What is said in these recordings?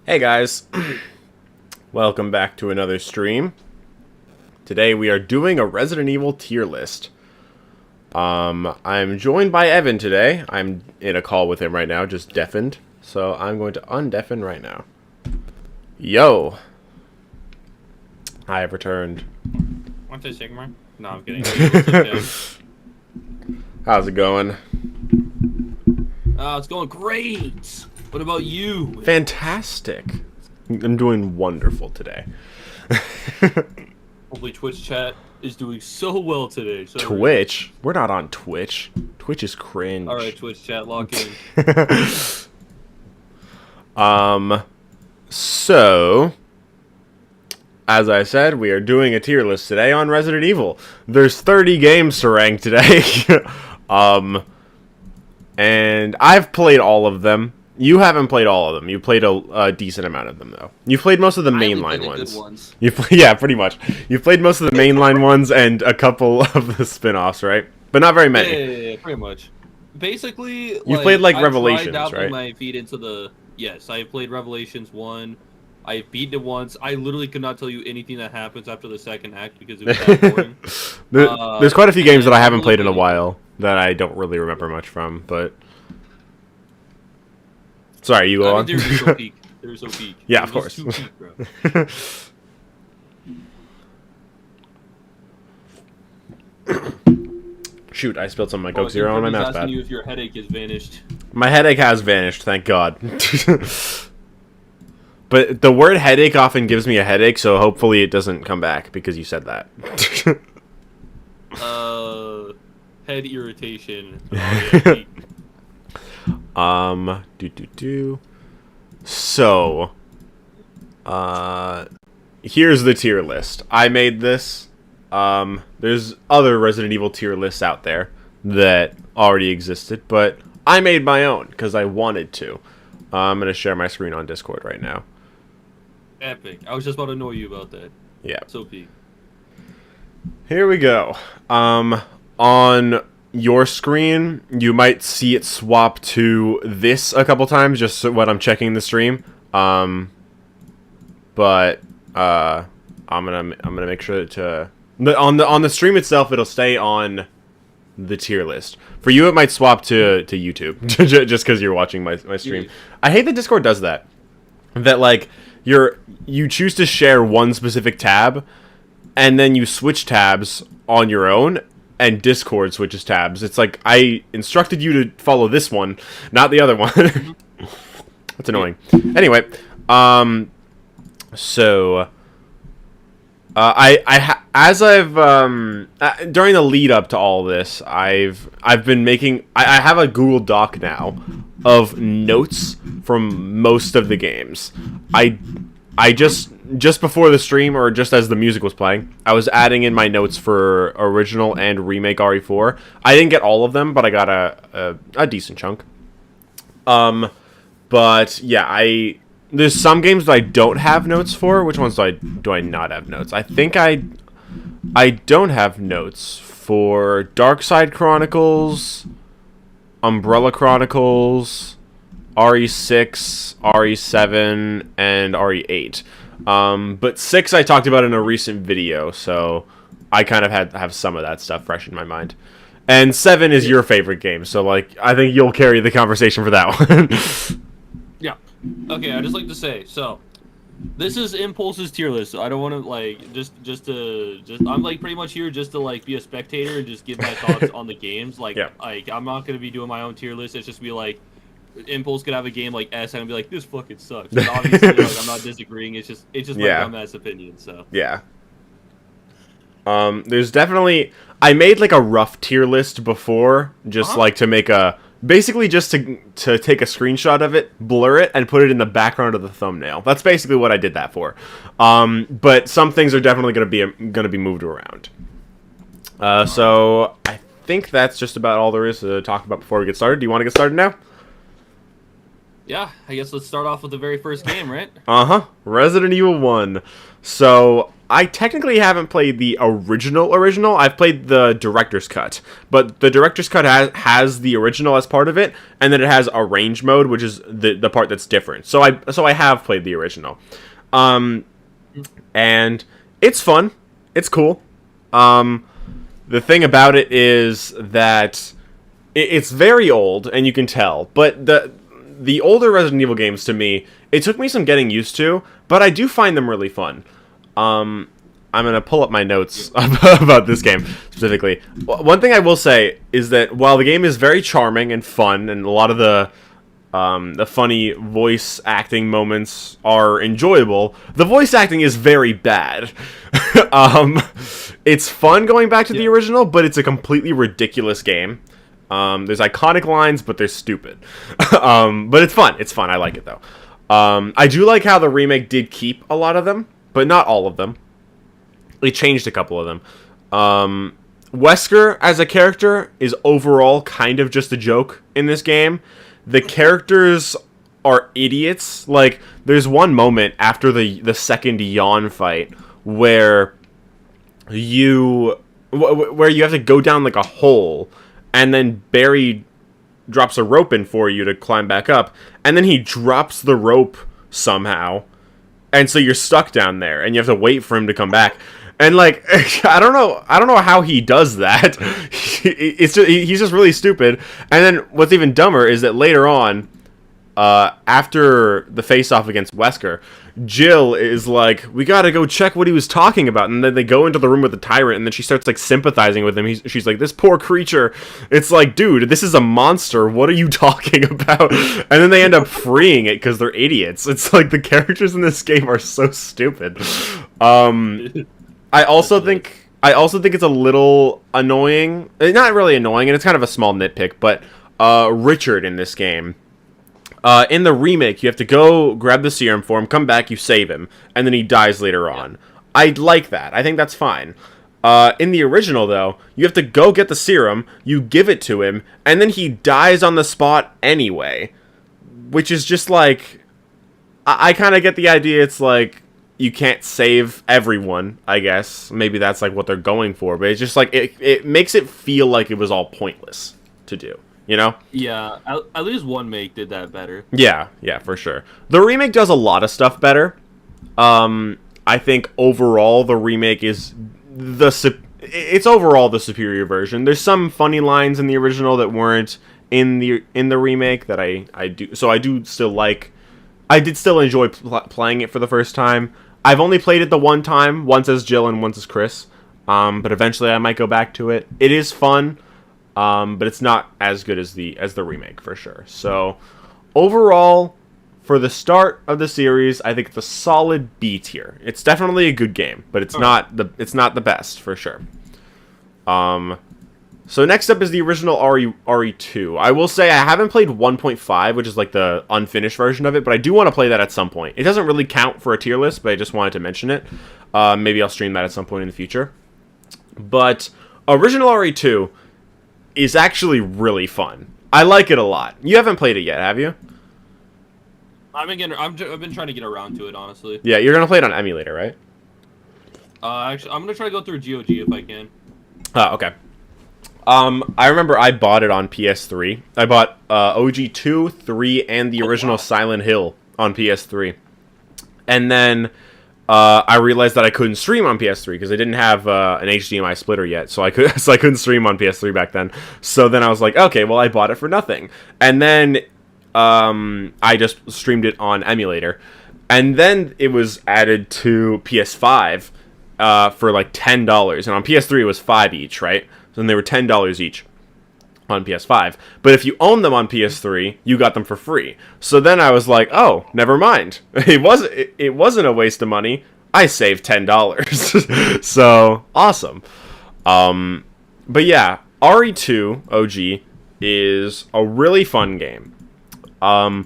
Hey guys, welcome back to another stream. Today we are doing a Resident Evil tier list. I'm joined by Evan today. I'm in a call with him right now, just deafened. So I'm going to undeafen right now. Yo! I have returned. Want to Sigmar? No, I'm kidding. How's it going? It's going great. What about you? Fantastic. I'm doing wonderful today. Hopefully Twitch chat is doing so well today. So Twitch? We're not on Twitch. Twitch is cringe. Alright, Twitch chat, lock in. So, as I said, we are doing a tier list today on Resident Evil. There's 30 games to rank today. And I've played all of them. You haven't played all of them. You played a decent amount of them, though. You've played most of the mainline ones. Yeah, pretty much. You've played most of the mainline ones and a couple of the spin-offs, right? But not very many. Yeah, pretty much. Basically, you played like Revelations, right? My feet into the I played Revelations 1. I beat it once. I literally could not tell you anything that happens after the second act because it was that boring. There's quite a few games that I haven't played in a while that I don't really remember much from, but... Sorry, you go on. They're so peak. They're so peak. Yeah, of course. Too peak, bro. Shoot, I spilled some of my Coke Zero on my mouse pad. Asking you if your headache has vanished. My headache has vanished, thank God. But the word headache often gives me a headache, so hopefully it doesn't come back because you said that. Head irritation. So, here's the tier list. I made this. There's other Resident Evil tier lists out there that already existed, but I made my own because I wanted to. I'm going to share my screen on Discord right now. Epic. I was just about to annoy you about that. Yeah. So peak. Here we go. On your screen, you might see it swap to this a couple times just when I'm checking the stream. But I'm gonna make sure to on the stream itself it'll stay on the tier list. For you, it might swap to YouTube just because you're watching my stream. I hate that Discord does that. That like you choose to share one specific tab, and then you switch tabs on your own. And Discord switches tabs. It's like, I instructed you to follow this one, not the other one. That's annoying. Anyway, so... as I've during the lead up to all this, I've been making... I have a Google Doc now of notes from most of the games. I just before the stream, or just as the music was playing, I was adding in my notes for original and remake RE4. I didn't get all of them, but I got a decent chunk. But yeah, there's some games that I don't have notes for. Which ones do I not have notes? I think I don't have notes for Darkside Chronicles, Umbrella Chronicles, RE6, RE7, and RE8. But 6 I talked about in a recent video, so I kind of have some of that stuff fresh in my mind. And 7 is your favorite game, so like I think you'll carry the conversation for that one. Yeah. Okay, I just like to say, so this is Impulse's tier list. So I don't want to like just I'm like pretty much here just to like be a spectator and just give my thoughts on the games. Like I'm not gonna be doing my own tier list. It's just be like Impulse could have a game like S and I'd be like, this fucking sucks. But obviously, like, I'm not disagreeing. It's just my dumbass opinion. So yeah. There's definitely I made like a rough tier list before, just like to make basically just to take a screenshot of it, blur it, and put it in the background of the thumbnail. That's basically what I did that for. But some things are definitely gonna be moved around. So I think that's just about all there is to talk about before we get started. Do you want to get started now? Yeah, I guess let's start off with the very first game, right? Resident Evil 1. So, I technically haven't played the original. I've played the director's cut, but the director's cut has the original as part of it, and then it has arrange mode, which is the part that's different. So I have played the original, and it's fun. It's cool. The thing about it is that it's very old, and you can tell. But the older Resident Evil games, to me, it took me some getting used to, but I do find them really fun. I'm going to pull up my notes about this game specifically. One thing I will say is that while the game is very charming and fun, and a lot of the funny voice acting moments are enjoyable, the voice acting is very bad. It's fun going back to the original, but it's a completely ridiculous game. There's iconic lines, but they're stupid. But it's fun. It's fun. I like it, though. I do like how the remake did keep a lot of them, but not all of them. It changed a couple of them. Wesker, as a character, is overall kind of just a joke in this game. The characters are idiots. Like, there's one moment after the second Yawn fight where you have to go down, like, a hole, and then Barry drops a rope in for you to climb back up, and then he drops the rope somehow, and so you're stuck down there, and you have to wait for him to come back. And, like, I don't know how he does that. He's just really stupid. And then what's even dumber is that later on, after the face-off against Wesker, Jill is like, we gotta go check what he was talking about. And then they go into the room with the tyrant, and then she starts, like, sympathizing with him. She's like, this poor creature. It's like, dude, this is a monster. What are you talking about? And then they end up freeing it because they're idiots. It's like, the characters in this game are so stupid. I also think it's a little annoying. Not really annoying, and it's kind of a small nitpick, but Richard in this game. In the remake, you have to go grab the serum for him, come back, you save him, and then he dies later on. I like that. I think that's fine. In the original, though, you have to go get the serum, you give it to him, and then he dies on the spot anyway. Which is just like... I kind of get the idea. It's like, you can't save everyone, I guess. Maybe that's like what they're going for, but it's just like, it makes it feel like it was all pointless to do. You know? Yeah, at least one make did that better. Yeah, for sure. The remake does a lot of stuff better. I think overall the remake is it's overall the superior version. There's some funny lines in the original that weren't in the remake that I do. So I did still enjoy playing it for the first time. I've only played it the one time, once as Jill and once as Chris. But eventually I might go back to it. It is fun. But it's not as good as the remake for sure. So overall, for the start of the series, I think it's a solid B tier. It's definitely a good game, but it's not the best for sure. So next up is the original RE2. I will say I haven't played 1.5, which is like the unfinished version of it, but I do want to play that at some point. It doesn't really count for a tier list, but I just wanted to mention it. Maybe I'll stream that at some point in the future. But original RE2 is actually really fun. I like it a lot. You haven't played it yet, have you? I've been trying to get around to it, honestly. Yeah, you're gonna play it on emulator, right? Actually, I'm gonna try to go through GOG if I can. Oh, okay. I remember I bought it on PS3. I bought OG 2, 3, and the original Silent Hill on PS3. And then I realized that I couldn't stream on PS3 because I didn't have an HDMI splitter yet, so I couldn't stream on PS3 back then. So then I was like, okay, well I bought it for nothing, and then I just streamed it on emulator, and then it was added to PS5 for like $10, and on PS3 it was $5 each, right? So then they were $10 each on PS5. But if you own them on PS3, you got them for free. So then I was like, oh, never mind. It wasn't a waste of money. I saved $10. So awesome. But yeah, RE2 OG is a really fun game. I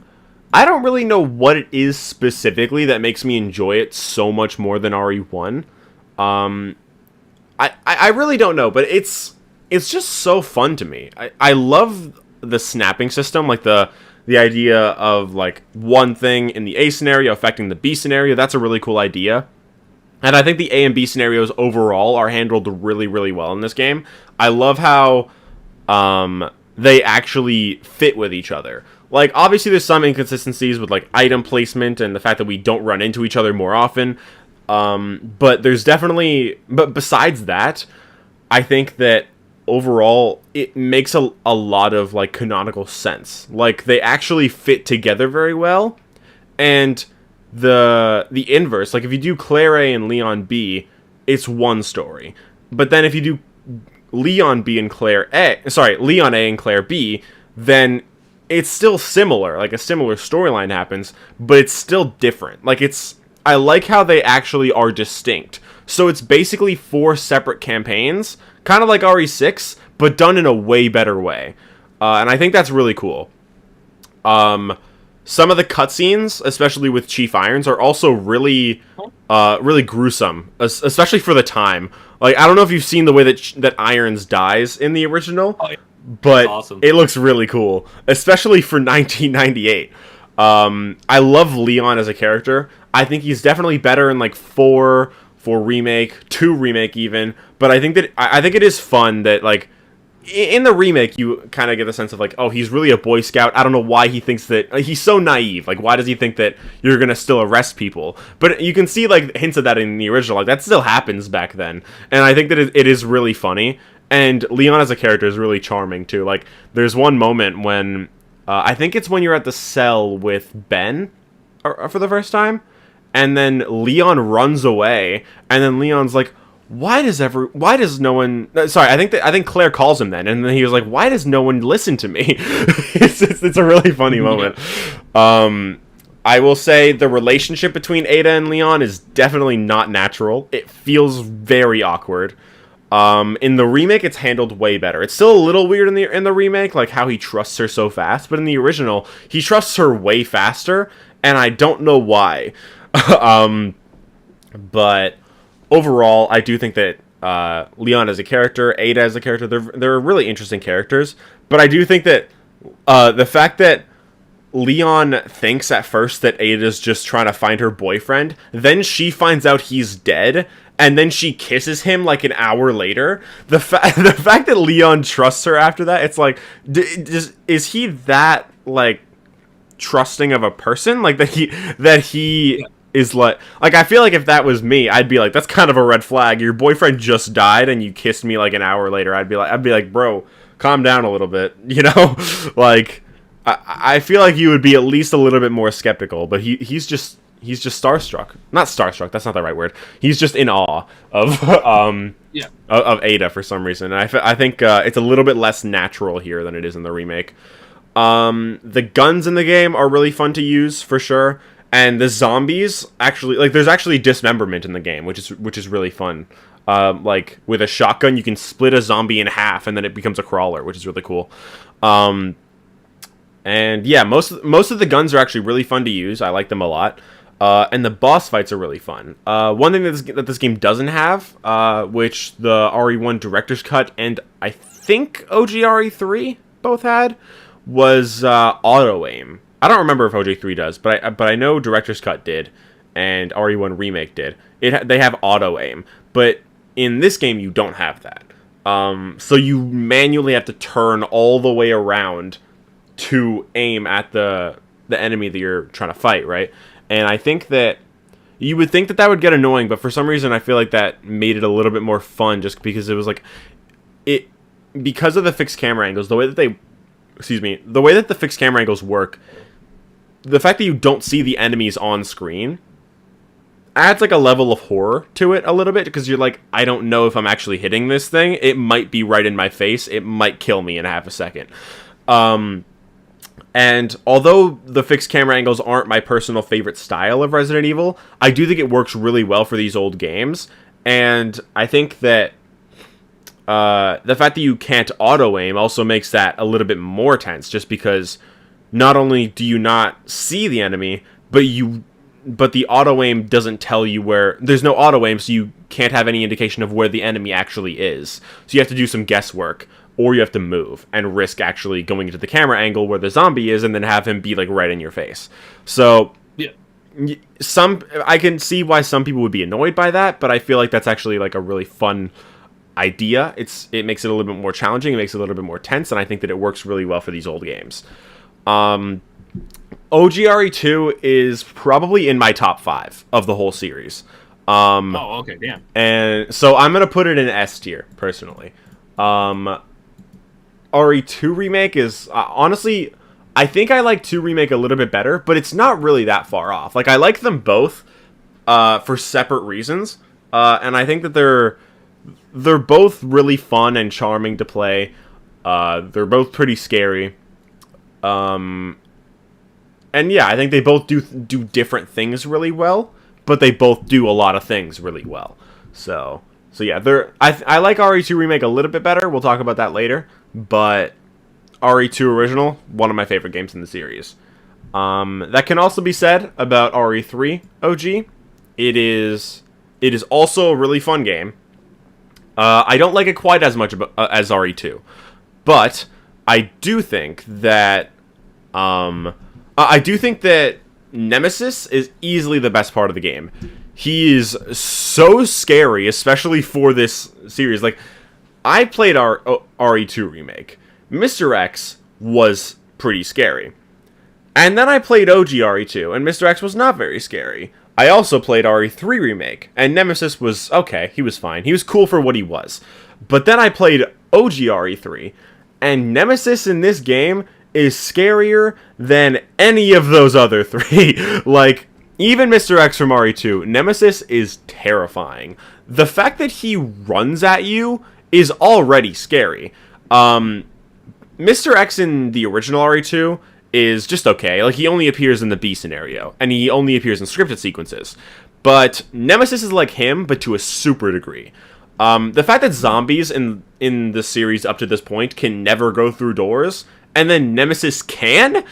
don't really know what it is specifically that makes me enjoy it so much more than RE1. I really don't know, but it's just so fun to me. I love the snapping system, like the idea of like one thing in the A scenario affecting the B scenario. That's a really cool idea. And I think the A and B scenarios overall are handled really, really well in this game. I love how they actually fit with each other. Like, obviously there's some inconsistencies with, like, item placement and the fact that we don't run into each other more often. But there's definitely... But besides that, I think that overall it makes a lot of, like, canonical sense. Like, they actually fit together very well. And the inverse, like, if you do Claire A and Leon B, it's one story. But then if you do Leon A and Claire B, then it's still similar. Like, a similar storyline happens, but it's still different. Like, I like how they actually are distinct. So it's basically 4 separate campaigns, kind of like RE6, but done in a way better way. And I think that's really cool. Some of the cutscenes, especially with Chief Irons, are also really gruesome, especially for the time. Like, I don't know if you've seen the way that Irons dies in the original, but awesome. It looks really cool, especially for 1998. I love Leon as a character. I think he's definitely better in, like, 4 remake, 2 remake even. But I think it is fun that, like, in the remake, you kind of get the sense of, like, oh, he's really a Boy Scout. I don't know why he thinks that... he's so naive. Like, why does he think that you're going to still arrest people? But you can see, like, hints of that in the original. Like, that still happens back then. And I think that it is really funny. And Leon as a character is really charming, too. Like, there's one moment when... I think it's when you're at the cell with Ben for the first time. And then Leon runs away. And then Leon's like... Why does no one... Sorry, I think Claire calls him then, and then he was like, why does no one listen to me? it's a really funny moment. I will say the relationship between Ada and Leon is definitely not natural. It feels very awkward. In the remake, it's handled way better. It's still a little weird in the remake, like how he trusts her so fast, but in the original, he trusts her way faster, and I don't know why. But... overall, I do think that Leon as a character, Ada as a character, they're really interesting characters. But I do think that the fact that Leon thinks at first that Ada's just trying to find her boyfriend, then she finds out he's dead, and then she kisses him like an hour later. The fact that Leon trusts her after that, it's like, is he that, like, trusting of a person? Like, that he yeah. Is like I feel like if that was me, I'd be like, that's kind of a red flag. Your boyfriend just died and you kissed me like an hour later. I'd be like, bro, calm down a little bit, you know? Like, I feel like you would be at least a little bit more skeptical, but he's just starstruck. Not starstruck, that's not the right word. He's just in awe of of Ada for some reason. And I think it's a little bit less natural here than it is in the remake. The guns in the game are really fun to use for sure. And the zombies actually, like, there's actually dismemberment in the game, which is really fun. Like, with a shotgun, you can split a zombie in half, and then it becomes a crawler, which is really cool. And yeah, most of the guns are actually really fun to use. I like them a lot. And the boss fights are really fun. One thing that this game doesn't have, which the RE1 Director's Cut and I think OG RE3 both had, was auto aim. I don't remember if OJ3 does, but I know Director's Cut did, and RE1 Remake did. They have auto aim, but in this game you don't have that. So you manually have to turn all the way around to aim at the enemy that you're trying to fight, right? And I think that you would think that would get annoying, but for some reason I feel like that made it a little bit more fun, just because it was like because of the fixed camera angles, the way that the fixed camera angles work. The fact that you don't see the enemies on screen adds, like, a level of horror to it a little bit, because you're like, I don't know if I'm actually hitting this thing. It might be right in my face. It might kill me in half a second. And although the fixed camera angles aren't my personal favorite style of Resident Evil, I do think it works really well for these old games. And I think that the fact that you can't auto-aim also makes that a little bit more tense, just because... not only do you not see the enemy, but the auto-aim doesn't tell you where... there's no auto-aim, so you can't have any indication of where the enemy actually is. So you have to do some guesswork, or you have to move, and risk actually going into the camera angle where the zombie is, and then have him be, like, right in your face. So, yeah. I can see why some people would be annoyed by that, but I feel like that's actually like a really fun idea. It makes it a little bit more challenging, it makes it a little bit more tense, and I think that it works really well for these old games. OGRE2 is probably in my top 5 of the whole series. Oh, okay, damn. And so I'm gonna put it in S tier personally. RE2 remake is honestly, I think I like 2 remake a little bit better, but it's not really that far off. Like I like them both for separate reasons, and I think that they're both really fun and charming to play. They're both pretty scary. And yeah, I think they both do different things really well, but they both do a lot of things really well. So yeah, I like RE2 remake a little bit better. We'll talk about that later, but RE2 original, one of my favorite games in the series. That can also be said about RE3 OG. It is also a really fun game. I don't like it quite as much as RE2, but I do think that Nemesis is easily the best part of the game. He is so scary, especially for this series. Like, I played RE2 remake. Mr. X was pretty scary. And then I played OG RE2, and Mr. X was not very scary. I also played RE3 remake, and Nemesis was okay. He was fine. He was cool for what he was. But then I played OG RE3, and Nemesis in this game is scarier than any of those other 3. Like, even Mr. X from RE2, Nemesis is terrifying. The fact that he runs at you is already scary. Mr. X in the original RE2 is just okay. Like, he only appears in the B scenario, and he only appears in scripted sequences. But Nemesis is like him, but to a super degree. The fact that zombies in the series up to this point can never go through doors, and then Nemesis can?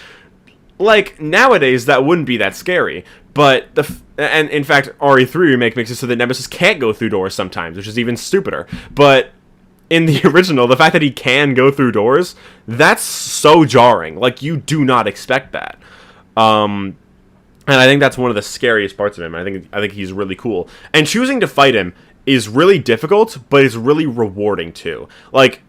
Like, nowadays, that wouldn't be that scary. But, and in fact, RE3 remake makes it so that Nemesis can't go through doors sometimes, which is even stupider. But in the original, the fact that he can go through doors, that's so jarring. Like, you do not expect that. And I think that's one of the scariest parts of him. I think he's really cool. And choosing to fight him is really difficult, but it's really rewarding too. Like,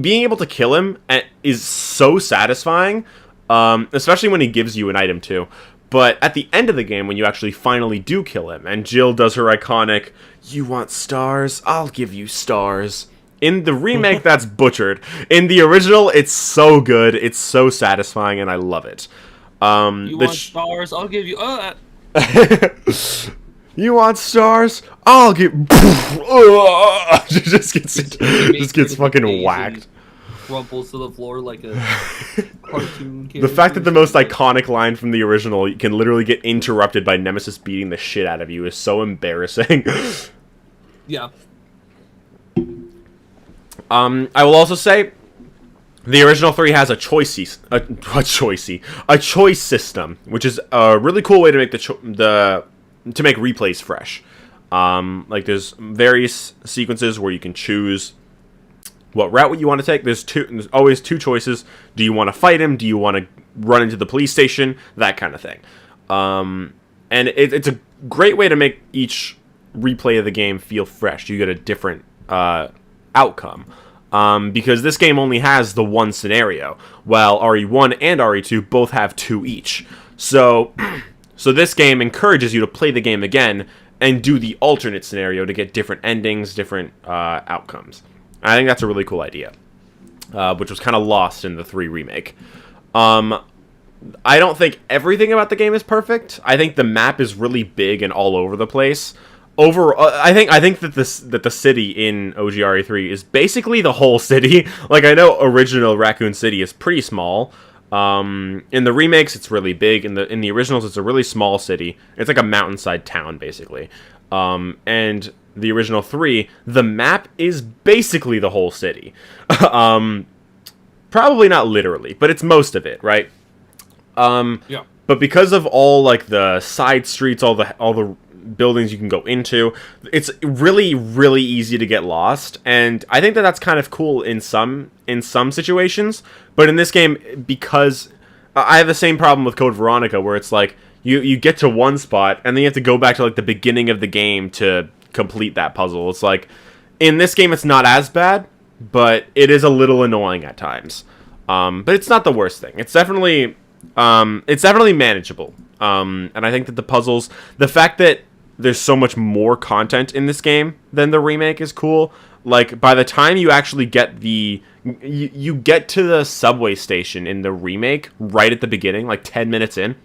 being able to kill him is so satisfying, especially when he gives you an item too. But at the end of the game, when you actually finally do kill him, and Jill does her iconic, "You want stars? I'll give you stars." In the remake, that's butchered. In the original, it's so good, it's so satisfying, and I love it. You want stars? I'll give you. You want stars? I'll give. just gets fucking whacked. Crumples to the floor like a cartoon. The fact that the most iconic line from the original can literally get interrupted by Nemesis beating the shit out of you is so embarrassing. Yeah. I will also say, the original 3 has a choice system, which is a really cool way to make to make replays fresh. Like, there's various sequences where you can choose what route you want to take. There's always 2 choices. Do you want to fight him? Do you want to run into the police station? That kind of thing. And it's a great way to make each replay of the game feel fresh. You get a different outcome. Because this game only has the one scenario, while RE1 and RE2 both have 2 each. So this game encourages you to play the game again and do the alternate scenario to get different endings, different outcomes. I think that's a really cool idea, which was kind of lost in the 3 remake. I don't think everything about the game is perfect. I think the map is really big and all over the place. I think that the city in OGRE3 is basically the whole city. Like, I know original Raccoon City is pretty small. In the remakes, it's really big. In the originals, it's a really small city. It's like a mountainside town, basically. And the original 3, the map is basically the whole city. Probably not literally, but it's most of it, right? Yeah. But because of all, like, the side streets, all the buildings you can go into, it's really, really easy to get lost, and I think that that's kind of cool in some situations. But in this game, because I have the same problem with Code Veronica, where it's like, you get to one spot, and then you have to go back to like the beginning of the game to complete that puzzle. It's like in this game, it's not as bad, but it is a little annoying at times. But it's not the worst thing. It's definitely manageable. And I think that the fact that there's so much more content in this game than the remake is cool. Like, by the time you actually get you get to the subway station in the remake right at the beginning, like 10 minutes in.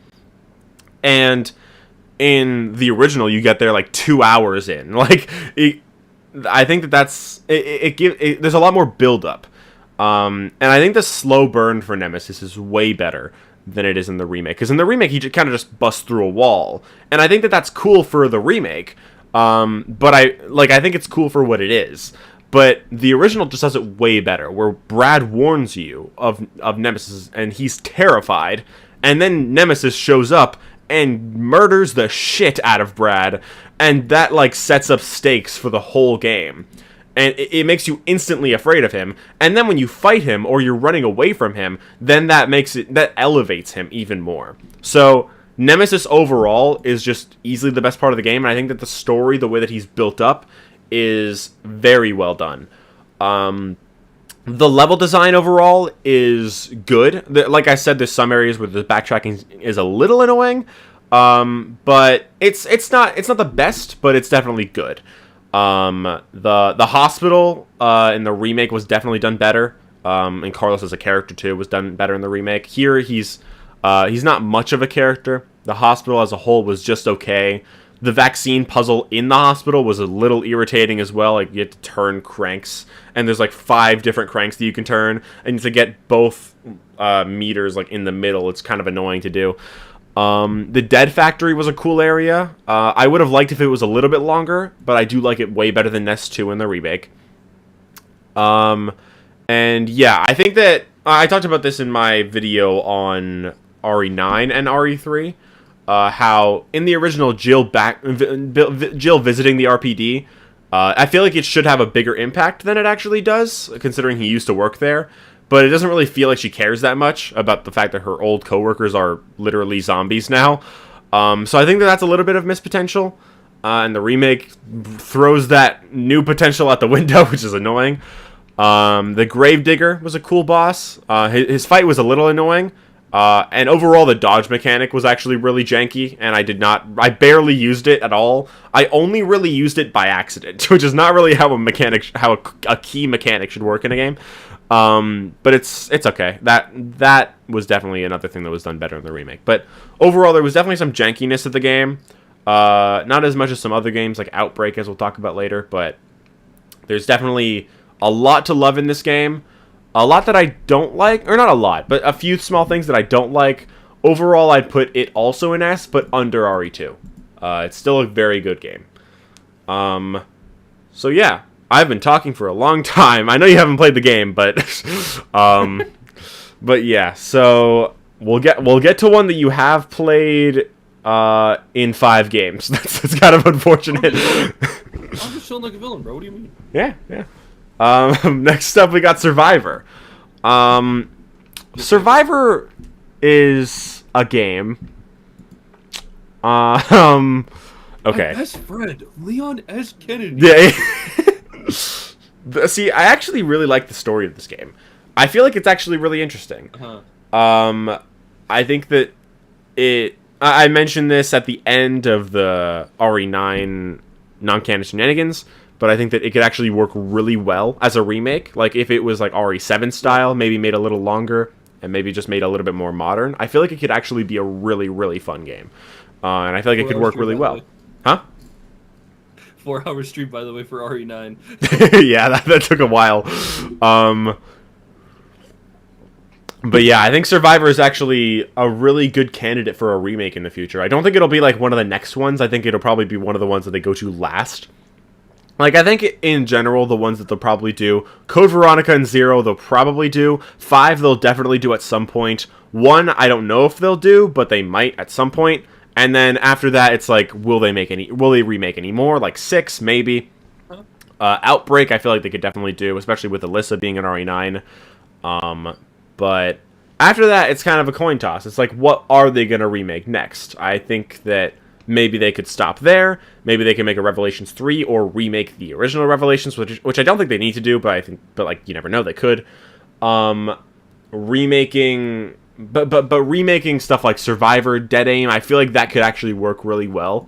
And in the original, you get there like 2 hours in. Like, I think that's... there's a lot more build-up. And I think the slow burn for Nemesis is way better than it is in the remake. Because in the remake, he kind of just busts through a wall. And I think that that's cool for the remake. But I think it's cool for what it is. But the original just does it way better, where Brad warns you of Nemesis, and he's terrified, and then Nemesis shows up and murders the shit out of Brad, and that, like, sets up stakes for the whole game. And it makes you instantly afraid of him, and then when you fight him, or you're running away from him, then that elevates him even more. So Nemesis overall is just easily the best part of the game, and I think that the story, the way that he's built up, is very well done. The level design overall is good. Like I said, there's some areas where the backtracking is a little annoying, but it's not the best, but it's definitely good. The hospital in the remake was definitely done better, and Carlos as a character too was done better in the remake. Here he's not much of a character. The hospital as a whole was just okay. The vaccine puzzle in the hospital was a little irritating as well. Like, you had to turn cranks, and there's like 5 different cranks that you can turn, and to get both meters like in the middle, it's kind of annoying to do. The Dead Factory was a cool area. I would have liked if it was a little bit longer, but I do like it way better than Nest 2 in the remake. And yeah, I think that I talked about this in my video on RE9 and RE3. How in the original Jill visiting the RPD, I feel like it should have a bigger impact than it actually does, considering he used to work there. But it doesn't really feel like she cares that much about the fact that her old coworkers are literally zombies now. So I think that that's a little bit of missed potential, and the remake throws that new potential out the window, which is annoying. The Gravedigger was a cool boss. His fight was a little annoying. And overall, the dodge mechanic was actually really janky, and I barely used it at all. I only really used it by accident, which is not really how a key mechanic should work in a game. But it's okay. That was definitely another thing that was done better in the remake. But overall, there was definitely some jankiness of the game. Not as much as some other games like Outbreak, as we'll talk about later, but there's definitely a lot to love in this game. A lot that I don't like, or not a lot, but a few small things that I don't like. Overall, I'd put it also in S, but under RE2. It's still a very good game. So yeah, I've been talking for a long time. I know you haven't played the game, but but yeah. So we'll get to one that you have played in 5 games. That's kind of unfortunate. I'm just chilling like a villain, bro. What do you mean? Yeah. Next up, we got Survivor. Survivor is a game. Okay. My best friend, Leon S. Kennedy. Yeah. See, I actually really like the story of this game. I feel like it's actually really interesting. I think that I mentioned this at the end of the RE9 non-canon shenanigans, but I think that it could actually work really well as a remake. Like, if it was like RE7 style, maybe made a little longer, and maybe just made a little bit more modern, I feel like it could actually be a really, really fun game. And I feel like it could work really well. Huh? 4-hour stream, by the way, for RE9. Yeah, that took a while. But yeah, I think Survivor is actually a really good candidate for a remake in the future. I don't think it'll be like one of the next ones. I think it'll probably be one of the ones that they go to last. Like, I think in general, the ones that they'll probably do, Code Veronica and 0, they'll probably do. 5, they'll definitely do at some point. 1, I don't know if they'll do, but they might at some point. And then after that, it's like, will they remake any more? Like 6, maybe. Outbreak, I feel like they could definitely do, especially with Alyssa being an RE9. But After that, it's kind of a coin toss. It's like, what are they going to remake next? I think that maybe they could stop there. Maybe they can make a Revelations 3 or remake the original Revelations, which I don't think they need to do, but like you never know, they could. Remaking remaking stuff like Survivor, Dead Aim, I feel like that could actually work really well.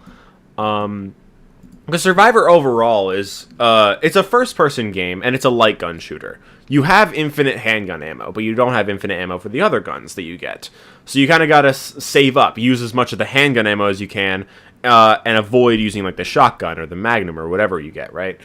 Because Survivor overall is it's a first-person game and it's a light gun shooter. You have infinite handgun ammo, but you don't have infinite ammo for the other guns that you get. So you kind of gotta save up, use as much of the handgun ammo as you can, and avoid using like the shotgun or the Magnum or whatever you get, right?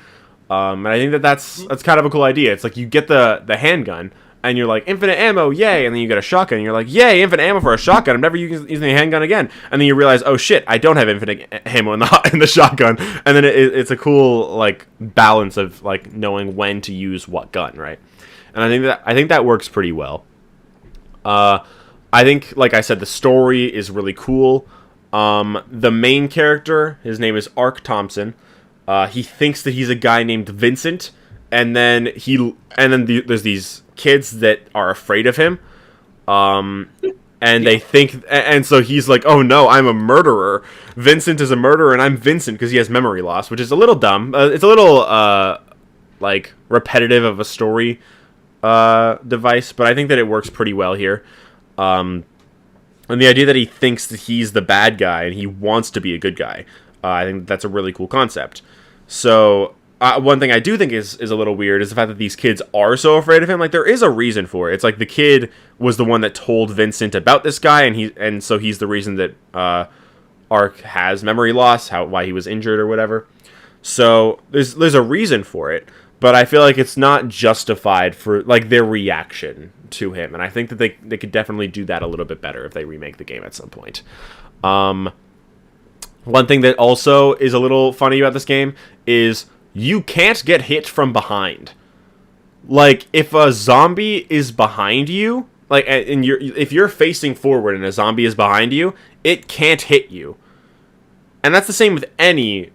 And I think that's kind of a cool idea. It's like you get the handgun, and you're like, infinite ammo, yay! And then you get a shotgun, and you're like, yay, infinite ammo for a shotgun. I'm never using a handgun again. And then you realize, oh shit, I don't have infinite ammo in the shotgun. And then it's a cool like balance of like knowing when to use what gun, right? And I think that works pretty well. I think, like I said, the story is really cool. The main character, his name is Ark Thompson. He thinks that he's a guy named Vincent, and then there's these kids that are afraid of him, and they think, and so he's like, oh no, I'm a murderer. Vincent is a murderer, and I'm Vincent because he has memory loss, which is a little dumb. It's a little like repetitive of a story device, but I think that it works pretty well here. And the idea that he thinks that he's the bad guy and he wants to be a good guy, I think that's a really cool concept. So one thing I do think is a little weird is the fact that these kids are so afraid of him. Like, there is a reason for it. It's like the kid was the one that told Vincent about this guy, and so he's the reason that Ark has memory loss, why he was injured or whatever. So there's a reason for it, but I feel like it's not justified for like their reaction to him, and I think that they could definitely do that a little bit better if they remake the game at some point. One thing that also is a little funny about this game is you can't get hit from behind. Like, if a zombie is behind you, like, and if you're facing forward and a zombie is behind you, it can't hit you. And that's the same with any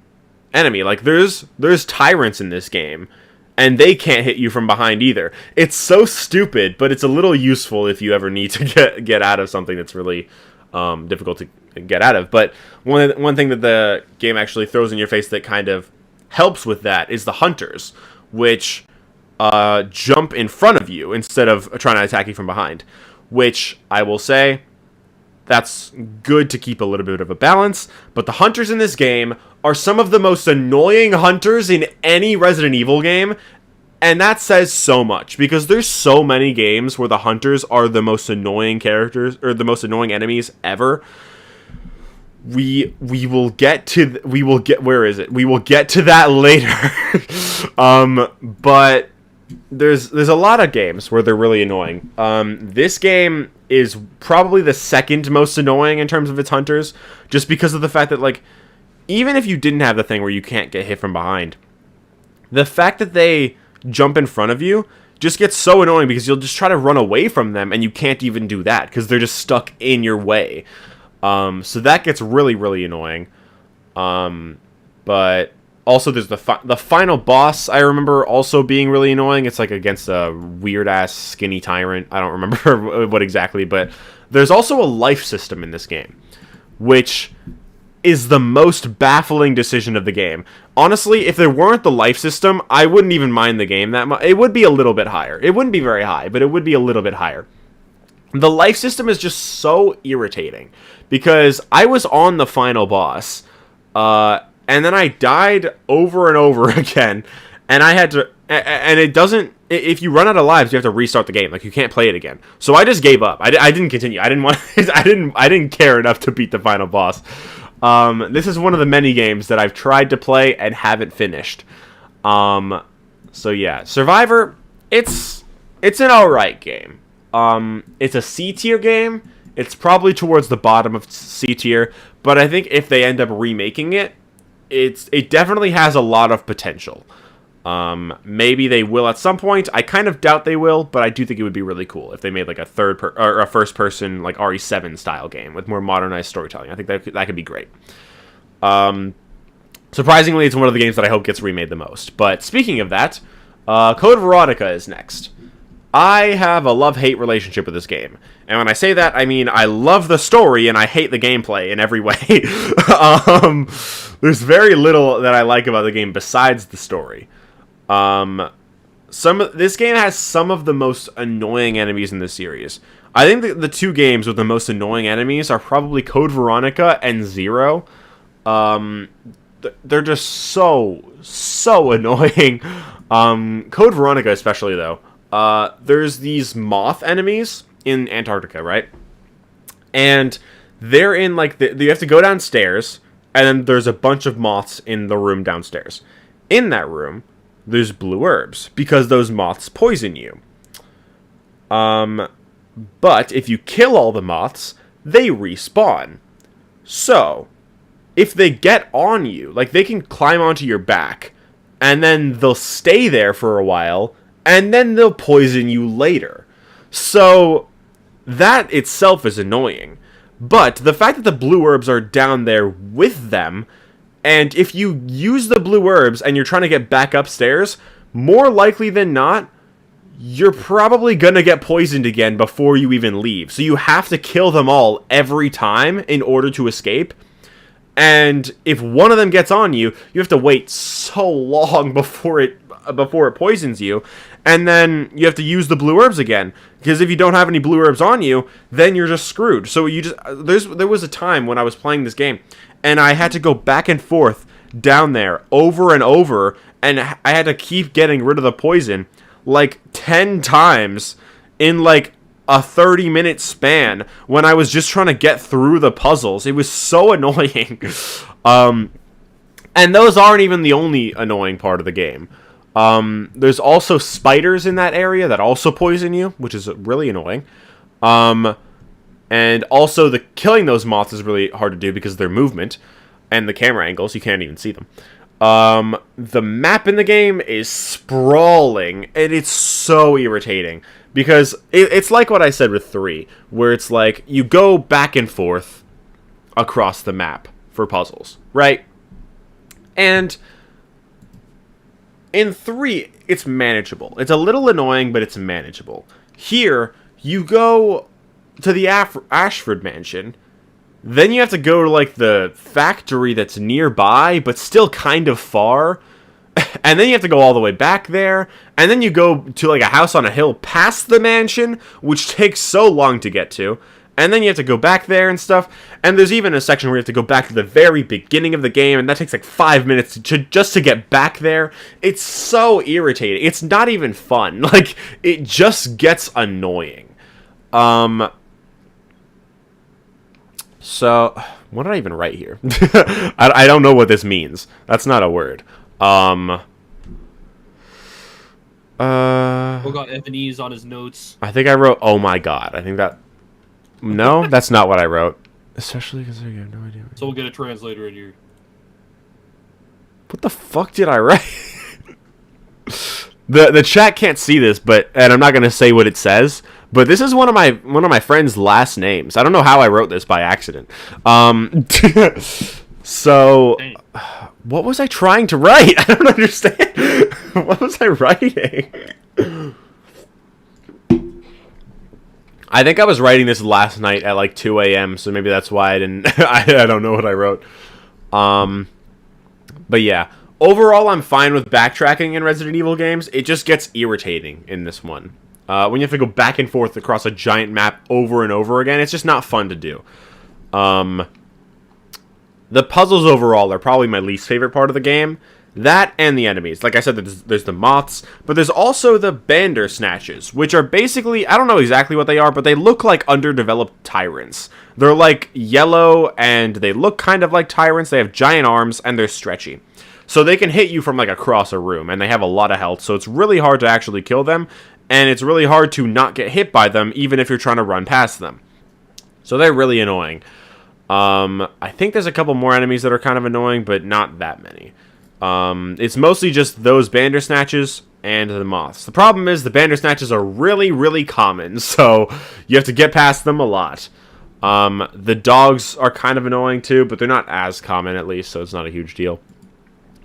enemy. Like, there's tyrants in this game, and they can't hit you from behind either. It's so stupid, but it's a little useful if you ever need to get out of something that's really difficult to get out of. But one thing that the game actually throws in your face that kind of helps with that is the hunters, which jump in front of you instead of trying to attack you from behind, which I will say that's good to keep a little bit of a balance. But the hunters in this game are some of the most annoying hunters in any Resident Evil game, and that says so much, because there's so many games where the hunters are the most annoying characters or the most annoying enemies ever. We will get to where is it? We will get to that later. But there's a lot of games where they're really annoying. This game is probably the second most annoying in terms of its hunters, just because of the fact that, like, even if you didn't have the thing where you can't get hit from behind, the fact that they jump in front of you just gets so annoying, because you'll just try to run away from them and you can't even do that because they're just stuck in your way. So that gets really, really annoying. But also there's the final boss, I remember also being really annoying. It's like against a weird-ass skinny tyrant. I don't remember what exactly, but there's also a life system in this game, which is the most baffling decision of the game. Honestly, if there weren't the life system, I wouldn't even mind the game that much. It would be a little bit higher. It wouldn't be very high, but it would be a little bit higher. The life system is just so irritating, because I was on the final boss, and then I died over and over again, and I had to, and it doesn't, if you run out of lives, you have to restart the game. Like, you can't play it again. So I just gave up. I didn't continue. I didn't want, I didn't care enough to beat the final boss. This is one of the many games that I've tried to play and haven't finished. So yeah, Survivor, it's an alright game. It's a C tier game. It's probably towards the bottom of C tier, but I think if they end up remaking it, it definitely has a lot of potential. Maybe they will at some point. I kind of doubt they will, but I do think it would be really cool if they made like a or a first person like RE7 style game with more modernized storytelling. I think that could be great. Surprisingly, it's one of the games that I hope gets remade the most. But speaking of that, Code Veronica is next. I have a love-hate relationship with this game. And when I say that, I mean I love the story and I hate the gameplay in every way. There's very little that I like about the game besides the story. This game has some of the most annoying enemies in the series. I think the two games with the most annoying enemies are probably Code Veronica and Zero. They're just so annoying. Code Veronica especially, though. There's these moth enemies in Antarctica, right? And they're in, like, you have to go downstairs, and then there's a bunch of moths in the room downstairs. In that room, there's blue herbs, because those moths poison you. But if you kill all the moths, they respawn. So, if they get on you, like, they can climb onto your back, and then they'll stay there for a while, and then they'll poison you later. So, that itself is annoying. But the fact that the blue herbs are down there with them, and if you use the blue herbs and you're trying to get back upstairs, more likely than not, you're probably gonna get poisoned again before you even leave. So you have to kill them all every time in order to escape. And if one of them gets on you, you have to wait so long before it poisons you. And then you have to use the blue herbs again. Because if you don't have any blue herbs on you, then you're just screwed. So there was a time when I was playing this game, and I had to go back and forth down there over and over, and I had to keep getting rid of the poison like 10 times in like a 30-minute span when I was just trying to get through the puzzles. It was so annoying. And those aren't even the only annoying part of the game. There's also spiders in that area that also poison you, which is really annoying. And also killing those moths is really hard to do because of their movement and the camera angles. You can't even see them. The map in the game is sprawling, and it's so irritating because it's like what I said with 3, where it's like you go back and forth across the map for puzzles, right? And in 3, it's manageable. It's a little annoying, but it's manageable. Here, you go to the Ashford Mansion, then you have to go to, like, the factory that's nearby, but still kind of far. And then you have to go all the way back there. And then you go to, like, a house on a hill past the mansion, which takes so long to get to. And then you have to go back there and stuff. And there's even a section where you have to go back to the very beginning of the game, and that takes, like, 5 minutes just to get back there. It's so irritating. It's not even fun. Like, it just gets annoying. So, what did I even write here? I don't know what this means. That's not a word. Who got Evanese on his notes? I think I wrote, oh my god. I think that... No, that's not what I wrote. Especially because I have no idea. So we'll get a translator in here. What the fuck did I write? The chat can't see this, and I'm not gonna say what it says. But this is one of my friend's last names. I don't know how I wrote this by accident. So, what was I trying to write? I don't understand. What was I writing? I think I was writing this last night at like 2 a.m. So maybe that's why I didn't. I don't know what I wrote. But yeah. Overall, I'm fine with backtracking in Resident Evil games. It just gets irritating in this one. When you have to go back and forth across a giant map over and over again, it's just not fun to do. The puzzles overall are probably my least favorite part of the game. That and the enemies. Like I said, there's the moths, but there's also the Bandersnatches, which are basically, I don't know exactly what they are, but they look like underdeveloped tyrants. They're like yellow, and they look kind of like tyrants. They have giant arms, and they're stretchy. So they can hit you from like across a room, and they have a lot of health, so it's really hard to actually kill them, and it's really hard to not get hit by them, even if you're trying to run past them. So they're really annoying. I think there's a couple more enemies that are kind of annoying, but not that many. It's mostly just those Bandersnatches and the moths. The problem is the Bandersnatches are really, really common, so you have to get past them a lot. The dogs are kind of annoying too, but they're not as common at least, so it's not a huge deal.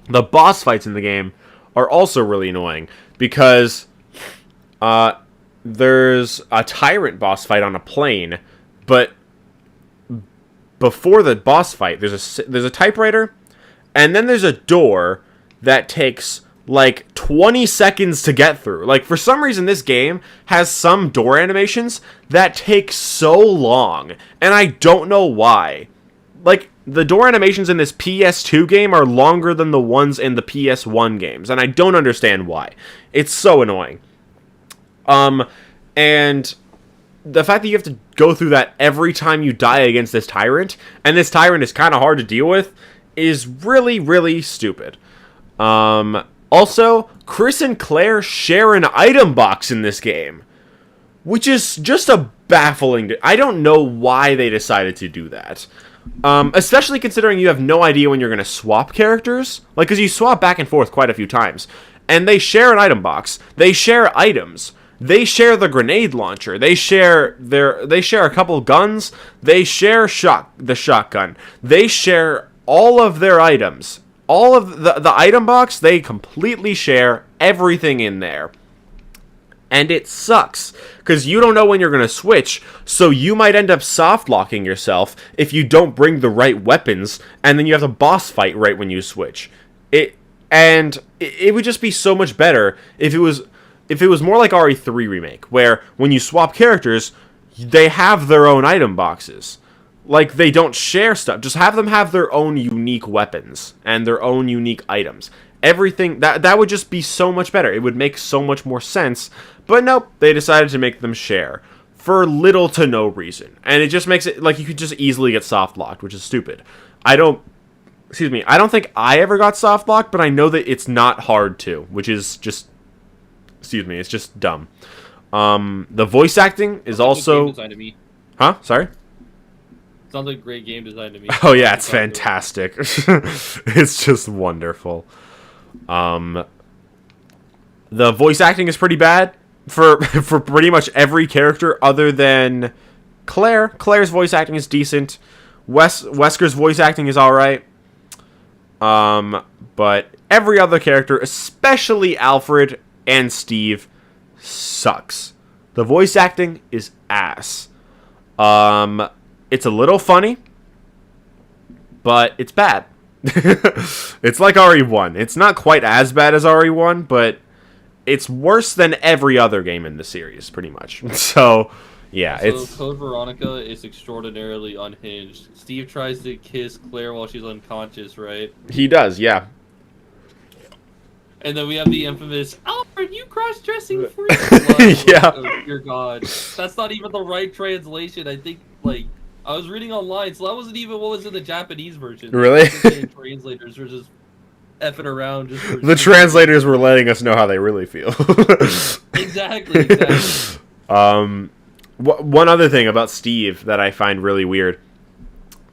The boss fights in the game are also really annoying because there's a tyrant boss fight on a plane, but before the boss fight, there's a typewriter, and then there's a door that takes like 20 seconds to get through. Like, for some reason, this game has some door animations that take so long, and I don't know why. Like, the door animations in this PS2 game are longer than the ones in the PS1 games, and I don't understand why. It's so annoying. And the fact that you have to go through that every time you die against this tyrant, and this tyrant is kind of hard to deal with, is really, really stupid. Also, Chris and Claire share an item box in this game, which is just a baffling... I don't know why they decided to do that. Especially considering you have no idea when you're going to swap characters. Like, because you swap back and forth quite a few times. And they share an item box. They share items. They share the grenade launcher. They share a couple guns. They share the shotgun. They share all of their items. All of the item box, they completely share everything in there. And it sucks, because you don't know when you're going to switch, so you might end up soft-locking yourself if you don't bring the right weapons, and then you have a boss fight right when you switch. It would just be so much better if it was more like RE3 Remake, where when you swap characters, they have their own item boxes. Like, they don't share stuff. Just have them have their own unique weapons and their own unique items. Everything, that would just be so much better. It would make so much more sense. But nope, they decided to make them share. For little to no reason. And it just makes it, like, you could just easily get soft-locked, which is stupid. I don't think I ever got soft-locked, but I know that it's not hard to, which is just, it's just dumb. The voice acting is also... Huh? Sorry? Sounds like a great game design to me. Oh yeah, it's fantastic. It's just wonderful. The voice acting is pretty bad for pretty much every character other than Claire. Claire's voice acting is decent. Wesker's voice acting is alright. But every other character, especially Alfred and Steve, sucks. The voice acting is ass. It's a little funny, but it's bad. It's like RE1. It's not quite as bad as RE1, but it's worse than every other game in the series, pretty much. So, yeah, so Code Veronica is extraordinarily unhinged. Steve tries to kiss Claire while she's unconscious, right? He does, yeah. And then we have the infamous, Alfred, you cross-dressing freak! Yeah. Oh, dear God. That's not even the right translation. I think, like... I was reading online, so that wasn't even what was in the Japanese version. Really? The translators were just effing around. The translators were letting us know how they really feel. Exactly. One other thing about Steve that I find really weird.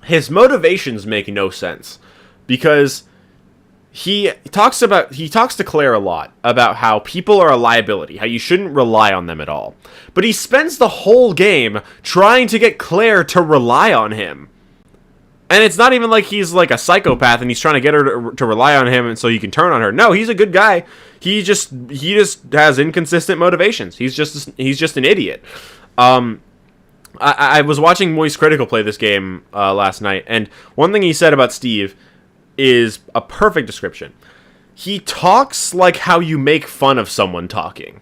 His motivations make no sense. Because he talks to Claire a lot about how people are a liability, how you shouldn't rely on them at all. But he spends the whole game trying to get Claire to rely on him. And it's not even like he's like a psychopath and he's trying to get her to rely on him and so he can turn on her. No, he's a good guy. He just has inconsistent motivations. He's just an idiot. I was watching Moist Critical play this game last night, and one thing he said about Steve is a perfect description. He talks like how you make fun of someone talking.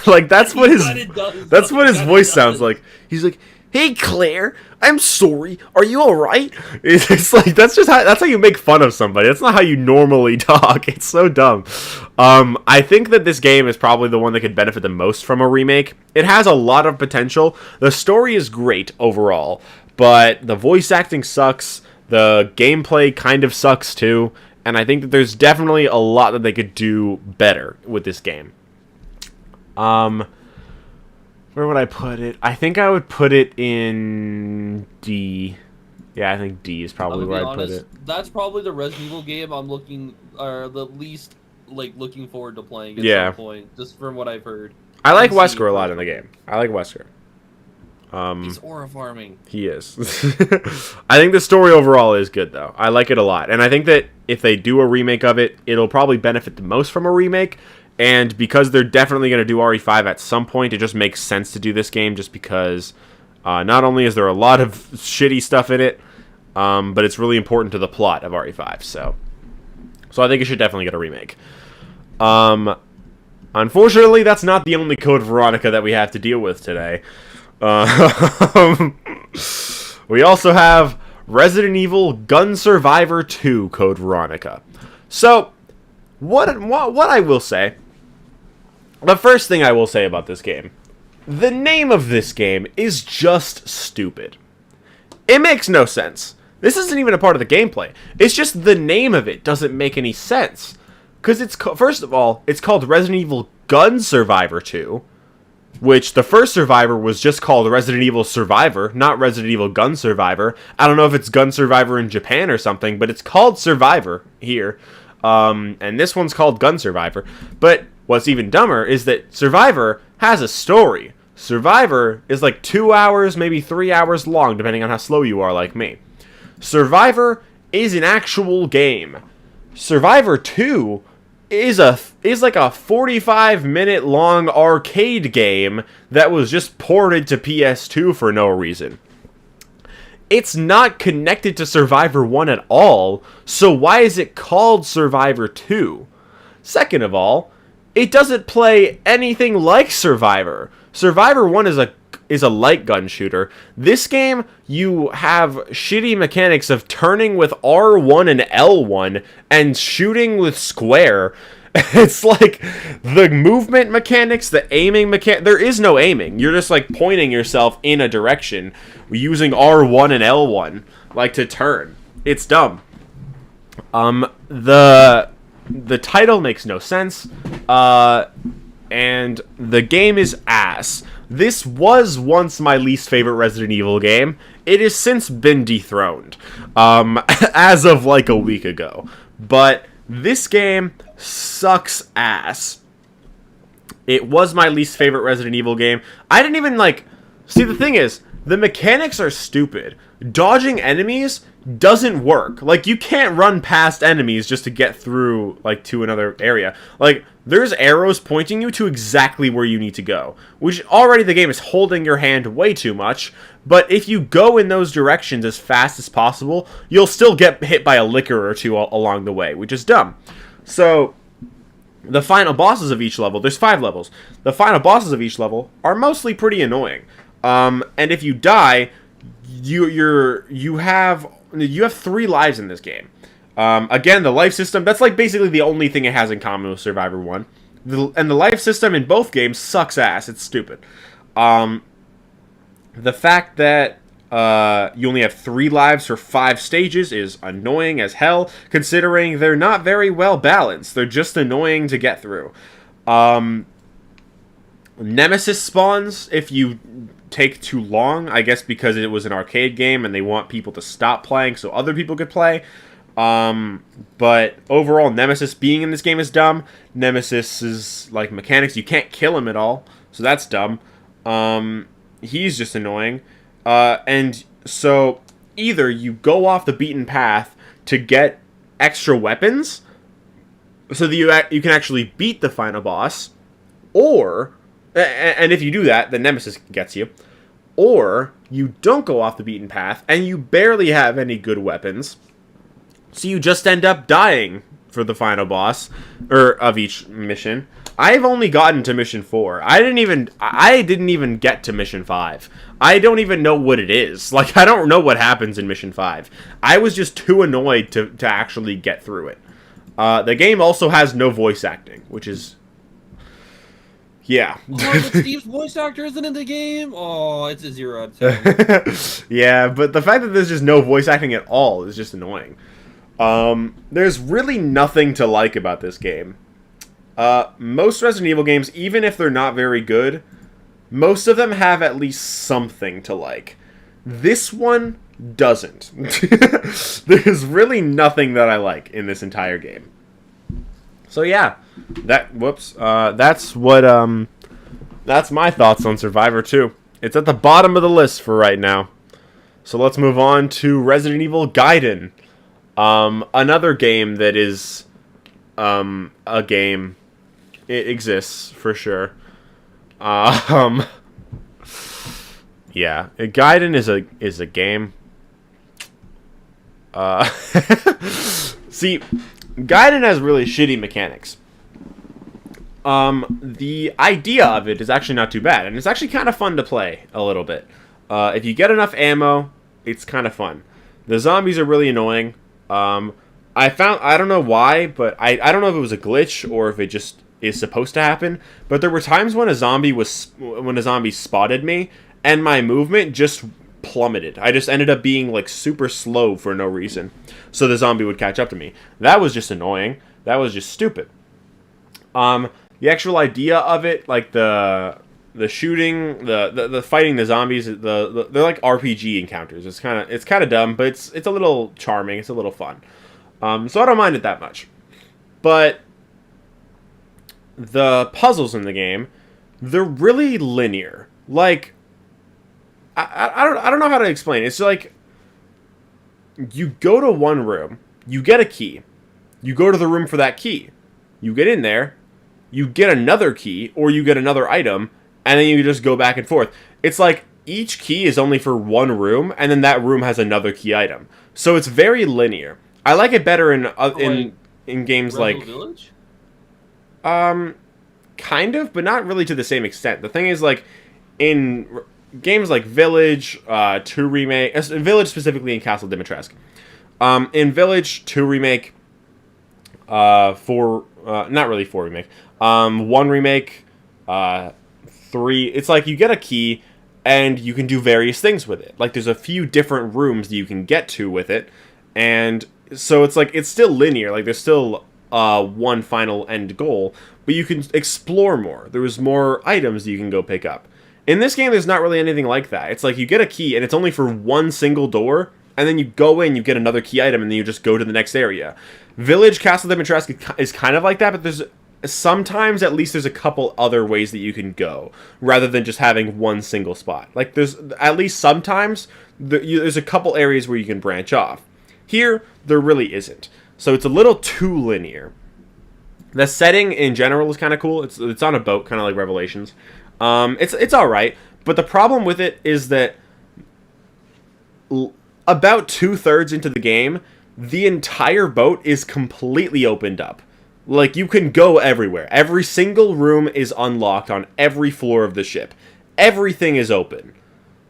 Like that's what his voice sounds like. He's like, "Hey Claire, I'm sorry. Are you all right?" It's like that's how you make fun of somebody. That's not how you normally talk. It's so dumb. I think that this game is probably the one that could benefit the most from a remake. It has a lot of potential. The story is great overall, but the voice acting sucks. The gameplay kind of sucks too, and I think that there's definitely a lot that they could do better with this game. Where would I put it? I think I would put it in D. Yeah, I think D is probably where I'd put it. That's probably the Resident Evil game I'm the least looking forward to playing at some point, just from what I've heard. I like Wesker a lot in the game. I like Wesker. He's aura farming. He is. I think the story overall is good, though. I like it a lot. And I think that if they do a remake of it, it'll probably benefit the most from a remake. And because they're definitely going to do RE5 at some point, it just makes sense to do this game just because not only is there a lot of shitty stuff in it, but it's really important to the plot of RE5. So I think it should definitely get a remake. Unfortunately, that's not the only Code Veronica that we have to deal with today. We also have Resident Evil Gun Survivor 2 Code Veronica. So, what I will say, the first thing I will say about this game, the name of this game is just stupid. It makes no sense. This isn't even a part of the gameplay. It's just the name of it doesn't make any sense. Because first of all, it's called Resident Evil Gun Survivor 2, which the first Survivor was just called Resident Evil Survivor, not Resident Evil Gun Survivor. I don't know if it's Gun Survivor in Japan or something, but it's called Survivor here. And this one's called Gun Survivor. But what's even dumber is that Survivor has a story. Survivor is like 2 hours, maybe 3 hours long, depending on how slow you are like me. Survivor is an actual game. Survivor 2 is like a 45-minute long arcade game that was just ported to PS2 for no reason. It's not connected to Survivor 1 at all, so why is it called Survivor 2? Second of all, it doesn't play anything like Survivor. Survivor 1 is a light gun shooter. This game, you have shitty mechanics of turning with R1 and L1 and shooting with square. It's like the movement mechanics, the aiming mechanic. There is no aiming. You're just like pointing yourself in a direction using R1 and L1 like to turn. It's dumb. The title makes no sense. And the game is ass. This was once my least favorite Resident Evil game. It has since been dethroned, as of like a week ago. But this game sucks ass. It was my least favorite Resident Evil game. I didn't even see, the thing is, the mechanics are stupid. Dodging enemies doesn't work. Like, you can't run past enemies just to get through, to another area. There's arrows pointing you to exactly where you need to go. Which, already the game is holding your hand way too much. But if you go in those directions as fast as possible, you'll still get hit by a licker or two along the way, which is dumb. So, the final bosses of each level, there's 5 levels. The final bosses of each level are mostly pretty annoying. And if you die, you have 3 lives in this game. Again, the life system, that's basically the only thing it has in common with Survivor 1. And the life system in both games sucks ass. It's stupid. The fact that you only have 3 lives for 5 stages is annoying as hell, considering they're not very well balanced. They're just annoying to get through. Nemesis spawns if you take too long, I guess because it was an arcade game and they want people to stop playing so other people could play. But overall, Nemesis being in this game is dumb. Nemesis's mechanics, you can't kill him at all, so that's dumb. He's just annoying. And so either you go off the beaten path to get extra weapons so that you can actually beat the final boss, or, and if you do that, then Nemesis gets you, or you don't go off the beaten path and you barely have any good weapons, so you just end up dying for the final boss, or of each mission. I've only gotten to mission 4. I didn't even get to mission 5. I don't even know what it is. I don't know what happens in mission 5. I was just too annoyed to actually get through it. The game also has no voice acting, which is... yeah. Oh, but Steve's voice actor isn't in the game? Oh, it's a 0 out of 10. Yeah, but the fact that there's just no voice acting at all is just annoying. There's really nothing to like about this game. Most Resident Evil games, even if they're not very good, most of them have at least something to like. This one doesn't. There's really nothing that I like in this entire game. So yeah, that's my thoughts on Survivor 2. It's at the bottom of the list for right now. So let's move on to Resident Evil Gaiden. Another game that is a game it exists for sure. Um, yeah, Gaiden is a game. See, Gaiden has really shitty mechanics. The idea of it is actually not too bad, and it's actually kind of fun to play a little bit. If you get enough ammo, it's kind of fun. The zombies are really annoying. I don't know why, but I don't know if it was a glitch or if it just is supposed to happen, but there were times when a zombie spotted me, and my movement just plummeted. I just ended up being like super slow for no reason, so the zombie would catch up to me. That was just annoying. That was just stupid. The actual idea of it, like the shooting, the fighting the zombies, they're like RPG encounters. It's kind of dumb, but it's a little charming. It's a little fun. So I don't mind it that much. But the puzzles in the game, they're really linear. Like, I don't know how to explain it. It's like, you go to one room, you get a key, you go to the room for that key, you get in there, you get another key, or you get another item, and then you just go back and forth. It's like, each key is only for one room, and then that room has another key item. So it's very linear. I like it better in games like Village? Kind of, but not really to the same extent. The thing is, like, in games like Village, 2 Remake, Village specifically in Castle Dimitrescu. In Village 2 Remake, 4, not really 4 Remake, 1 Remake, 3, it's like you get a key and you can do various things with it. Like, there's a few different rooms that you can get to with it, and so it's like, it's still linear, like there's still one final end goal, but you can explore more. There's more items that you can go pick up. In this game, there's not really anything like that. It's like you get a key, and it's only for one single door, and then you go in, you get another key item, and then you just go to the next area. Village Castle Dimitrescu is kind of like that, but there's sometimes, at least, there's a couple other ways that you can go, rather than just having one single spot. Like, there's, at least sometimes, there's a couple areas where you can branch off. Here, there really isn't. So it's a little too linear. The setting in general is kind of cool. It's on a boat, kind of like Revelations. It's all right, but the problem with it is that about 2/3 into the game, the entire boat is completely opened up. Like, you can go everywhere. Every single room is unlocked on every floor of the ship. Everything is open.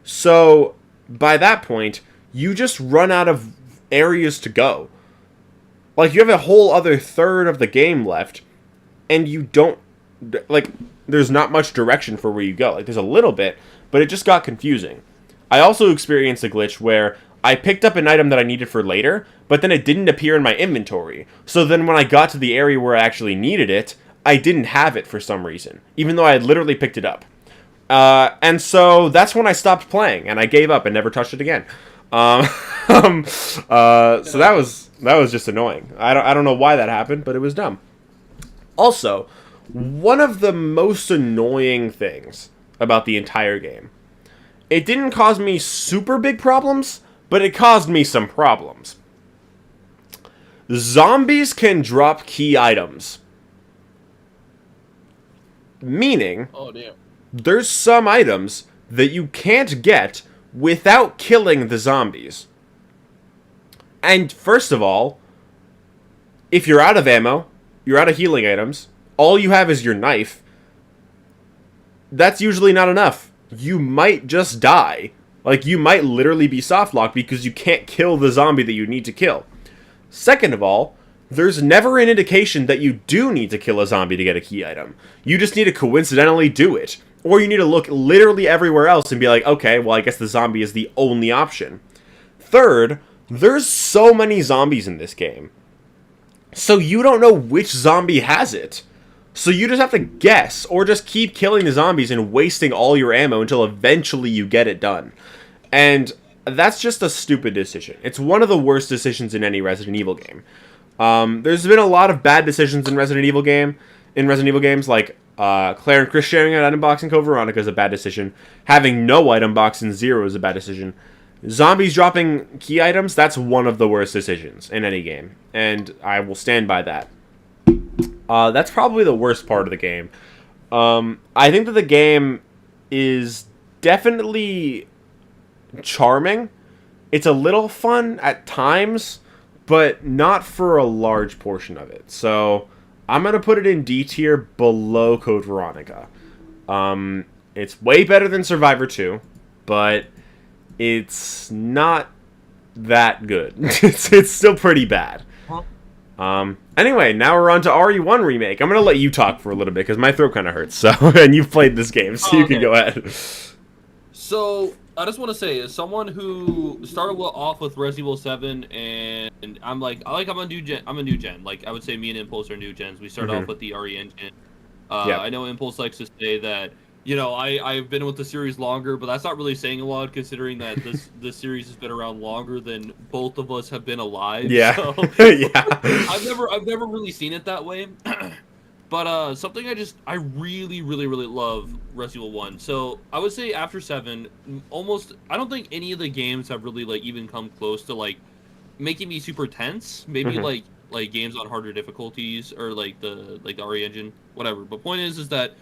So, by that point, you just run out of areas to go. Like, you have a whole other third of the game left, and you don't, like, there's not much direction for where you go. Like, there's a little bit, but it just got confusing. I also experienced a glitch where I picked up an item that I needed for later, but then it didn't appear in my inventory. So then when I got to the area where I actually needed it, I didn't have it for some reason, even though I had literally picked it up. And so that's when I stopped playing, and I gave up and never touched it again. So that was just annoying. I don't know why that happened, but it was dumb. Also, one of the most annoying things about the entire game, it didn't cause me super big problems, but it caused me some problems. Zombies can drop key items. Meaning, Oh, damn. there's some items that you can't get without killing the zombies. And first of all, if you're out of ammo, you're out of healing items, all you have is your knife, that's usually not enough. You might just die. Like, you might literally be softlocked because you can't kill the zombie that you need to kill. Second of all, there's never an indication that you do need to kill a zombie to get a key item. You just need to coincidentally do it. Or you need to look literally everywhere else and be like, okay, well, I guess the zombie is the only option. Third, there's so many zombies in this game. So you don't know which zombie has it. So you just have to guess, or just keep killing the zombies and wasting all your ammo until eventually you get it done. And that's just a stupid decision. It's one of the worst decisions in any Resident Evil game. There's been a lot of bad decisions in Resident Evil games, like Claire and Chris sharing an item box in Code Veronica is a bad decision. Having no item box in Zero is a bad decision. Zombies dropping key items, that's one of the worst decisions in any game. And I will stand by that. That's probably the worst part of the game. I think that the game is definitely charming. It's a little fun at times, but not for a large portion of it. So I'm gonna put it in D tier below Code Veronica. It's way better than Survivor 2, but it's not that good. It's still pretty bad. Anyway, now we're on to RE1 Remake. I'm going to let you talk for a little bit because my throat kind of hurts. So, and you've played this game, so you can go ahead. So, I just want to say, as someone who started off with Resident Evil 7, and I'm a new gen. Like, I would say me and Impulse are new gens. We started off with the RE engine. I know Impulse likes to say that, you know, I've been with the series longer, but that's not really saying a lot considering that this series has been around longer than both of us have been alive. Yeah. So, Yeah. I've never really seen it that way. But something I really love Resident Evil 1. So I would say after 7, I don't think any of the games have really like even come close to like making me super tense. Maybe like games on harder difficulties or like the RE engine, whatever. But point is that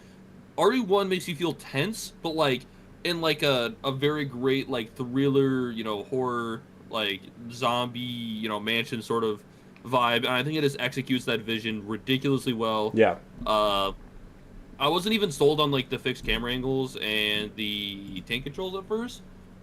RE1 makes you feel tense, but like in like a very great like thriller, you know, horror, like zombie, you know, mansion sort of vibe, and I think it just executes that vision ridiculously well. Yeah. I wasn't even sold on like the fixed camera angles and the tank controls at first.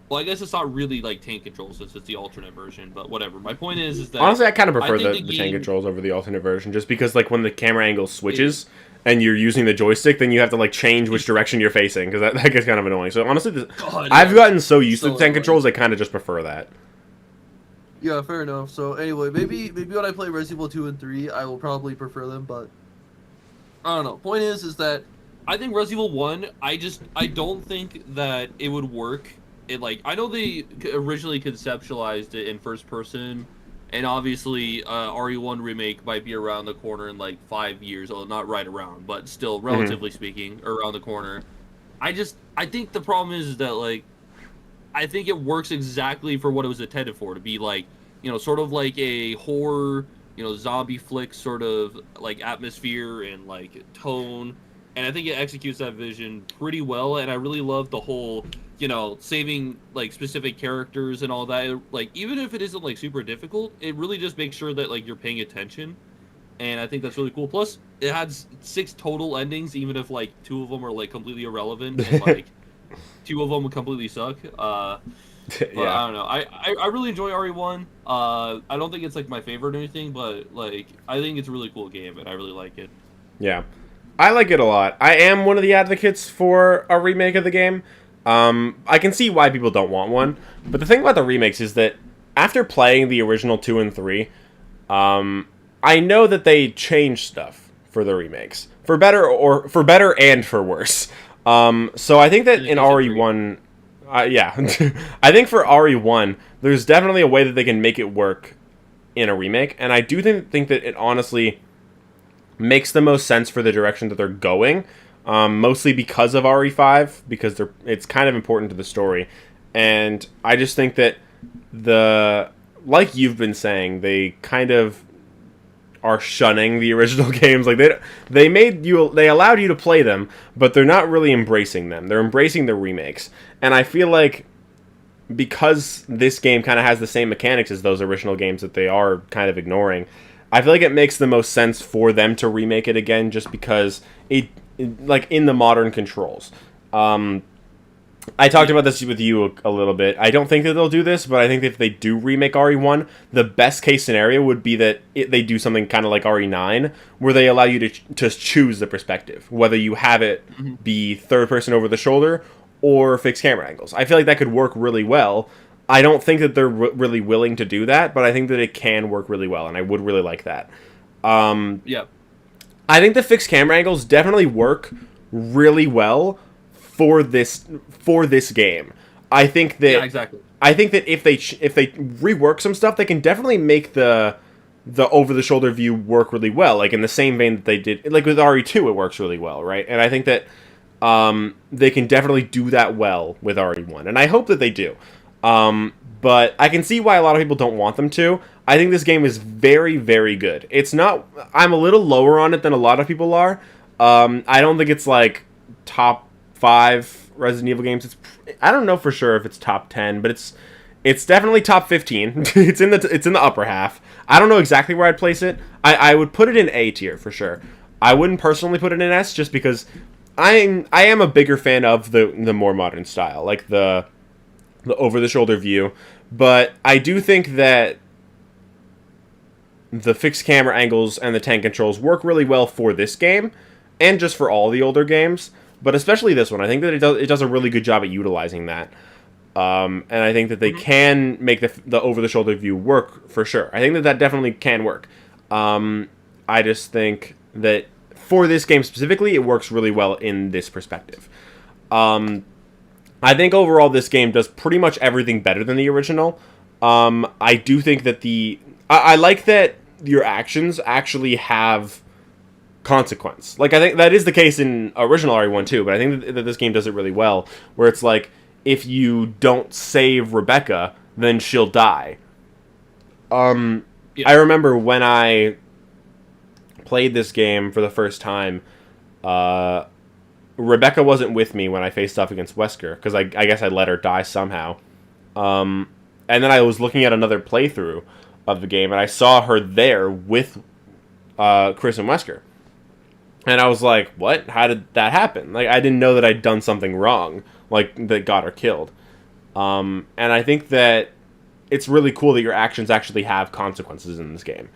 Well, I guess it's not really like tank controls since it's the alternate version, but whatever. My point is that honestly, I kind of prefer the game... tank controls over the alternate version, just because like when the camera angle switches and you're using the joystick, then you have to like change which direction you're facing because that gets kind of annoying. So honestly, I've gotten so used to the tank controls, I kind of just prefer that. Yeah, fair enough. So anyway, maybe when I play Resident Evil 2 and 3, I will probably prefer them, but I don't know. Point is that I think Resident Evil 1, I don't think that it would work. I know they originally conceptualized it in first person, and obviously RE1 remake might be around the corner in like 5 years. Well, not right around, but still relatively speaking, around the corner. I think the problem is that like I think it works exactly for what it was intended for, to be like, you know, sort of like a horror, you know, zombie flick sort of like atmosphere and like tone. And I think it executes that vision pretty well. And I really love the whole, you know, saving like specific characters and all that. Like, even if it isn't like super difficult, it really just makes sure that like you're paying attention. And I think that's really cool. Plus, it has 6 total endings, even if like 2 of them are like completely irrelevant and like 2 of them would completely suck. But Yeah. I don't know. I really enjoy RE1. I don't think it's like my favorite or anything, but like I think it's a really cool game and I really like it. Yeah. I like it a lot. I am one of the advocates for a remake of the game. I can see why people don't want one, but the thing about the remakes is that after playing the original 2 and 3, I know that they change stuff for the remakes, for better and for worse. So I think that in RE1, yeah, I think for RE1, there's definitely a way that they can make it work in a remake, and I do think that it honestly makes the most sense for the direction that they're going, mostly because of RE5, because it's kind of important to the story, and I just think that like you've been saying, they kind of are shunning the original games. Like they allowed you to play them, but they're not really embracing them. They're embracing the remakes. And I feel like because this game kind of has the same mechanics as those original games that they are kind of ignoring, I feel like it makes the most sense for them to remake it again, just because it like in the modern controls. I talked about this with you a little bit. I don't think that they'll do this, but I think that if they do remake RE1, the best case scenario would be that they do something kind of like RE9, where they allow you to choose the perspective, whether you have it be third person over the shoulder or fixed camera angles. I feel like that could work really well. I don't think that they're really willing to do that, but I think that it can work really well, and I would really like that. Yeah. I think the fixed camera angles definitely work really well for this game. I think that exactly. I think that if they rework some stuff, they can definitely make the over the shoulder view work really well. Like in the same vein that they did, like with RE2, it works really well, right? And I think that they can definitely do that well with RE1, and I hope that they do. but I can see why a lot of people don't want them to. I think this game is very, very good. It's not... I'm a little lower on it than a lot of people are. I don't think it's, like, top 5 Resident Evil games. I don't know for sure if it's top 10, but it's definitely top 15. It's in the upper half. I don't know exactly where I'd place it. I would put it in A tier for sure. I wouldn't personally put it in S just because I am a bigger fan of the more modern style, like the over-the-shoulder view. But I do think that the fixed camera angles and the tank controls work really well for this game, and just for all the older games. But especially this one, I think that it does a really good job at utilizing that. And I think that they can make the over-the-shoulder view work for sure. I think that definitely can work. I just think that for this game specifically, it works really well in this perspective. I think overall this game does pretty much everything better than the original. I do think that I like that your actions actually have consequence. Like, I think that is the case in original RE1 too, but I think that this game does it really well, where it's like, if you don't save Rebecca, then she'll die. I remember when I played this game for the first time, Rebecca wasn't with me when I faced off against Wesker, because I guess I let her die somehow. And then I was looking at another playthrough of the game, and I saw her there with Chris and Wesker. And I was like, what? How did that happen? Like, I didn't know that I'd done something wrong, like, that got her killed. And I think that it's really cool that your actions actually have consequences in this game.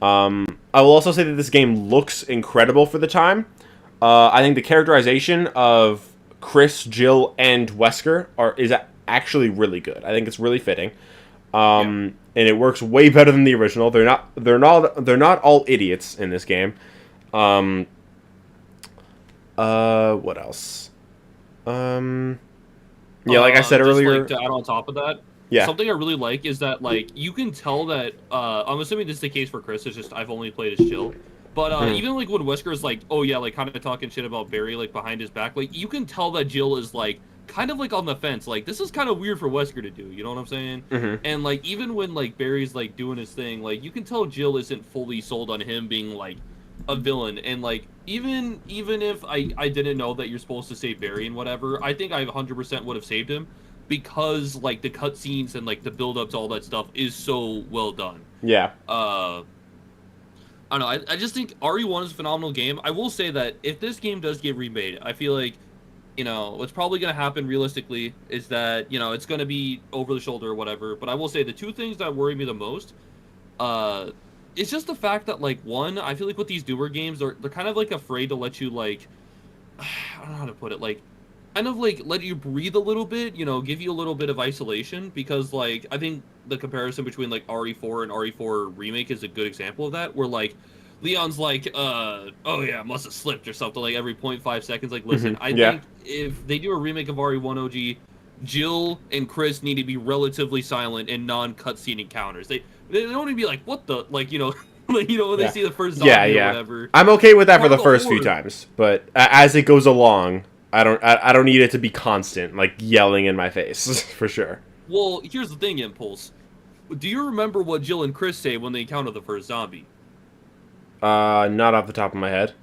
I will also say that this game looks incredible for the time. I think the characterization of Chris, Jill, and Wesker is actually really good. I think it's really fitting. And it works way better than the original. They're not all idiots in this game. What else? Yeah, like I said earlier. Like, to add on top of that, something I really like is that, like, you can tell that. I'm assuming this is the case for Chris. It's just I've only played as Jill. But even like when Wesker is like, oh yeah, like kind of talking shit about Barry, like behind his back, like you can tell that Jill is like kind of like on the fence. Like, this is kind of weird for Wesker to do. You know what I'm saying? And like even when like Barry's like doing his thing, like you can tell Jill isn't fully sold on him being like a villain. And like even if I didn't know that you're supposed to save Barry and whatever, I think I 100% would have saved him, because like the cutscenes and like the build up to all that stuff is so well done. Yeah. I don't know. I just think RE1 is a phenomenal game. I will say that if this game does get remade, I feel like, you know, what's probably going to happen realistically is that, you know, it's going to be over the shoulder or whatever. But I will say the two things that worry me the most, it's just the fact that, like, one, I feel like with these newer games, they're kind of like afraid to let you, like, I don't know how to put it, like, kind of like let you breathe a little bit, you know, give you a little bit of isolation, because like I think the comparison between like RE4 and RE4 Remake is a good example of that, where like Leon's like, oh yeah, must have slipped or something, like every 0.5 seconds, like listen, I think if they do a remake of RE1 OG, Jill and Chris need to be relatively silent and non-cutscene encounters. They don't need to be like, what the, like, you know, like, you know, when they see the first zombie or whatever. I'm okay with that for the first few times, but as it goes along, I don't need it to be constant, like yelling in my face, for sure. Well, here's the thing, Impulse. Do you remember what Jill and Chris say when they encounter the first zombie? Not off the top of my head.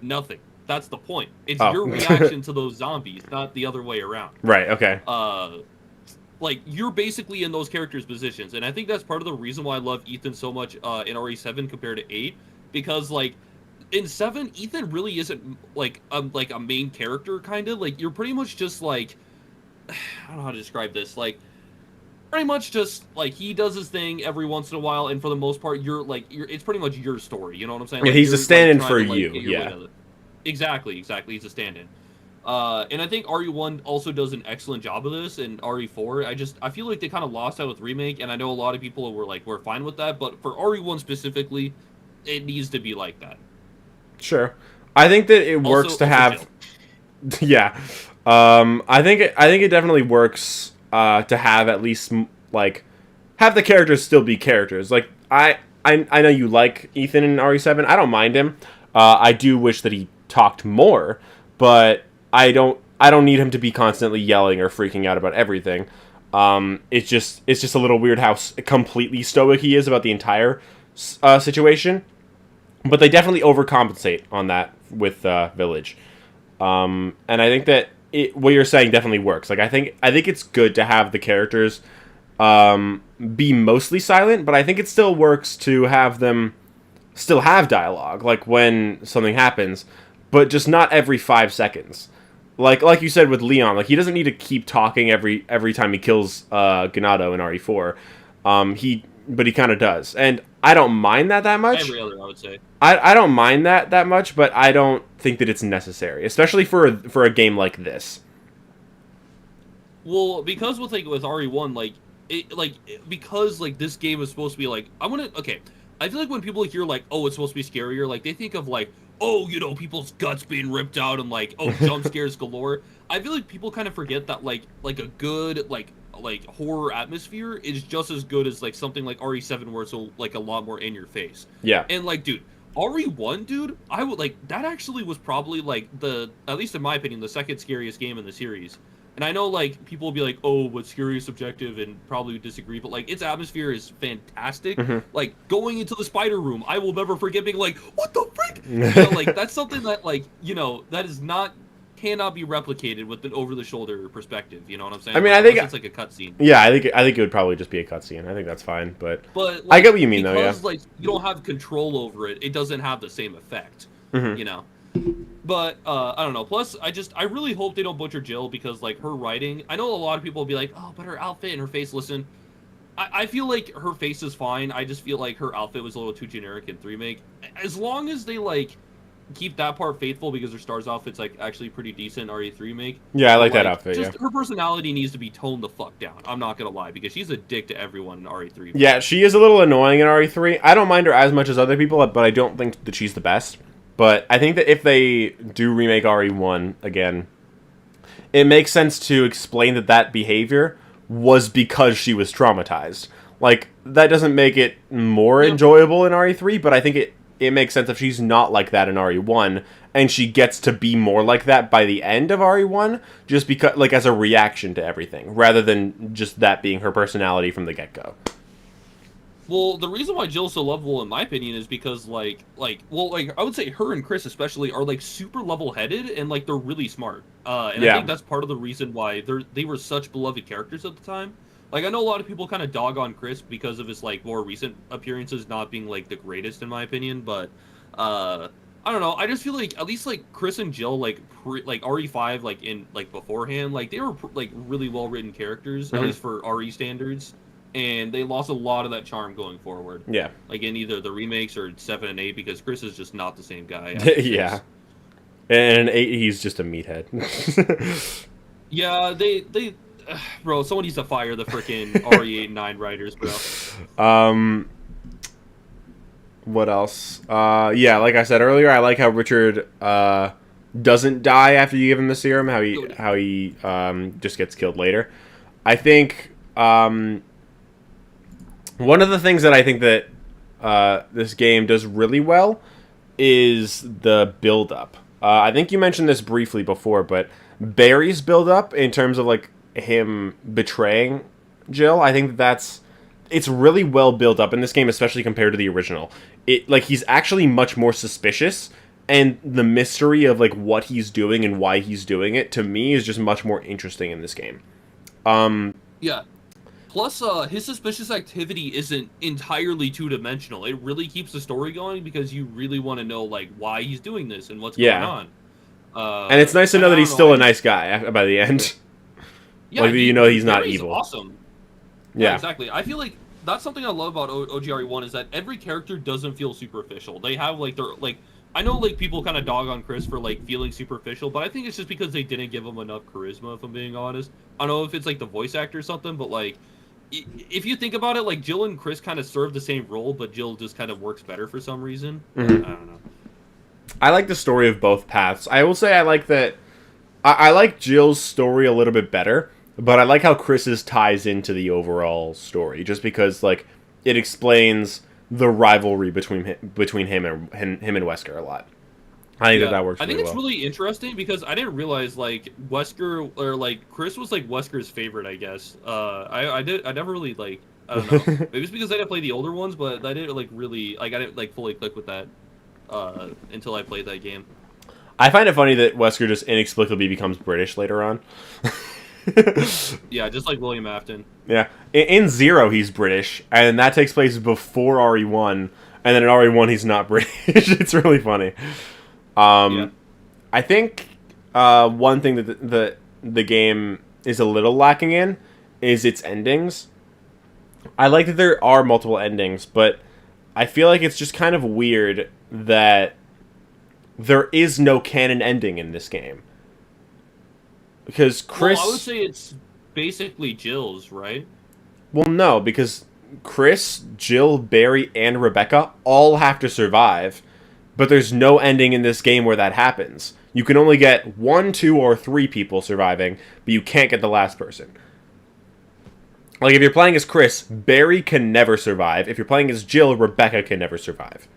Nothing. That's the point. It's your reaction to those zombies, not the other way around. Right, okay. Like, you're basically in those characters' positions, and I think that's part of the reason why I love Ethan so much in RE7 compared to 8, because, like, in 7, Ethan really isn't like a main character, kind of. Like, you're pretty much just like, I don't know how to describe this. Like, pretty much just like he does his thing every once in a while, and for the most part, it's pretty much your story. You know what I'm saying? Yeah, like, he's a stand-in for to, like, you. Yeah. Exactly. He's a stand-in. And I think RE1 also does an excellent job of this, and RE4, I feel like they kind of lost out with Remake, and I know a lot of people were fine with that, but for RE1 specifically, it needs to be like that. Sure. I think that it works to have... Yeah. I think it definitely works to have at least, like, have the characters still be characters. Like, I know you like Ethan in RE7. I don't mind him. I do wish that he talked more, but I don't need him to be constantly yelling or freaking out about everything. It's just a little weird how completely stoic he is about the entire situation. But they definitely overcompensate on that with Village. And I think that what you're saying definitely works. Like I think it's good to have the characters be mostly silent, but I think it still works to have them still have dialogue, like when something happens, but just not every 5 seconds. Like you said with Leon, like he doesn't need to keep talking every time he kills Ganado in RE4. But he kind of does, and I don't mind that much. Every other, I would say. I don't mind that much, but I don't think that it's necessary, especially for a game like this. Well, because with RE1, because this game is supposed to be like, okay. I feel like when people hear like, oh, it's supposed to be scarier, like they think of like, oh, people's guts being ripped out and like, oh, jump scares galore. I feel like people kind of forget that like a good like horror atmosphere is just as good as like something like RE7 where it's a lot more in your face. Yeah. And like, dude, RE1, dude, I would like that actually was probably like at least in my opinion, the second scariest game in the series. And I know, like, people will be like, oh, but scary is subjective and probably disagree, but, like, its atmosphere is fantastic. Mm-hmm. Like, going into the spider room, I will never forget being like, what the frick? Like, that's something that, like, that is cannot be replicated with an over-the-shoulder perspective, you know what I'm saying? I mean, like, I think it's like a cutscene. Yeah, I think it would probably just be a cutscene. I think that's fine, but like, I get what you mean, though, yeah. Because, like, you don't have control over it, it doesn't have the same effect, But, I don't know. Plus, I really hope they don't butcher Jill because, like, her writing... I know a lot of people will be like, oh, but her outfit and her face, listen. I feel like her face is fine. I just feel like her outfit was a little too generic in 3 Make. As long as they, like, keep that part faithful because her Stars outfit's, like, actually pretty decent in RE3 Make. Yeah, I like that outfit, just, her personality needs to be toned the fuck down. I'm not gonna lie, because she's a dick to everyone in RE3 Make. Yeah, she is a little annoying in RE3. I don't mind her as much as other people, but I don't think that she's the best. But I think that if they do remake RE1 again, it makes sense to explain that behavior was because she was traumatized. Like, that doesn't make it more enjoyable in RE3, but I think it makes sense if she's not like that in RE1, and she gets to be more like that by the end of RE1, just because, like, as a reaction to everything, rather than just that being her personality from the get-go. Well, the reason why Jill's so lovable, in my opinion, is because, I would say her and Chris especially are, like, super level-headed, and, like, they're really smart. I think that's part of the reason why they were such beloved characters at the time. Like, I know a lot of people kind of dog on Chris because of his, like, more recent appearances not being, like, the greatest, in my opinion, but, I don't know, I just feel like, at least, like, Chris and Jill, like, RE5, like, in, like, beforehand, like, they were, like, really well-written characters, at least for RE standards. And they lost a lot of that charm going forward. Yeah. Like in either the remakes or 7 and 8, because Chris is just not the same guy. Yeah. And in 8, he's just a meathead. Yeah, bro, someone needs to fire the freaking RE8 and 9 writers, bro. What else? Yeah, like I said earlier, I like how Richard doesn't die after you give him the serum, how he just gets killed later. I think one of the things that I think that this game does really well is the build-up. I think you mentioned this briefly before, but Barry's build-up in terms of like him betraying Jill, I think it's really well built up in this game, especially compared to the original. He's actually much more suspicious, and the mystery of like what he's doing and why he's doing it, to me, is just much more interesting in this game. Yeah. Plus, his suspicious activity isn't entirely two-dimensional. It really keeps the story going because you really want to know, like, why he's doing this and what's going on. And it's nice to know that he's still a nice guy by the end. Yeah, like, he's not evil. Awesome. Yeah, exactly. I feel like that's something I love about OGRE1 is that every character doesn't feel superficial. They have, like, their, like... I know, like, people kind of dog on Chris for, like, feeling superficial, but I think it's just because they didn't give him enough charisma, if I'm being honest. I don't know if it's, like, the voice actor or something, but, like... If you think about it, like, Jill and Chris kind of serve the same role, but Jill just kind of works better for some reason. Mm-hmm. I don't know. I like the story of both paths. I will say I like that... I like Jill's story a little bit better, but I like how Chris's ties into the overall story, just because, like, it explains the rivalry between him and Wesker a lot. I think Yeah, that works I think really it's well. really interesting because I didn't realize like Wesker or like Chris was like Wesker's favorite. I guess. I never really like. I don't know. Maybe it's because I didn't play the older ones, but I didn't like really like I didn't like fully click with that until I played that game. I find it funny that Wesker just inexplicably becomes British later on. Yeah, just like William Afton. Yeah, in Zero he's British, and that takes place before RE1, and then in RE1 he's not British. It's really funny. Yeah. I think one thing that the game is a little lacking in is its endings. I like that there are multiple endings, but I feel like it's just kind of weird that there is no canon ending in this game. Because Chris... Well, I would say it's basically Jill's, right? Well, no, because Chris, Jill, Barry, and Rebecca all have to survive, but there's no ending in this game where that happens. You can only get 1, 2, or 3 people surviving, but you can't get the last person. Like, if you're playing as Chris, Barry can never survive. If you're playing as Jill, Rebecca can never survive.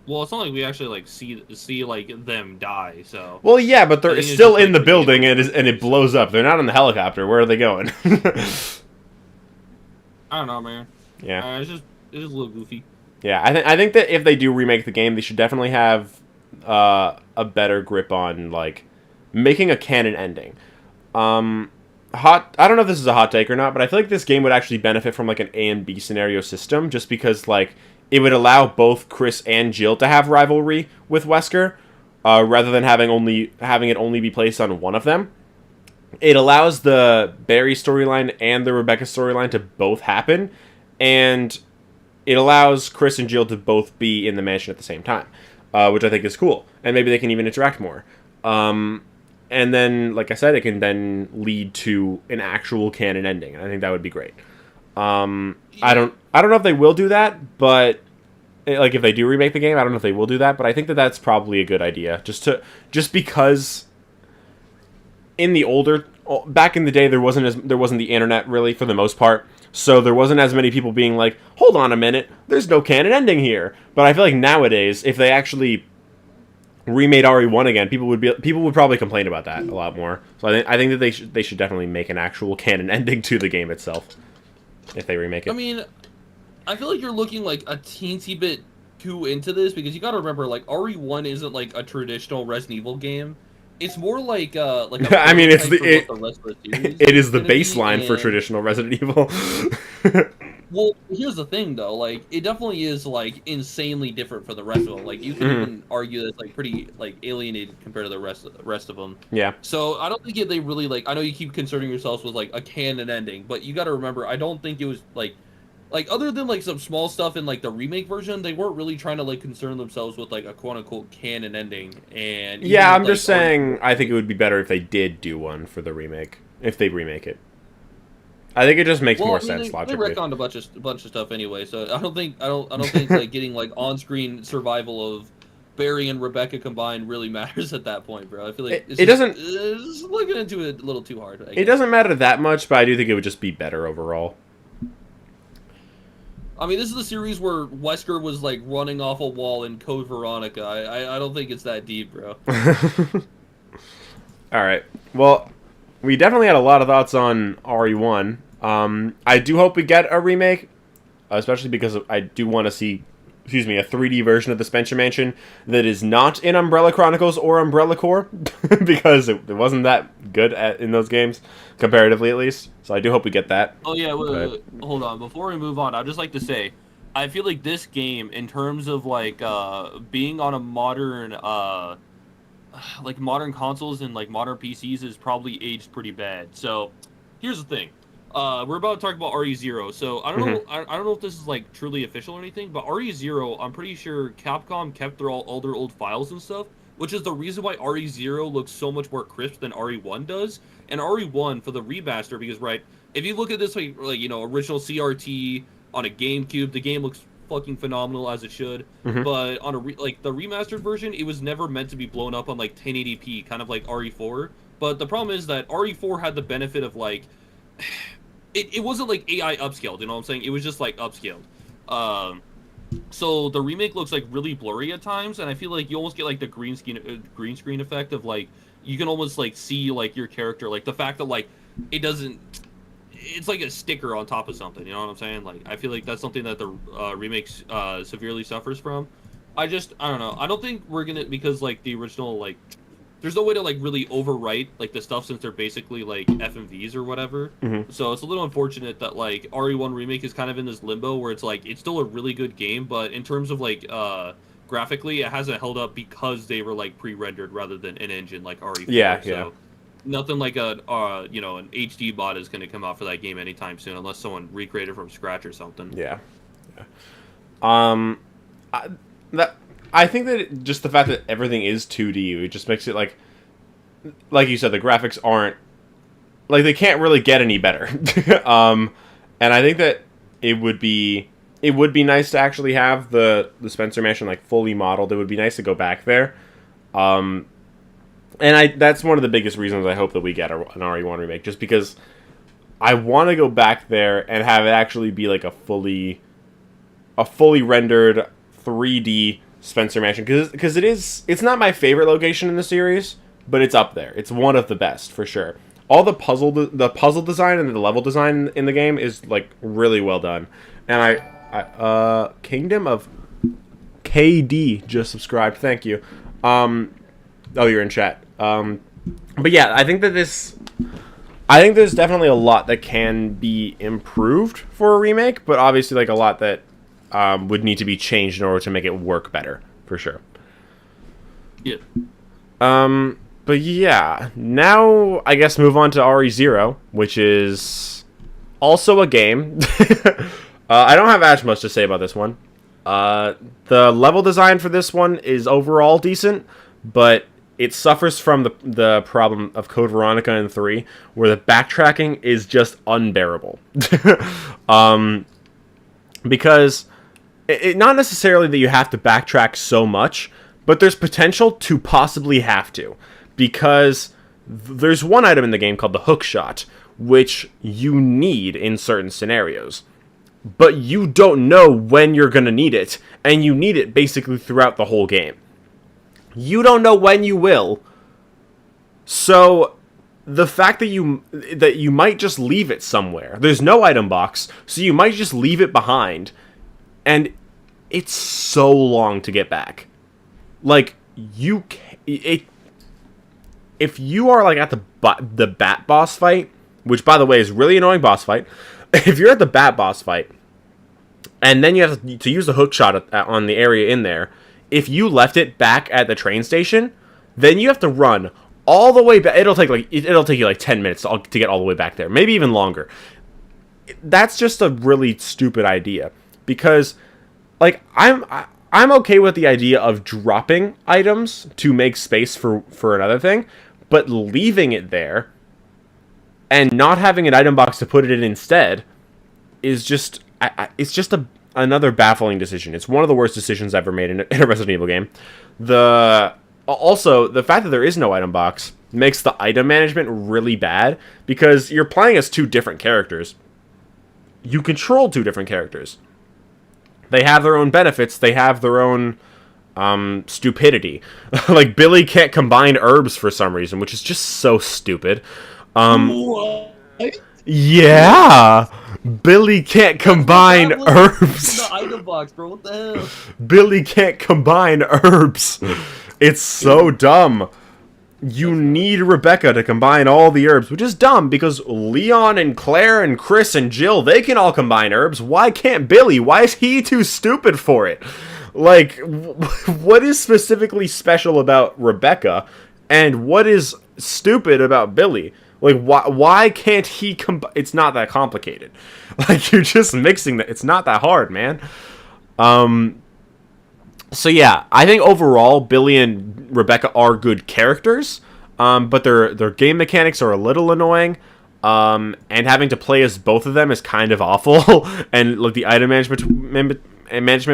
Well, it's not like we actually like see like them die. So. Well, yeah, but I they're think it's still just, in the like, building and it blows up. They're not on the helicopter. Where are they going? I don't know, man. Yeah. It's just a little goofy. Yeah, I think that if they do remake the game, they should definitely have a better grip on like making a canon ending. I don't know if this is a hot take or not, but I feel like this game would actually benefit from like an A and B scenario system, just because like it would allow both Chris and Jill to have rivalry with Wesker, rather than having it only be placed on one of them. It allows the Barry storyline and the Rebecca storyline to both happen, and it allows Chris and Jill to both be in the mansion at the same time, which I think is cool. And maybe they can even interact more. And then, like I said, it can then lead to an actual canon ending, and I think that would be great. I don't know if they will do that, but like if they do remake the game, I don't know if they will do that, but I think that that's probably a good idea. Just because in the back in the day there wasn't the internet really for the most part. So there wasn't as many people being like, "Hold on a minute, there's no canon ending here." But I feel like nowadays, if they actually remade RE1 again, people would probably complain about that a lot more. So I think that they should definitely make an actual canon ending to the game itself if they remake it. I mean, I feel like you're looking like a teensy bit too into this because you got to remember like RE1 isn't like a traditional Resident Evil game. It's more like like a I mean, it's prototype for what the rest of the series it is the gonna be, baseline for and- traditional Resident Evil. Well, here's the thing though, like it definitely is like insanely different for the rest of them. Like you can Mhm. even argue that it's like pretty like alienated compared to the rest of them. Yeah. So I don't think they really like. I know you keep concerning yourselves with like a canon ending, but you got to remember, I don't think it was like other than like some small stuff in like the remake version, they weren't really trying to like concern themselves with like a quote unquote canon ending. And Yeah, even, I'm just like, saying I think it would be better if they did do one for the remake. If they remake it. I think it just makes more sense they logically. retconned a bunch of stuff anyway, so I don't think think like getting like on-screen survival of Barry and Rebecca combined really matters at that point, bro. I feel like It doesn't- it's looking into it a little too hard. I It guess. doesn't matter that much, but I do think it would just be better overall. I mean, this is the series where Wesker was like running off a wall in Code Veronica. I don't think it's that deep, bro. All right. Well, we definitely had a lot of thoughts on RE1. I do hope we get a remake, especially because I do want to see, a 3D version of the Spencer Mansion that is not in Umbrella Chronicles or Umbrella Corps, because it wasn't that good in those games, comparatively at least. So I do hope we get that. Oh yeah, But- wait, hold on. Before we move on, I'd just like to say, I feel like this game, in terms of like being on a modern, like modern consoles and like modern PCs, is probably aged pretty bad. So, here's the thing. We're about to talk about RE0. So I don't know. I don't know if this is like truly official or anything, but RE0, I'm pretty sure Capcom kept all their old files and stuff, which is the reason why RE0 looks so much more crisp than RE1 does. And RE1 for the remaster, because right, if you look at this like original CRT on a GameCube, the game looks fucking phenomenal as it should. Mhm. But on the remastered version, it was never meant to be blown up on like 1080p, kind of like RE4. But the problem is that RE4 had the benefit of like it wasn't like AI upscaled, you know what I'm saying? It was just like upscaled. So the remake looks like really blurry at times, and I feel like you almost get like the green screen effect of like you can almost like see like your character, like the fact that like it doesn't. It's like a sticker on top of something. You know what I'm saying? Like I feel like that's something that the remake severely suffers from. I don't know. I don't think we're gonna, because like the original, like there's no way to like really overwrite like the stuff since they're basically like FMVs or whatever. Mm-hmm. So it's a little unfortunate that like RE1 remake is kind of in this limbo where it's like it's still a really good game, but in terms of like graphically, it hasn't held up because they were like pre-rendered rather than in engine like RE4. Yeah, so yeah. nothing like a an HD mod is going to come out for that game anytime soon unless someone recreated from scratch or something. Yeah. I, that I think that just the fact that everything is 2D, it just makes it like you said, the graphics aren't like they can't really get any better. And I think that it would be nice to actually have the Spencer Mansion like fully modeled. It would be nice to go back there. And that's one of the biggest reasons I hope that we get an RE1 remake, just because I want to go back there and have it actually be like a fully rendered 3D Spencer Mansion, because it's not my favorite location in the series, but it's up there. It's one of the best for sure. All the puzzle design and the level design in the game is like really well done. And I Kingdom of KD just subscribed. Thank you. Oh, you're in chat. But yeah, I think there's definitely a lot that can be improved for a remake, but obviously like a lot that would need to be changed in order to make it work better, for sure. Yeah. But yeah, now I guess move on to RE0, which is also a game. I don't have as much to say about this one. The level design for this one is overall decent, but it suffers from the problem of Code Veronica in 3, where the backtracking is just unbearable. Because it not necessarily that you have to backtrack so much, but there's potential to possibly have to. Because there's one item in the game called the hook shot, which you need in certain scenarios. But you don't know when you're going to need it, and you need it basically throughout the whole game. You don't know when you will. So the fact that you might just leave it somewhere. There's no item box, so you might just leave it behind, and it's so long to get back. Like if you are like at the bat boss fight, which by the way is really annoying boss fight, if you're at the bat boss fight, and then you have to use the hook shot on the area in there, if you left it back at the train station, then you have to run all the way back. It'll take you like 10 minutes to get all the way back there, maybe even longer. That's just a really stupid idea, because like I'm okay with the idea of dropping items to make space for another thing, but leaving it there and not having an item box to put it in instead is just another baffling decision. It's one of the worst decisions ever made in a Resident Evil game. Also, the fact that there is no item box makes the item management really bad, because you're playing as two different characters. You control two different characters. They have their own benefits. They have their own stupidity. Like, Billy can't combine herbs for some reason, which is just so stupid. What? Yeah! Billy can't combine herbs. The item box, bro. What the hell? Billy can't combine herbs. It's so dumb. You need Rebecca to combine all the herbs, which is dumb, because Leon and Claire and Chris and Jill, they can all combine herbs. Why can't Billy? Why is he too stupid for it? Like, what is specifically special about Rebecca, and what is stupid about Billy? Like, why can't he it's not that complicated. Like, you're just mixing that. It's not that hard, man. So yeah, I think overall Billy and Rebecca are good characters, but their game mechanics are a little annoying, and having to play as both of them is kind of awful, and like the item management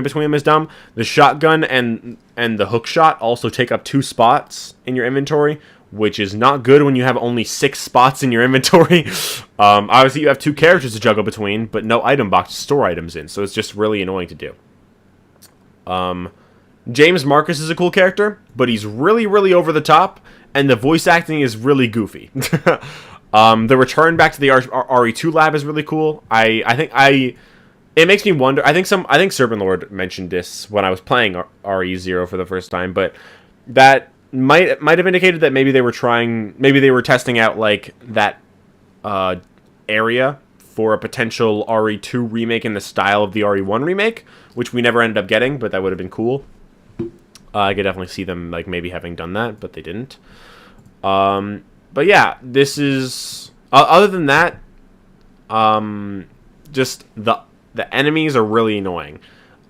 between them is dumb. The shotgun and the hook shot also take up 2 spots in your inventory, which is not good when you have only 6 spots in your inventory. Obviously, you have 2 characters to juggle between, but no item box to store items in, so it's just really annoying to do. James Marcus is a cool character, but he's really, really over the top, and the voice acting is really goofy. The return back to the RE2 lab is really cool. It makes me wonder. I think Serpent Lord mentioned this when I was playing RE0 for the first time, but that might have indicated that maybe they were testing out like that area for a potential RE2 remake in the style of the RE1 remake, which we never ended up getting, but that would have been cool. I could definitely see them like maybe having done that, but they didn't. But yeah, this is other than that, just the enemies are really annoying.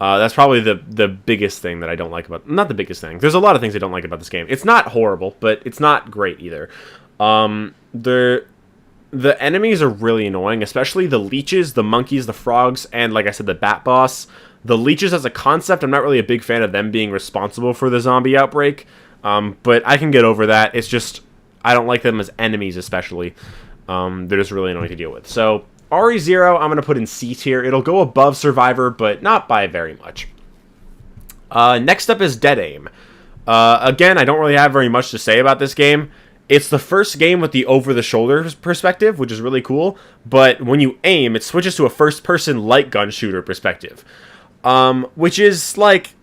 That's probably the biggest thing that I don't like about... Not the biggest thing. There's a lot of things I don't like about this game. It's not horrible, but it's not great either. The enemies are really annoying, especially the leeches, the monkeys, the frogs, and like I said, the bat boss. The leeches as a concept, I'm not really a big fan of them being responsible for the zombie outbreak, but I can get over that. It's just, I don't like them as enemies especially. They're just really annoying to deal with. So, RE0, I'm going to put in C tier. It'll go above Survivor, but not by very much. Next up is Dead Aim. Again, I don't really have very much to say about this game. It's the first game with the over-the-shoulder perspective, which is really cool, but when you aim, it switches to a first-person light gun shooter perspective. Which is, like,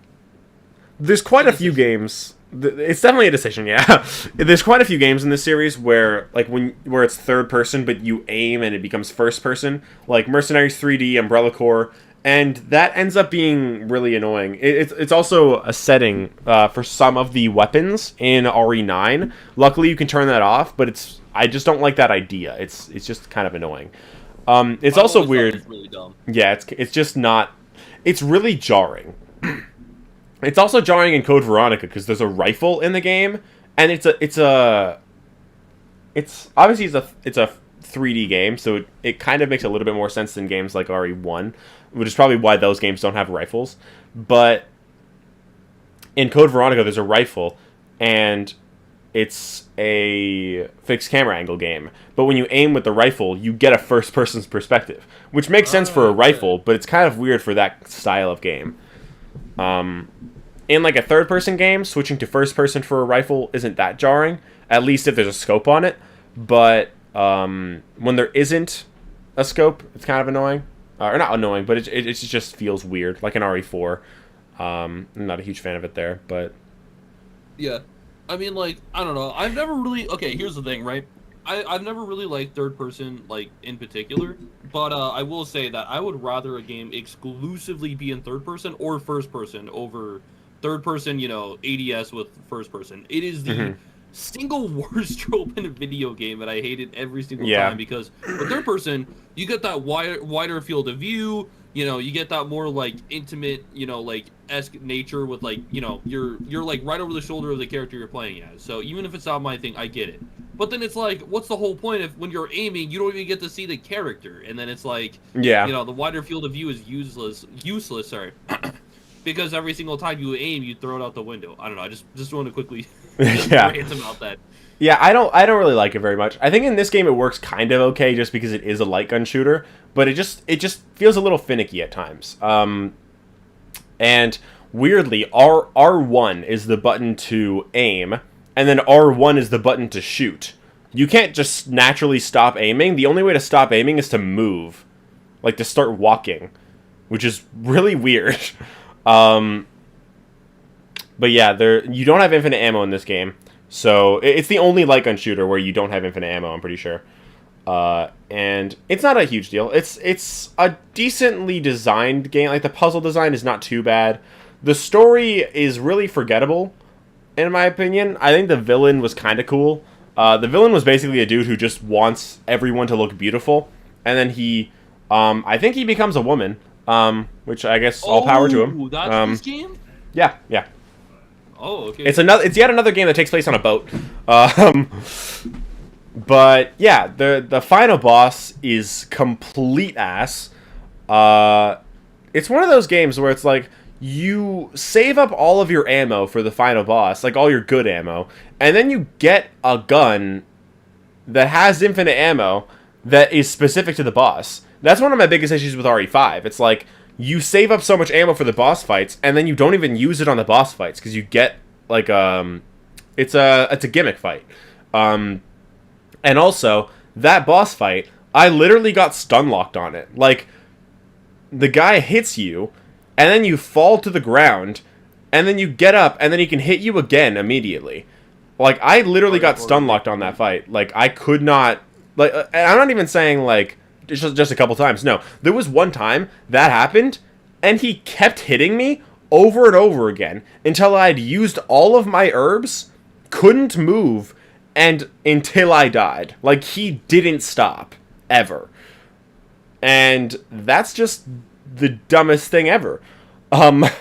there's quite a few games... It's definitely a decision, yeah. There's quite a few games in this series where, like, where it's third person, but you aim and it becomes first person, like Mercenaries 3D, Umbrella Corps, and that ends up being really annoying. It's also a setting for some of the weapons in RE9. Luckily, you can turn that off, but I just don't like that idea. It's just kind of annoying. It's also weird. It's really dumb. Yeah, it's just not. It's really jarring. It's also jarring in Code Veronica because there's a rifle in the game, and it's obviously it's a 3D game, so it kind of makes a little bit more sense than games like RE1, which is probably why those games don't have rifles. But in Code Veronica, there's a rifle, and it's a fixed camera angle game. But when you aim with the rifle, you get a first person's perspective, which makes sense for a rifle, but it's kind of weird for that style of game. In like a third person game, switching to first person for a rifle isn't that jarring, at least if there's a scope on it. But when there isn't a scope, it's kind of annoying. Or not annoying, but it just feels weird, like an RE4. I'm not a huge fan of it there, but... Yeah. I mean, like, I don't know. I've never really... Okay, here's the thing, right? I've never really liked third person, like, in particular. But I will say that I would rather a game exclusively be in third person or first person over third person, you know, ADS with first person. It is the single worst trope in a video game, and I hate it every single time, because with third person, you get that wider field of view, you know, you get that more, like, intimate, you know, like, esque nature with, like, you know, you're like, right over the shoulder of the character you're playing as. So even if it's not my thing, I get it. But then it's like, what's the whole point if when you're aiming, you don't even get to see the character? And then it's like, you know, the wider field of view is useless, sorry. Because every single time you aim, you throw it out the window. I don't know. I just want to quickly rant about that. Yeah, I don't really like it very much. I think in this game it works kind of okay just because it is a light gun shooter, but it just feels a little finicky at times. And weirdly, R1 is the button to aim, and then R1 is the button to shoot. You can't just naturally stop aiming. The only way to stop aiming is to move, like to start walking, which is really weird. But yeah, you don't have infinite ammo in this game, so it's the only light gun shooter where you don't have infinite ammo, I'm pretty sure. And it's not a huge deal. It's a decently designed game. Like, the puzzle design is not too bad. The story is really forgettable, in my opinion. I think the villain was kind of cool. The villain was basically a dude who just wants everyone to look beautiful, and then I think he becomes a woman. Which I guess all power to him. That's this game? Yeah. Oh, okay. It's yet another game that takes place on a boat. But yeah, the final boss is complete ass. It's one of those games where it's like you save up all of your ammo for the final boss, like all your good ammo, and then you get a gun that has infinite ammo that is specific to the boss. That's one of my biggest issues with RE5. It's like, you save up so much ammo for the boss fights, and then you don't even use it on the boss fights because you get like it's a gimmick fight. And also that boss fight, I literally got stun locked on it. Like, the guy hits you, and then you fall to the ground, and then you get up, and then he can hit you again immediately. Like, I literally got stun locked on that fight. Like, I could not, like, and I'm not even saying like just a couple times. No, there was one time that happened, and he kept hitting me over and over again until I'd used all of my herbs, couldn't move, and until I died. Like, he didn't stop ever. And that's just the dumbest thing ever. I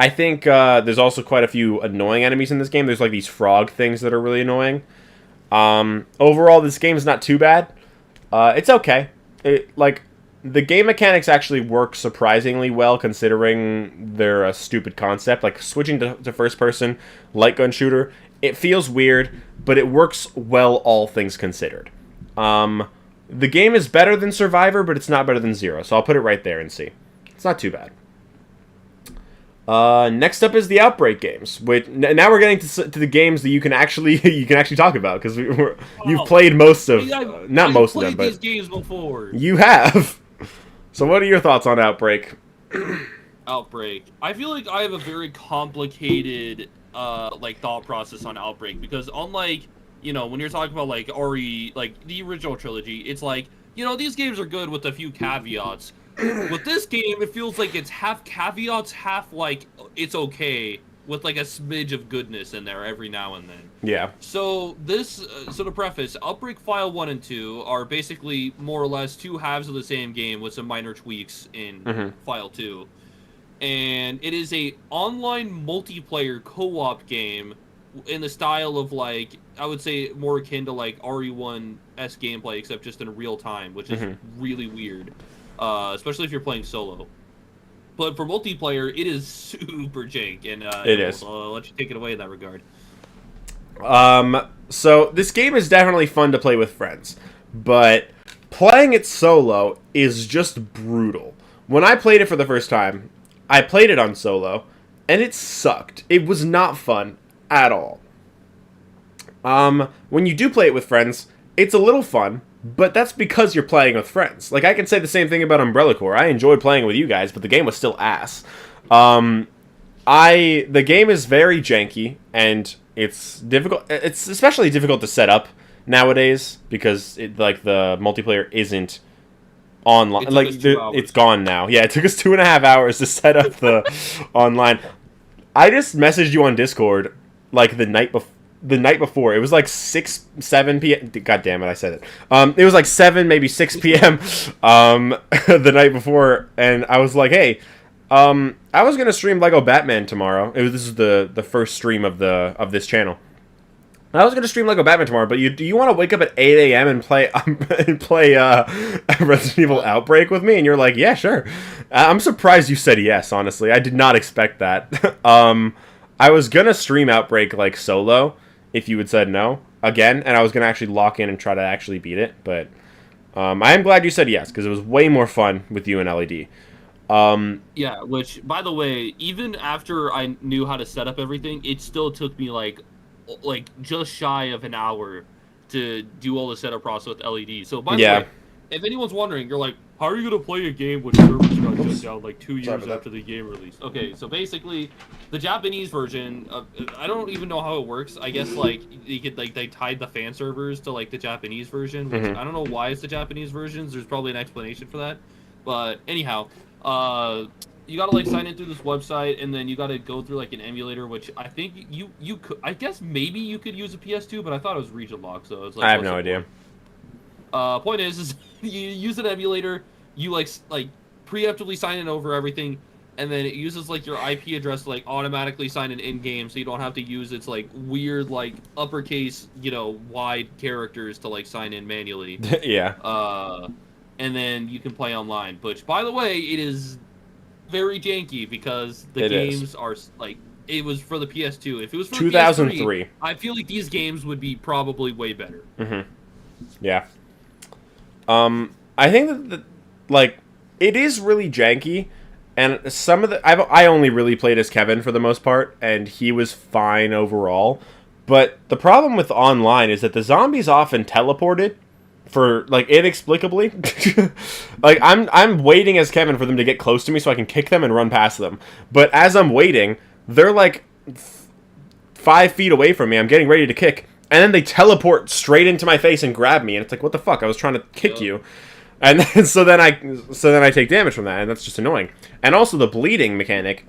think there's also quite a few annoying enemies in this game. There's like these frog things that are really annoying. Overall, this game is not too bad. It's okay. The game mechanics actually work surprisingly well considering they're a stupid concept. Like, switching to first-person light gun shooter, it feels weird, but it works well, all things considered. The game is better than Survivor, but it's not better than Zero, so I'll put it right there and see. It's not too bad. Next up is the Outbreak games. Now we're getting to the games that you can actually talk about, because you've played most of not most of them, but these games before. You have. So what are your thoughts on Outbreak? Outbreak. I feel like I have a very complicated thought process on Outbreak, because unlike, when you're talking about like RE, like the original trilogy, it's like, these games are good with a few caveats. With this game, it feels like it's half caveats, half like it's okay, with like a smidge of goodness in there every now and then. Yeah. So this, so to preface, Outbreak File 1 and 2 are basically more or less two halves of the same game with some minor tweaks in File 2. And it is a online multiplayer co-op game in the style of, like, I would say more akin to like RE1-esque gameplay, except just in real time, which is really weird. Especially if you're playing solo. But for multiplayer, it is super jank, and it is. I'll let you take it away in that regard. So this game is definitely fun to play with friends, but playing it solo is just brutal. When I played it for the first time, I played it on solo, and it sucked. It was not fun at all. When you do play it with friends, it's a little fun, but that's because you're playing with friends. Like, I can say the same thing about Umbrella Corps. I enjoyed playing with you guys, but the game was still ass. The game is very janky, and it's difficult. It's especially difficult to set up nowadays, because the multiplayer isn't online. Like, it's gone now. Yeah, it took us 2.5 hours to set up the online. I just messaged you on Discord like the night before. It was like 7 p.m. God damn it, I said it. It was like 7, maybe 6 p.m. The night before, and I was like, hey, I was gonna stream Lego Batman tomorrow. This is the first stream of this channel. I was gonna stream Lego Batman tomorrow, but do you want to wake up at 8 a.m. and play Resident Evil Outbreak with me? And you're like, yeah, sure. I'm surprised you said yes. Honestly, I did not expect that. I was gonna stream Outbreak like solo if you had said no again, and I was gonna actually lock in and try to actually beat it. But I am glad you said yes, because it was way more fun with you and LED. Yeah, which, by the way, even after I knew how to set up everything, it still took me like just shy of an hour to do all the setup process with LED. So by the way, if anyone's wondering, you're like, how are you gonna play a game when servers got shut down like 2 years after the game release? Okay, so basically, the Japanese version, I don't even know how it works. I guess like they tied the fan servers to like the Japanese version, which I don't know why it's the Japanese versions. There's probably an explanation for that, but anyhow, you gotta like sign in through this website, and then you gotta go through like an emulator, which I think you could. I guess maybe you could use a PS2, but I thought it was region locked, so it's like I have no idea. Point is you use an emulator, you like preemptively sign in over everything, and then it uses like your IP address to like automatically sign in game, so you don't have to use its like weird like uppercase wide characters to like sign in manually. Yeah. And then you can play online. Which, by the way, it is very janky, because the games are like, it was for the PS2. If it was for 2003, PS3, I feel like these games would be probably way better. Yeah. I think that it is really janky, and some of the I only really played as Kevin for the most part, and he was fine overall. But the problem with online is that the zombies often teleported for like inexplicably. Like I'm waiting as Kevin for them to get close to me so I can kick them and run past them. But as I'm waiting, they're like 5 feet away from me. I'm getting ready to kick, and then they teleport straight into my face and grab me, and it's like, what the fuck? I was trying to kick you. And then, so then I take damage from that, and that's just annoying. And also the bleeding mechanic,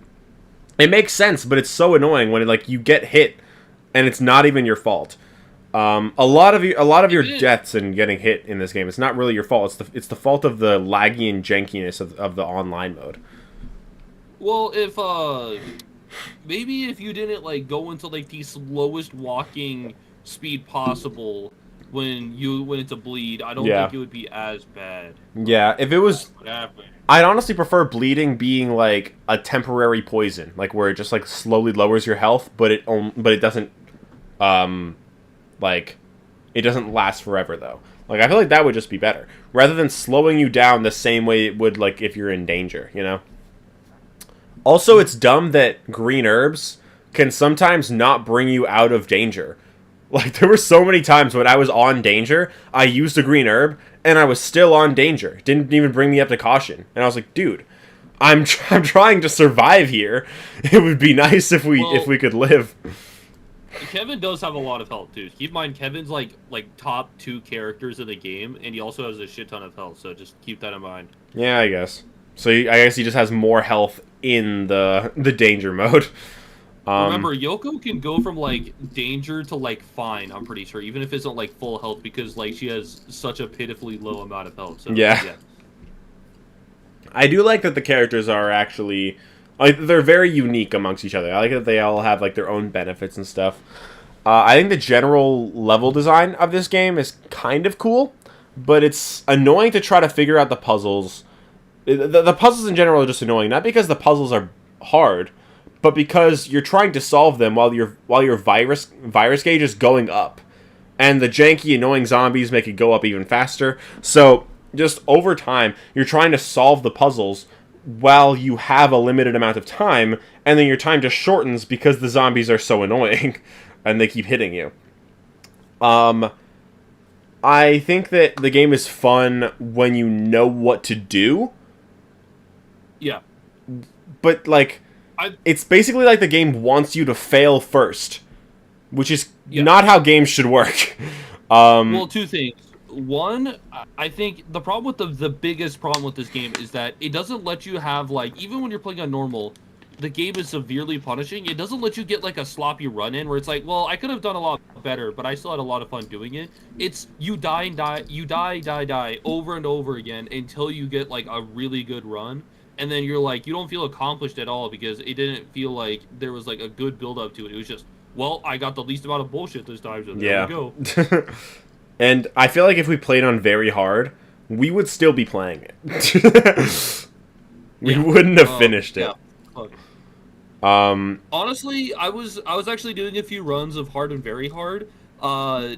it makes sense, but it's so annoying when like you get hit and it's not even your fault. A lot of your deaths and getting hit in this game, it's not really your fault. It's the fault of the laggy and jankiness of the online mode. Well, if maybe if you didn't like go into like the slowest walking speed possible when you went into bleed, I don't think it would be as bad. Yeah, if it was, What happened? I'd honestly prefer bleeding being like a temporary poison, like where it just like slowly lowers your health, but it doesn't, like, it doesn't last forever though. Like I feel like that would just be better, rather than slowing you down the same way it would like if you're in danger, you know. Also, it's dumb that green herbs can sometimes not bring you out of danger. Like, there were so many times when I was on danger, I used a green herb, and I was still on danger. It didn't even bring me up to caution. And I was like, dude, I'm trying to survive here. It would be nice if we could live. Kevin does have a lot of health, too. Keep in mind, Kevin's, like top 2 characters in the game, and he also has a shit ton of health, so just keep that in mind. Yeah, I guess. So I guess he just has more health in the danger mode. Remember, Yoko can go from, like, danger to, like, fine, I'm pretty sure, even if it's not, like, full health, because, like, she has such a pitifully low amount of health. So, yeah. I do like that the characters are actually, like, they're very unique amongst each other. I like that they all have, like, their own benefits and stuff. I think the general level design of this game is kind of cool, but it's annoying to try to figure out the puzzles. The puzzles in general are just annoying, not because the puzzles are hard, but because you're trying to solve them while your virus gauge is going up, and the janky, annoying zombies make it go up even faster. So just over time, you're trying to solve the puzzles while you have a limited amount of time, and then your time just shortens because the zombies are so annoying, and they keep hitting you. I think that the game is fun when you know what to do. Yeah. But like, it's basically like the game wants you to fail first, which is not how games should work. Well, 2 things. One, I think the problem with the biggest problem with this game is that it doesn't let you have, like, even when you're playing on normal, the game is severely punishing. It doesn't let you get, like, a sloppy run in where it's like, well, I could have done a lot better, but I still had a lot of fun doing it. It's you die and die, you die over and over again until you get, like, a really good run. And then you're like, you don't feel accomplished at all because it didn't feel like there was like a good build up to it. It was just, well, I got the least amount of bullshit this time, so there we go. And I feel like if we played on very hard, we would still be playing it. We wouldn't have finished it. Honestly, I was actually doing a few runs of hard and very hard. I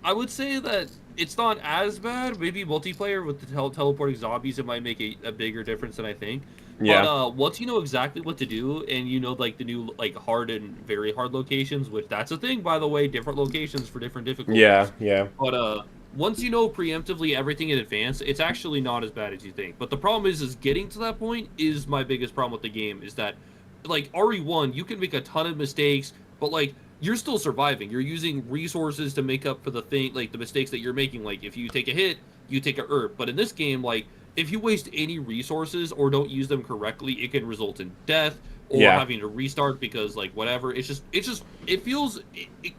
would say that it's not as bad. Maybe multiplayer with the teleporting zombies, it might make a bigger difference than I think. Yeah. But once you know exactly what to do, and you know like the new like hard and very hard locations, which that's a thing by the way, different locations for different difficulties. Yeah. But once you know preemptively everything in advance, it's actually not as bad as you think. But the problem is getting to that point is my biggest problem with the game. Is that like RE1, you can make a ton of mistakes, but like you're still surviving. You're using resources to make up for the mistakes that you're making. Like if you take a hit, you take a herb. But in this game, like if you waste any resources or don't use them correctly, it can result in death or having to restart because like whatever. It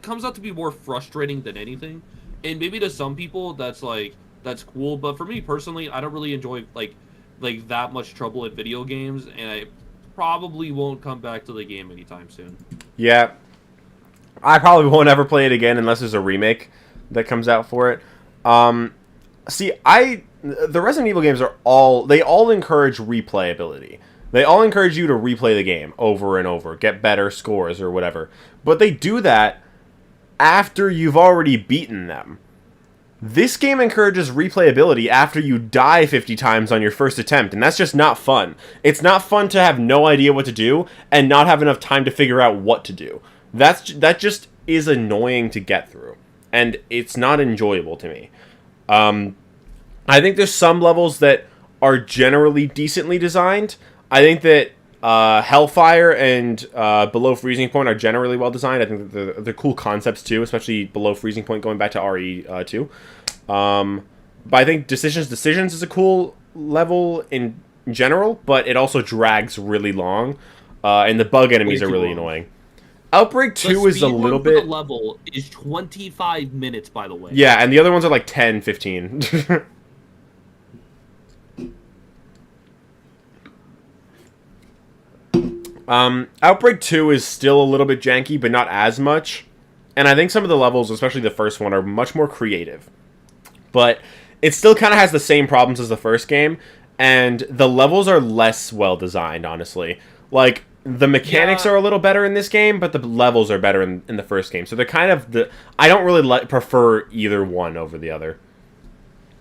comes out to be more frustrating than anything. And maybe to some people that's cool, but for me personally, I don't really enjoy like that much trouble in video games, and I probably won't come back to the game anytime soon. Yeah. I probably won't ever play it again unless there's a remake that comes out for it. See, the Resident Evil games they all encourage replayability. They all encourage you to replay the game over and over, get better scores or whatever. But they do that after you've already beaten them. This game encourages replayability after you die 50 times on your first attempt, and that's just not fun. It's not fun to have no idea what to do and not have enough time to figure out what to do. That just is annoying to get through, and it's not enjoyable to me. I think there's some levels that are generally decently designed. I think that Hellfire and Below Freezing Point are generally well designed. I think that they're cool concepts too, especially Below Freezing Point going back to RE2. But I think Decisions is a cool level in general, but it also drags really long, and the bug enemies are really annoying. Outbreak 2 is a little bit... The level is 25 minutes, by the way. Yeah, and the other ones are like 10, 15. Outbreak 2 is still a little bit janky, but not as much. And I think some of the levels, especially the first one, are much more creative. But it still kind of has the same problems as the first game, and the levels are less well designed, honestly. Like, the mechanics are a little better in this game, but the levels are better in the first game. So they're kind of the... I don't really prefer either one over the other.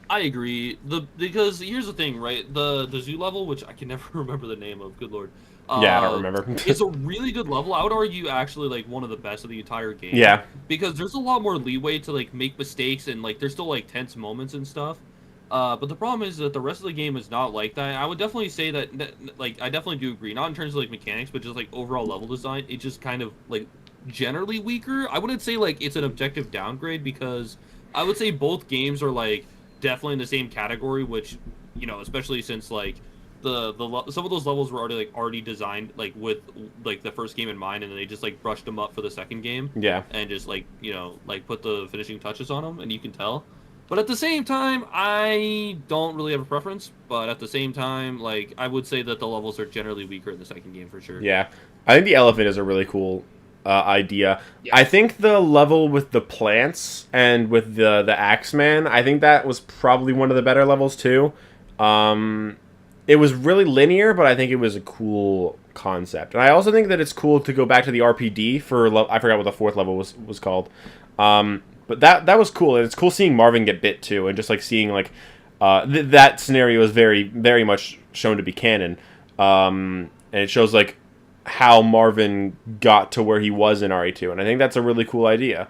I agree. Because here's the thing, right? The zoo level, which I can never remember the name of, good lord. Yeah, I don't remember. It's a really good level. I would argue actually like one of the best of the entire game. Yeah. Because there's a lot more leeway to like make mistakes and like there's still like tense moments and stuff. But the problem is that the rest of the game is not like that. I would definitely say that like I definitely do agree. Not in terms of like mechanics, but just like overall level design. It's just kind of like generally weaker. I wouldn't say like it's an objective downgrade because I would say both games are like definitely in the same category, which, you know, especially since like some of those levels were already designed like with like the first game in mind, and then they just like brushed them up for the second game. Yeah. And just like, you know, like put the finishing touches on them, and you can tell. But at the same time, I don't really have a preference. But at the same time, like I would say that the levels are generally weaker in the second game for sure. Yeah, I think the elephant is a really cool idea. Yeah. I think the level with the plants and with the Axeman, I think that was probably one of the better levels too. It was really linear, but I think it was a cool concept. And I also think that it's cool to go back to the RPD for... I forgot what the fourth level was called. But that was cool. And it's cool seeing Marvin get bit, too. And just, like, seeing, like... that scenario is very, very much shown to be canon. And it shows, like, how Marvin got to where he was in RE2. And I think that's a really cool idea.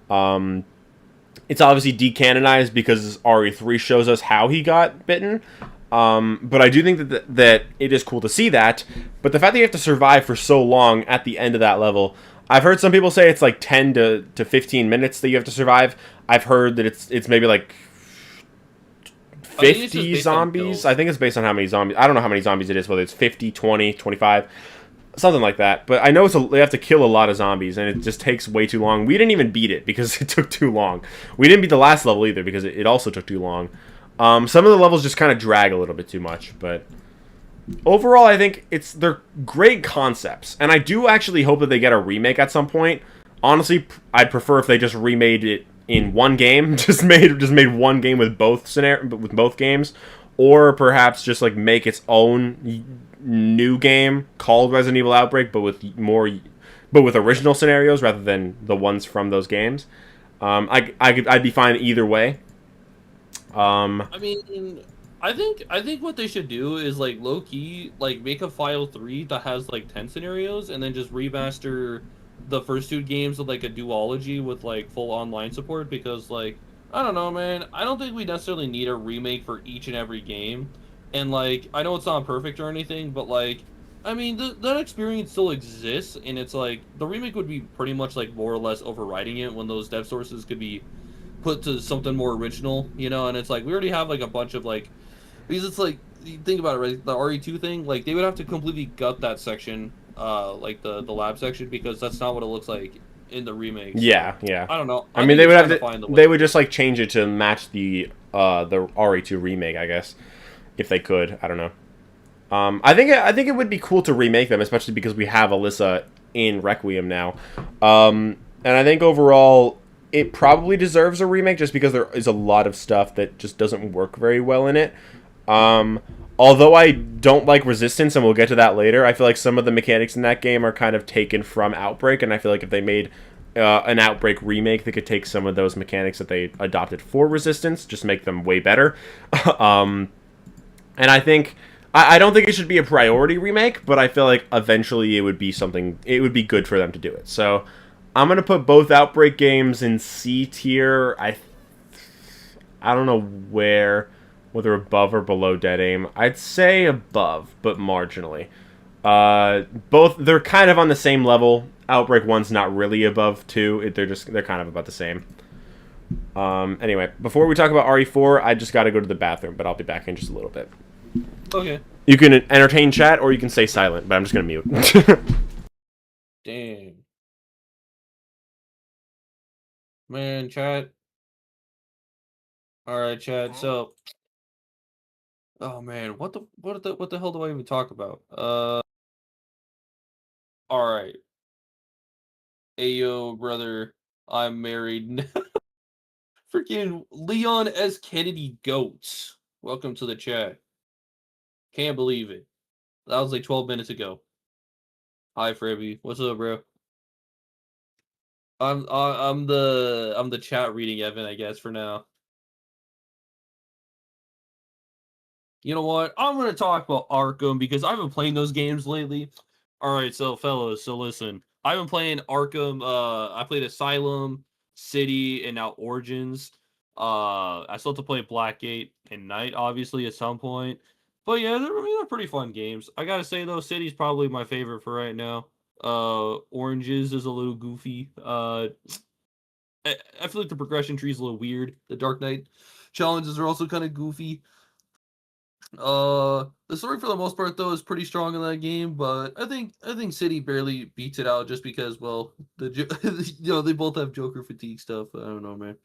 It's obviously decanonized because RE3 shows us how he got bitten. But I do think that it is cool to see that. But the fact that you have to survive for so long at the end of that level, I've heard some people say it's like 10 to 15 minutes that you have to survive. I've heard that it's maybe like 50 zombies. I think it's based on how many zombies. I don't know how many zombies it is, whether it's 50, 20, 25, something like that. But I know they have to kill a lot of zombies, and it just takes way too long. We didn't even beat it because it took too long. We didn't beat the last level either because it also took too long. Some of the levels just kind of drag a little bit too much, but overall, I think they're great concepts, and I do actually hope that they get a remake at some point. Honestly, I'd prefer if they just remade it in one game, just made one game with both games, or perhaps just like make its own new game called Resident Evil Outbreak, but with original scenarios rather than the ones from those games. I'd be fine either way. I mean, I think what they should do is like low key like make a file 3 that has like 10 scenarios and then just remaster the first 2 games with like a duology with like full online support, because like I don't know, man, I don't think we necessarily need a remake for each and every game. And like I know it's not perfect or anything, but like I mean that experience still exists, and it's like the remake would be pretty much like more or less overriding it when those dev sources could be put to something more original, you know. And it's like we already have like a bunch of like, because it's like you think about it, right? The RE2 thing, like they would have to completely gut that section, like the lab section, because that's not what it looks like in the remake. So, yeah. I don't know. I mean, they would have to. They would just like change it to match the RE2 remake, I guess, if they could. I don't know. I think it would be cool to remake them, especially because we have Alyssa in Requiem now. And I think overall, it probably deserves a remake just because there is a lot of stuff that just doesn't work very well in it. Although I don't like Resistance, and we'll get to that later, I feel like some of the mechanics in that game are kind of taken from Outbreak, and I feel like if they made an Outbreak remake that could take some of those mechanics that they adopted for Resistance, just make them way better. And I think I don't think it should be a priority remake, but I feel like eventually it would be something. It would be good for them to do it. So I'm gonna put both Outbreak games in C tier. I don't know whether above or below Dead Aim. I'd say above, but marginally. Both, they're kind of on the same level. Outbreak 1's not really above 2. They're kind of about the same. Anyway, before we talk about RE4, I just got to go to the bathroom, but I'll be back in just a little bit. Okay. You can entertain chat, or you can stay silent, but I'm just going to mute. Dang. Man, chat. All right, chat. So, oh man, what the hell do I even talk about? All right. Ayo, brother, I'm married now. Freaking Leon S. Kennedy Goats. Welcome to the chat. Can't believe it. That was like 12 minutes ago. Hi, Frebby. What's up, bro? I'm the chat reading Evan, I guess, for now. You know what? I'm gonna talk about Arkham because I've been playing those games lately. All right, so fellas, so listen. I've been playing Arkham. I played Asylum, City, and now Origins. I still have to play Blackgate and Night, obviously, at some point. But yeah, they're pretty fun games. I gotta say though, City's probably my favorite for right now. Oranges is a little goofy. I feel like the progression tree is a little weird. The Dark Knight challenges are also kind of goofy. The story for the most part though is pretty strong in that game, but I think City barely beats it out just because, well, they both have Joker fatigue stuff. I don't know, man.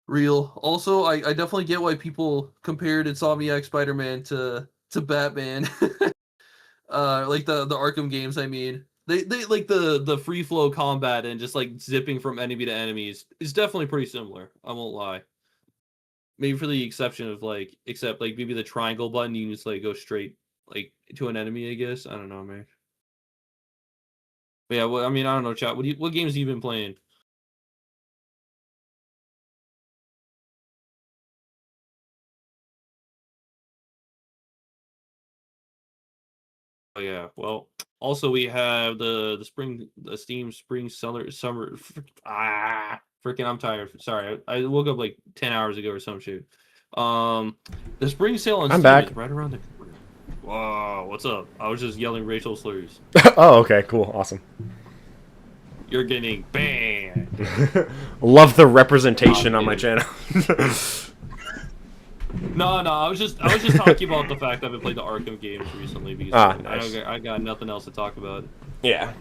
Real. Also, I definitely get why people compared Insomniac Spider-Man to Batman. Like the Arkham games, I mean. They like the free flow combat and just like zipping from enemy to enemies is definitely pretty similar. I won't lie. Maybe for the exception of except maybe the triangle button, you can just go straight to an enemy, I guess. I don't know, man. But yeah, well, I mean, I don't know, chat. What games have you been playing? Oh yeah, well, also we have the Steam Spring Summer. Freaking, I'm tired. Sorry, I woke up like 10 hours ago or some shit. The spring sale on Steam back. is right around the corner. Whoa, what's up? I was just yelling racial slurs. Oh, okay, cool, awesome. You're getting banned. Love the representation on my channel. No, I was just talking about the fact I've been playing the Arkham games recently because nice. I got nothing else to talk about. Yeah.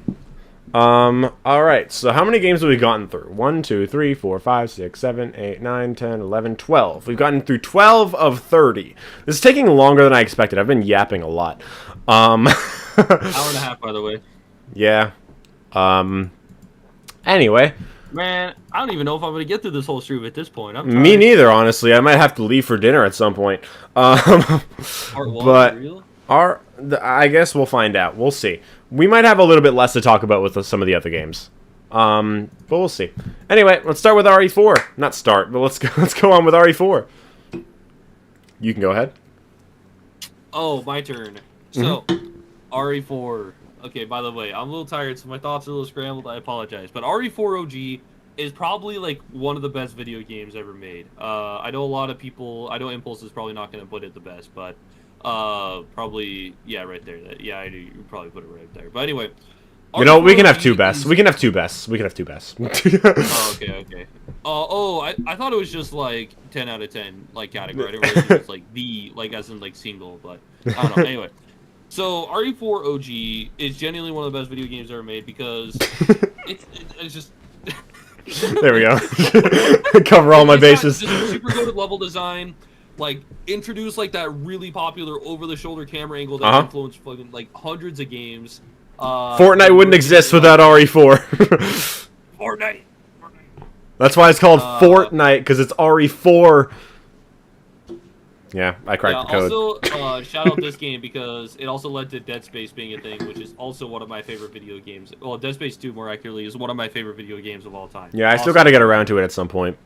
Alright, so how many games have we gotten through? 1, 2, 3, 4, 5, 6, 7, 8, 9, 10, 11, 12. We've gotten through 12 of 30. This is taking longer than I expected. I've been yapping a lot. Hour and a half, by the way. Yeah. Anyway. Man, I don't even know if I'm going to get through this whole stream at this point. Me neither, honestly. I might have to leave for dinner at some point. Part one, but real? I guess we'll find out. We'll see. We might have a little bit less to talk about with some of the other games. But we'll see. Anyway, let's start with RE4. Not start, but let's go on with RE4. You can go ahead. Oh, my turn. So, RE4. Okay, by the way, I'm a little tired, so my thoughts are a little scrambled. I apologize. But RE4 OG is probably one of the best video games ever made. I know a lot of people. I know Impulse is probably not going to put it the best, but probably right there. I do. You probably put it right there. But anyway, you know, we can have two bests. We can have two bests. Oh, okay. I thought it was just 10 out of 10 category. I didn't realize it was as in single, but I don't know. Anyway. So, RE4 OG is genuinely one of the best video games ever made because it's just... There we go. Cover all my bases. Just super good level design, introduce that really popular over-the-shoulder camera angle that influenced hundreds of games. Fortnite wouldn't exist without RE4. Fortnite. That's why it's called Fortnite, because it's RE4. Yeah, I cracked the code. Also, shout out this game because it also led to Dead Space being a thing, which is also one of my favorite video games. Well, Dead Space 2, more accurately, is one of my favorite video games of all time. Yeah, I still got to get around to it at some point.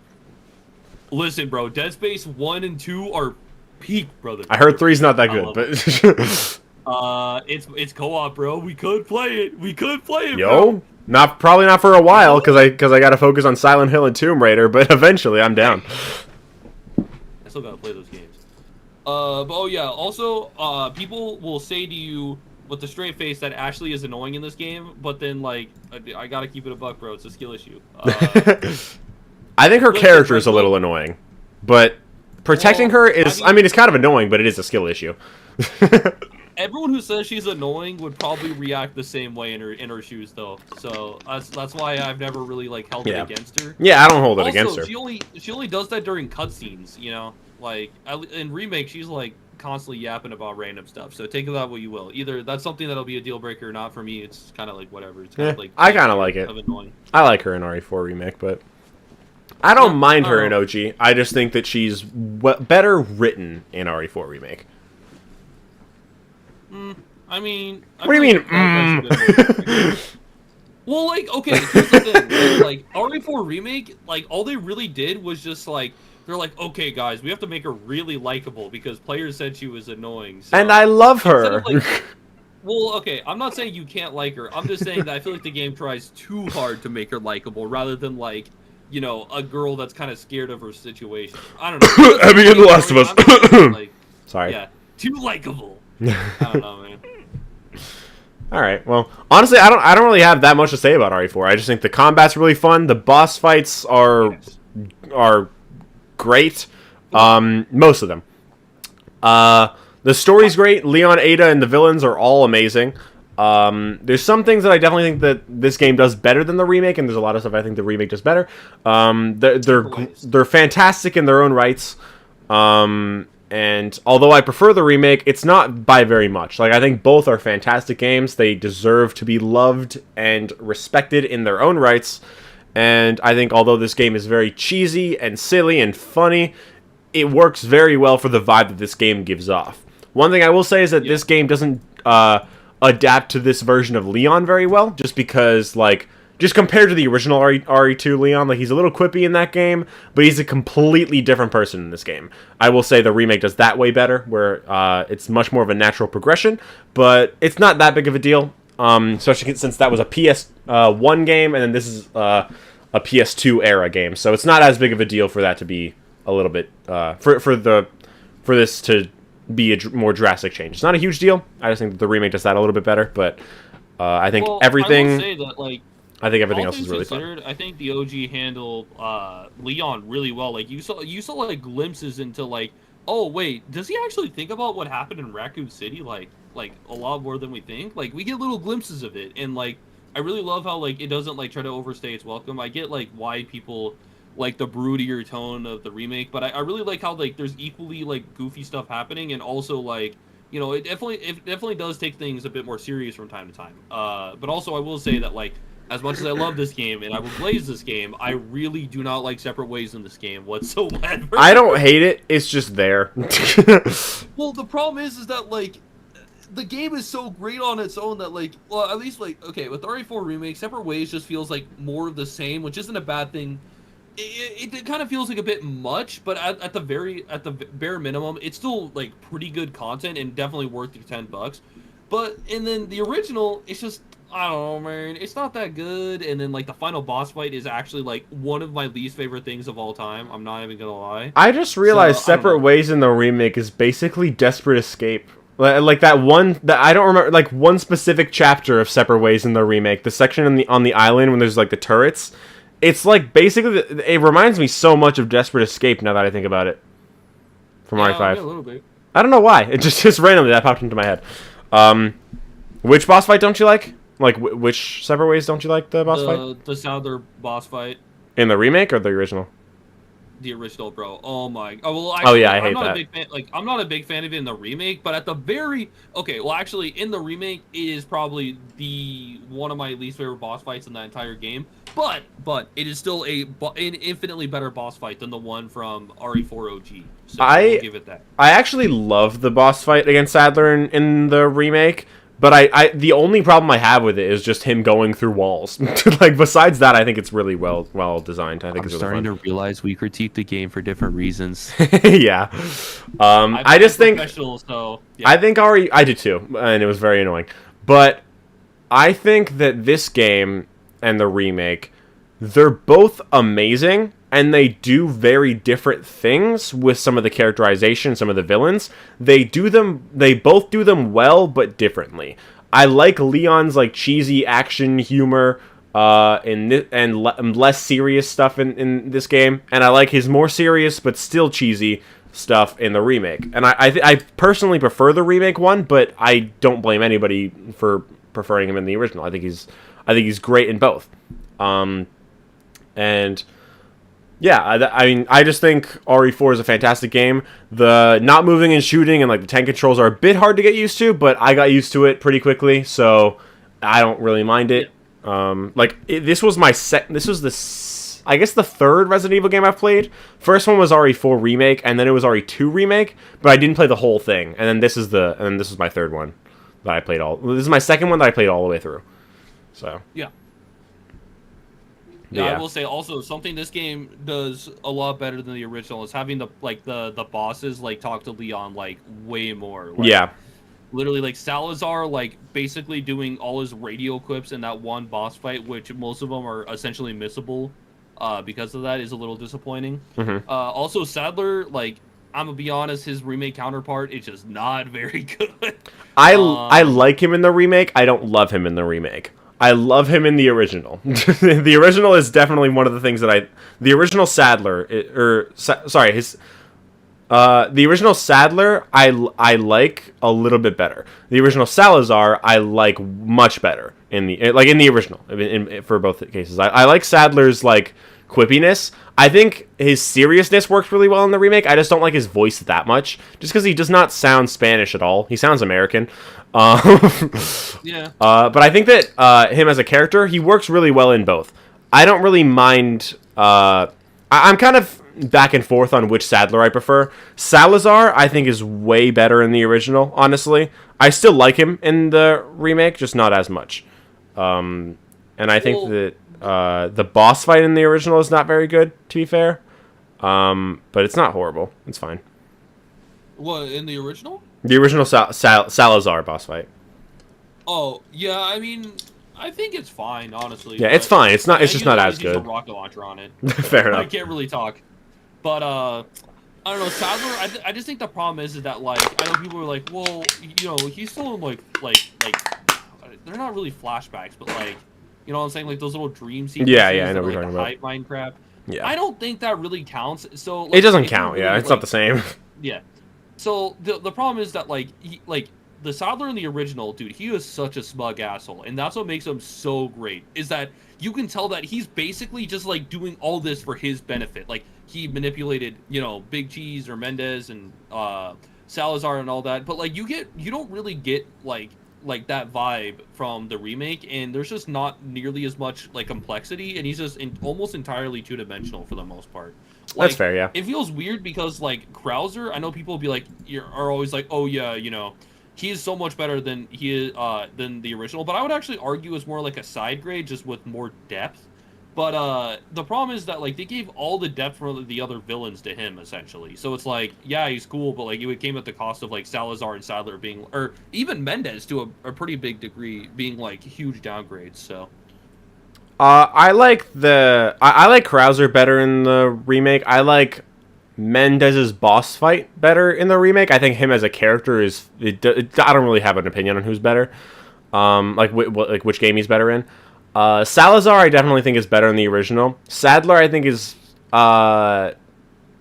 Listen, bro, Dead Space 1 and 2 are peak, brother. I heard 3's not that good, but it's co-op, bro. We could play it. Yo, bro. probably not for a while because I got to focus on Silent Hill and Tomb Raider, but eventually I'm down. I still gotta play those games. But oh yeah, also, people will say to you with a straight face that Ashley is annoying in this game, but then, like, I gotta keep it a buck, bro. It's a skill issue. I think her character is a little annoying, but protecting her is, I mean, it's kind of annoying, but it is a skill issue. Everyone who says she's annoying would probably react the same way in her shoes, though. So that's why I've never really, like, held it against her. Yeah, I don't hold it against her. She only does that during cutscenes, you know? Like, in Remake, she's, like, constantly yapping about random stuff. So take that what you will. Either that's something that'll be a deal breaker or not. For me, it's kind of like whatever. It's kind of like I kind of like it. I like her in RE4 Remake, but I don't mind her in OG. I just think that she's better written in RE4 Remake. I mean... What do you mean, Well, like, okay, here's the thing. Like, RE4 Remake, like, all they really did was just, like, they're like, okay, guys, we have to make her really likable because players said she was annoying. So, and I love her. Well, okay, I'm not saying you can't like her. I'm just saying that I feel like the game tries too hard to make her likable rather than, like, you know, a girl that's kind of scared of her situation. I don't know. Abby in The Last of Us. Like, sorry. Yeah, too likable. I don't know, man. All right. Well, honestly, I don't really have that much to say about RE4. I just think the combat's really fun. The boss fights are great. Most of them. The story's great. Leon, Ada, and the villains are all amazing. There's some things that I definitely think that this game does better than the remake, and there's a lot of stuff I think the remake does better. They're fantastic in their own rights. And although I prefer the remake, it's not by very much. Like, I think both are fantastic games. They deserve to be loved and respected in their own rights. And I think although this game is very cheesy and silly and funny, it works very well for the vibe that this game gives off. One thing I will say is that this game doesn't adapt to this version of Leon very well, just because, like, just compared to the original RE2 Leon, like, he's a little quippy in that game, but he's a completely different person in this game. I will say the remake does that way better, where it's much more of a natural progression, but it's not that big of a deal, especially since that was a PS1 game, and then this is a PS2 era game, so it's not as big of a deal for that to be a little bit, for this to be a more drastic change. It's not a huge deal. I just think that the remake does that a little bit better, but I think everything... I will say that, like, I think everything else is really fun. I think the OG handled Leon really well. Like, you saw like glimpses into, like, oh wait, does he actually think about what happened in Raccoon City? Like a lot more than we think. Like, we get little glimpses of it, and like I really love how, like, it doesn't, like, try to overstay its welcome. I get, like, why people like the broodier tone of the remake, but I really like how, like, there's equally, like, goofy stuff happening, and also, like, you know, it definitely does take things a bit more serious from time to time. But also I will say that, like, as much as I love this game and I will blaze this game, I really do not like Separate Ways in this game whatsoever. I don't hate it. It's just there. Well, the problem is that, like, the game is so great on its own that, like, well, at least, like, okay, with RE4 Remake, Separate Ways just feels like more of the same, which isn't a bad thing. It kind of feels like a bit much, but at the bare minimum, it's still, like, pretty good content and definitely worth the $10. But and then the original, it's just, I don't know, man, it's not that good. And then, like, the final boss fight is actually, like, one of my least favorite things of all time. I'm not even gonna lie. I just realized Separate Ways in the remake is basically Desperate Escape. Like that one that I don't remember, like one specific chapter of Separate Ways in the remake, the section on the island when there's like the turrets. It's like basically it reminds me so much of Desperate Escape now that I think about it. From RE5. Yeah, a little bit. I don't know why. It just randomly that popped into my head. Which boss fight don't you like? Like which Separate Ways don't you like the boss fight? The Souther boss fight. In the remake or the original? the original, bro. Oh my. Oh well. Oh, yeah, I I'm hate not that. a big fan. Like, I'm not a big fan of it in the remake, but at the very okay. Well, actually, in the remake, it is probably the one of my least favorite boss fights in that entire game. But it is still an infinitely better boss fight than the one from RE4 OG. So I'll give it that. I actually love the boss fight against Sadler in the remake, but I the only problem I have with it is just him going through walls. Like, besides that, I think it's really well designed. I think I'm it's really starting fun. to realize we critique the game for different reasons. Yeah. I'm I just think professional, so yeah. I think I did too, and it was very annoying. But I think that this game and the remake, they're both amazing, and they do very different things with some of the characterization, some of the villains. They both do them well, but differently. I like Leon's like cheesy action humor and less serious stuff in this game, and I like his more serious but still cheesy stuff in the remake. And I personally prefer the remake one, but I don't blame anybody for preferring him in the original. I think he's great in both. And yeah, I mean, I just think RE4 is a fantastic game. The not moving and shooting and like the tank controls are a bit hard to get used to, but I got used to it pretty quickly, so I don't really mind it. This was I guess the third Resident Evil game I've played. First one was RE4 remake, and then it was RE2 remake, but I didn't play the whole thing. And then this is my third one that I played this is my second one that I played all the way through. So Yeah. Yeah. I will say also something this game does a lot better than the original is having the bosses like talk to Leon like way more. Like, yeah. Literally, like Salazar, like basically doing all his radio clips in that one boss fight, which most of them are essentially missable. Because of that, is a little disappointing. Mm-hmm. Also, Sadler, like I'm gonna be honest, his remake counterpart is just not very good. I like him in the remake. I don't love him in the remake. I love him in the original. The original is definitely one of the things that the original Sadler, the original Sadler, I like a little bit better. The original Salazar, I like much better in the original. For both cases, I like Sadler's like quippiness. I think his seriousness works really well in the remake. I just don't like his voice that much, just because he does not sound Spanish at all. He sounds American. Yeah. But I think that him as a character, he works really well in both. I don't really mind. I'm kind of back and forth on which Sadler I prefer. Salazar, I think, is way better in the original, honestly. I still like him in the remake, just not as much. And I think that the boss fight in the original is not very good, to be fair. But it's not horrible. It's fine. What, in the original? The original Salazar boss fight. Oh, yeah, I mean, I think it's fine, honestly. Yeah, it's fine. It's not. It's just not as Use a good. rocket launcher on it. Fair enough. I can't really talk. But, I don't know, Sadler, I just think the problem is that, like, I know people are like, well, you know, he's still in, like, they're not really flashbacks, but, like, you know what I'm saying? Like, those little dream sequences. Yeah, I know what that, you're like, talking about. Minecraft. Yeah. I don't think that really counts. So like, It doesn't if you count. really, Yeah, it's not the same. Yeah. So the problem is that like the Sadler in the original, dude, he is such a smug asshole, and that's what makes him so great. Is that you can tell that he's basically just like doing all this for his benefit. Like he manipulated, you know, Big Cheese or Mendez and Salazar and all that. But like you don't really get like that vibe from the remake, and there's just not nearly as much like complexity, and he's just almost entirely two-dimensional for the most part. Like, That's fair, yeah. It feels weird because like Krauser, I know people will be like are always like, oh yeah, you know, he is so much better than than the original, but I would actually argue it's more like a side grade just with more depth. But the problem is that like they gave all the depth from the other villains to him essentially. So it's like, yeah, he's cool, but like it came at the cost of like Salazar and Sadler being, or even Mendez to a pretty big degree being like huge downgrades. So I like Krauser better in the remake. I like Mendez's boss fight better in the remake. I think him as a character I don't really have an opinion on who's better. Like which game he's better in. Salazar, I definitely think is better in the original. Sadler, I think is I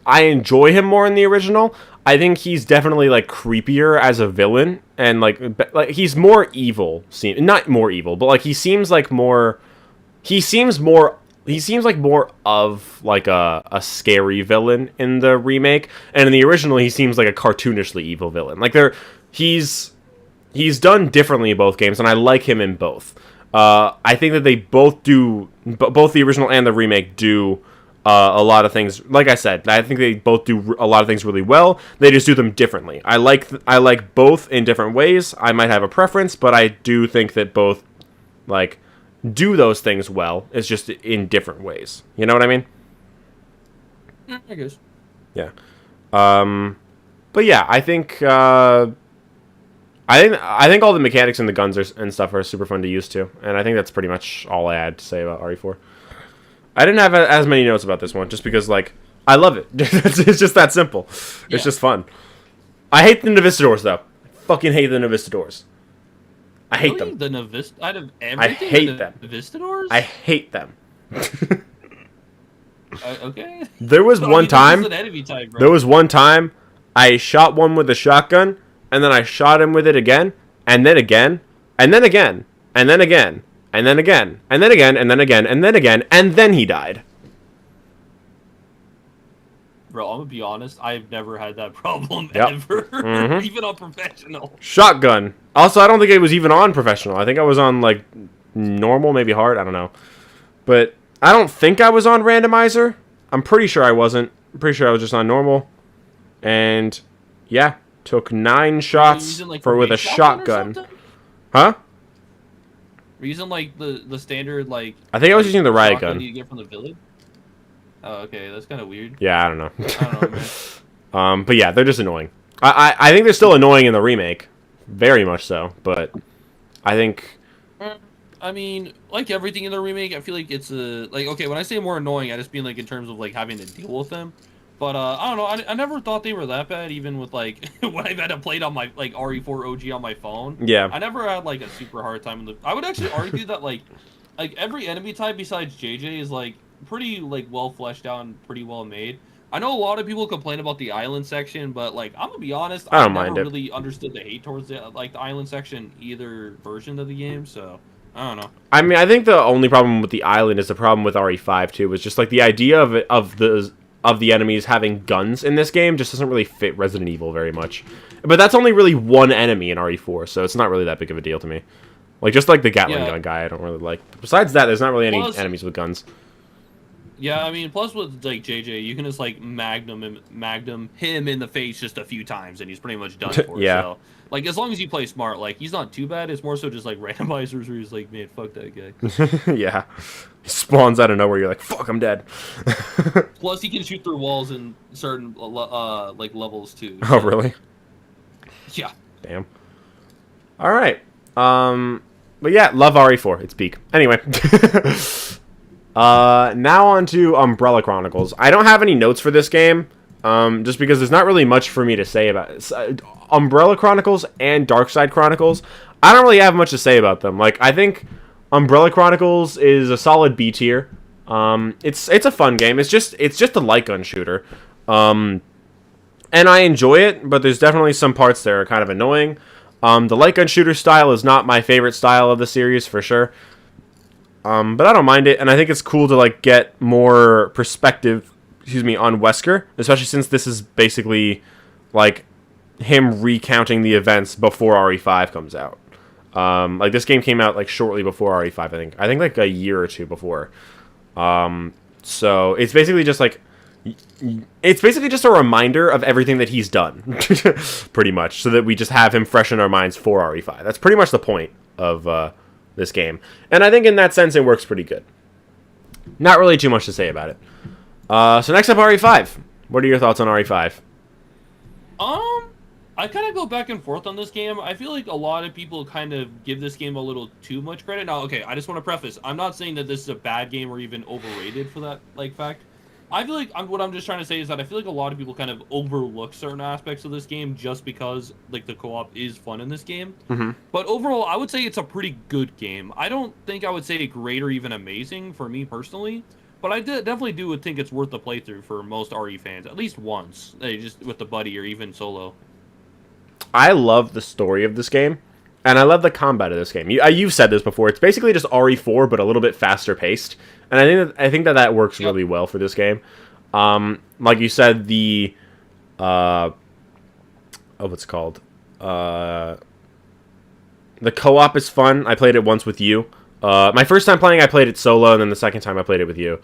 enjoy him more in the original. I think he's definitely like creepier as a villain, and like he's more evil. Not more evil, but like he seems more he seems like more of like a scary villain in the remake, and in the original he seems like a cartoonishly evil villain. Like he's done differently in both games, and I like him in both. I think that they both do, both the original and the remake do a lot of things. Like I said, I think they both do a lot of things really well. They just do them differently. I like both in different ways. I might have a preference, but I do think that both like do those things well. It's just in different ways. You know what I mean? I guess. Yeah. But yeah, I think I think all the mechanics and the guns and stuff are super fun to use too, and I think that's pretty much all I had to say about RE4. I didn't have as many notes about this one, just because like I love it. It's just that simple. Yeah. It's just fun. I hate the Navistadors though. I fucking hate the Navistadors. I hate Really? them. The Navist out of everything. hate the them. Navistadors? I hate them. Okay. There was I one mean, this is time. an enemy type, bro. There was one time I shot one with a shotgun, and then I shot him with it again, and then again, and then again, and then again, and then again, and then again, and then again, and then again, and then he died. Bro, I'm gonna be honest. I've never had that problem Yep. ever, Mhm. even on professional. Shotgun. Also, I don't think it was even on professional. I think I was on like normal, maybe hard. I don't know. But I don't think I was on randomizer. I'm pretty sure I wasn't. I'm pretty sure I was just on normal. And yeah, took 9 shots using, like, for with a grenade shotgun or shotgun. something? Huh? Were you using like the standard like? I think I was using the riot shotgun gun. you get from the village. Oh, okay, that's kind of weird. Yeah, I don't know. I don't know, man. But yeah, they're just annoying. I think they're still annoying in the remake, very much so. But I think I mean, like everything in the remake, I feel like it's like okay. When I say more annoying, I just mean like in terms of like having to deal with them. But I don't know. I never thought they were that bad, even with like when I've had to play it on my like RE4 OG on my phone. yeah, I never had like a super hard time in the. I would actually argue that like every enemy type besides JJ is like pretty like well fleshed out and pretty well made. I know a lot of people complain about the island section, but like I'm gonna be honest, I don't never mind it. really understood the hate towards the like the island section either version of the game. So I don't know. I mean, I think the only problem with the island is the problem with RE5 too. Was just like the idea of it, of the enemies having guns in this game just doesn't really fit Resident Evil very much. But that's only really one enemy in RE4, so it's not really that big of a deal to me. Like just like the Gatling Yeah. gun guy, I don't really like. Besides that, there's not really any Plus- enemies with guns. Yeah, I mean, plus with like JJ, you can just like magnum him in the face just a few times, and he's pretty much done for. Yeah. So, like as long as you play smart, like he's not too bad. It's more so just like randomizers where he's like, man, fuck that guy. Yeah, he spawns out of nowhere. You're like, fuck, I'm dead. Plus, he can shoot through walls in certain like levels too. Oh, so- really? Yeah. Damn. All right. But yeah, love RE4. It's peak. Anyway. Now on to Umbrella Chronicles. I don't have any notes for this game, just because there's not really much for me to say about it. Umbrella Chronicles and Darkside Chronicles, I don't really have much to say about them. Like, I think Umbrella Chronicles is a solid B tier. It's a fun game. It's just a light gun shooter. And I enjoy it, but there's definitely some parts that are kind of annoying. The light gun shooter style is not my favorite style of the series for sure. But I don't mind it, and I think it's cool to like get more perspective, on Wesker, especially since this is basically like him recounting the events before RE5 comes out. Like this game came out like shortly before RE5, I think like a year or two before. So it's basically just like a reminder of everything that he's done, pretty much, so that we just have him fresh in our minds for RE5. That's pretty much the point of this game, and I think in that sense it works pretty good. Not really too much to say about it. So next up, RE5. What are your thoughts on RE5? I kind of go back and forth on this game. I feel like a lot of people kind of give this game a little too much credit. Now, okay, I just want to preface, I'm not saying that this is a bad game or even overrated for that like fact. I feel like what I'm just trying to say is that I feel like a lot of people kind of overlook certain aspects of this game just because like the co-op is fun in this game. Mm-hmm. But overall, I would say it's a pretty good game. I don't think I would say great or even amazing for me personally, but I definitely do think it's worth the playthrough for most RE fans at least once, just with the buddy or even solo. I love the story of this game. And I love the combat of this game. You've said this before. It's basically just RE4, but a little bit faster paced. And I think that works really well for this game. Like you said, the what's it called? The co-op is fun. I played it once with you. My first time playing, I played it solo, and then the second time I played it with you.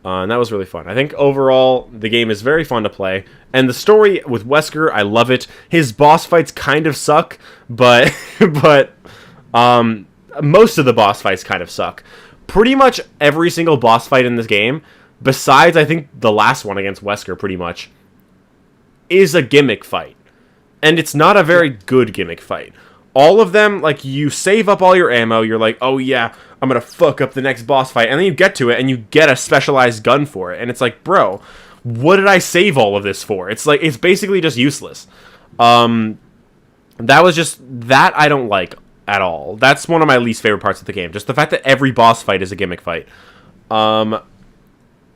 And that was really fun. I think overall, the game is very fun to play. And the story with Wesker, I love it. His boss fights kind of suck, but most of the boss fights kind of suck. Pretty much every single boss fight in this game, besides I think the last one against Wesker pretty much, is a gimmick fight. And it's not a very good gimmick fight. All of them, like, you save up all your ammo, you're like, oh yeah, I'm gonna fuck up the next boss fight, and then you get to it, and you get a specialized gun for it, and it's like, bro, what did I save all of this for? It's like, it's basically just useless. That I don't like at all. That's one of my least favorite parts of the game, just the fact that every boss fight is a gimmick fight.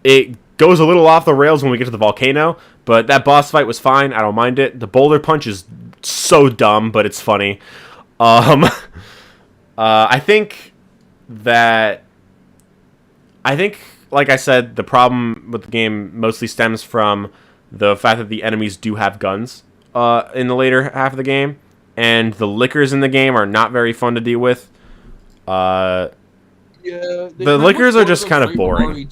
It goes a little off the rails when we get to the volcano, but that boss fight was fine, I don't mind it. The boulder punch is so dumb, but it's funny. I think, like I said, the problem with the game mostly stems from the fact that the enemies do have guns in the later half of the game, and the lickers in the game are not very fun to deal with. The lickers are just kind of boring.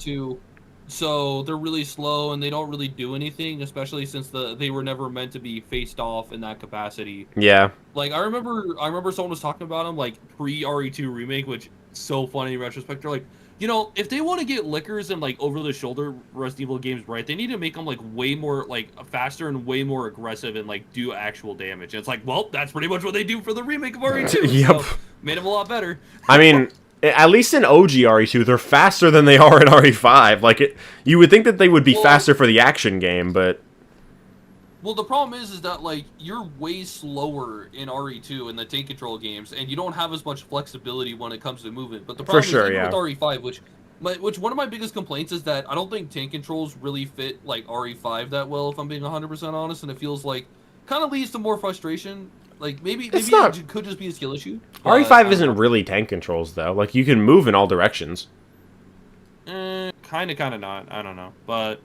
So they're really slow and they don't really do anything, especially since they were never meant to be faced off in that capacity. Yeah. Like I remember someone was talking about them like pre RE2 remake, which is so funny in retrospect. They're like, you know, if they want to get lickers and like over the shoulder Resident Evil games right, they need to make them like way more like faster and way more aggressive and like do actual damage. And it's like, well, that's pretty much what they do for the remake of RE2. Yep. So, made them a lot better. I mean, at least in OG RE2, they're faster than they are in RE5. Like, you would think that they would be faster for the action game, but... Well, the problem is that, like, you're way slower in RE2 in the tank control games, and you don't have as much flexibility when it comes to movement. But the problem is, even with RE5, which one of my biggest complaints is that I don't think tank controls really fit, like, RE5 that well, if I'm being 100% honest, and it feels like, kind of leads to more frustration. Like, maybe it could just be a skill issue. RE5 isn't really tank controls, though. Like, you can move in all directions. Kind of not. I don't know. But,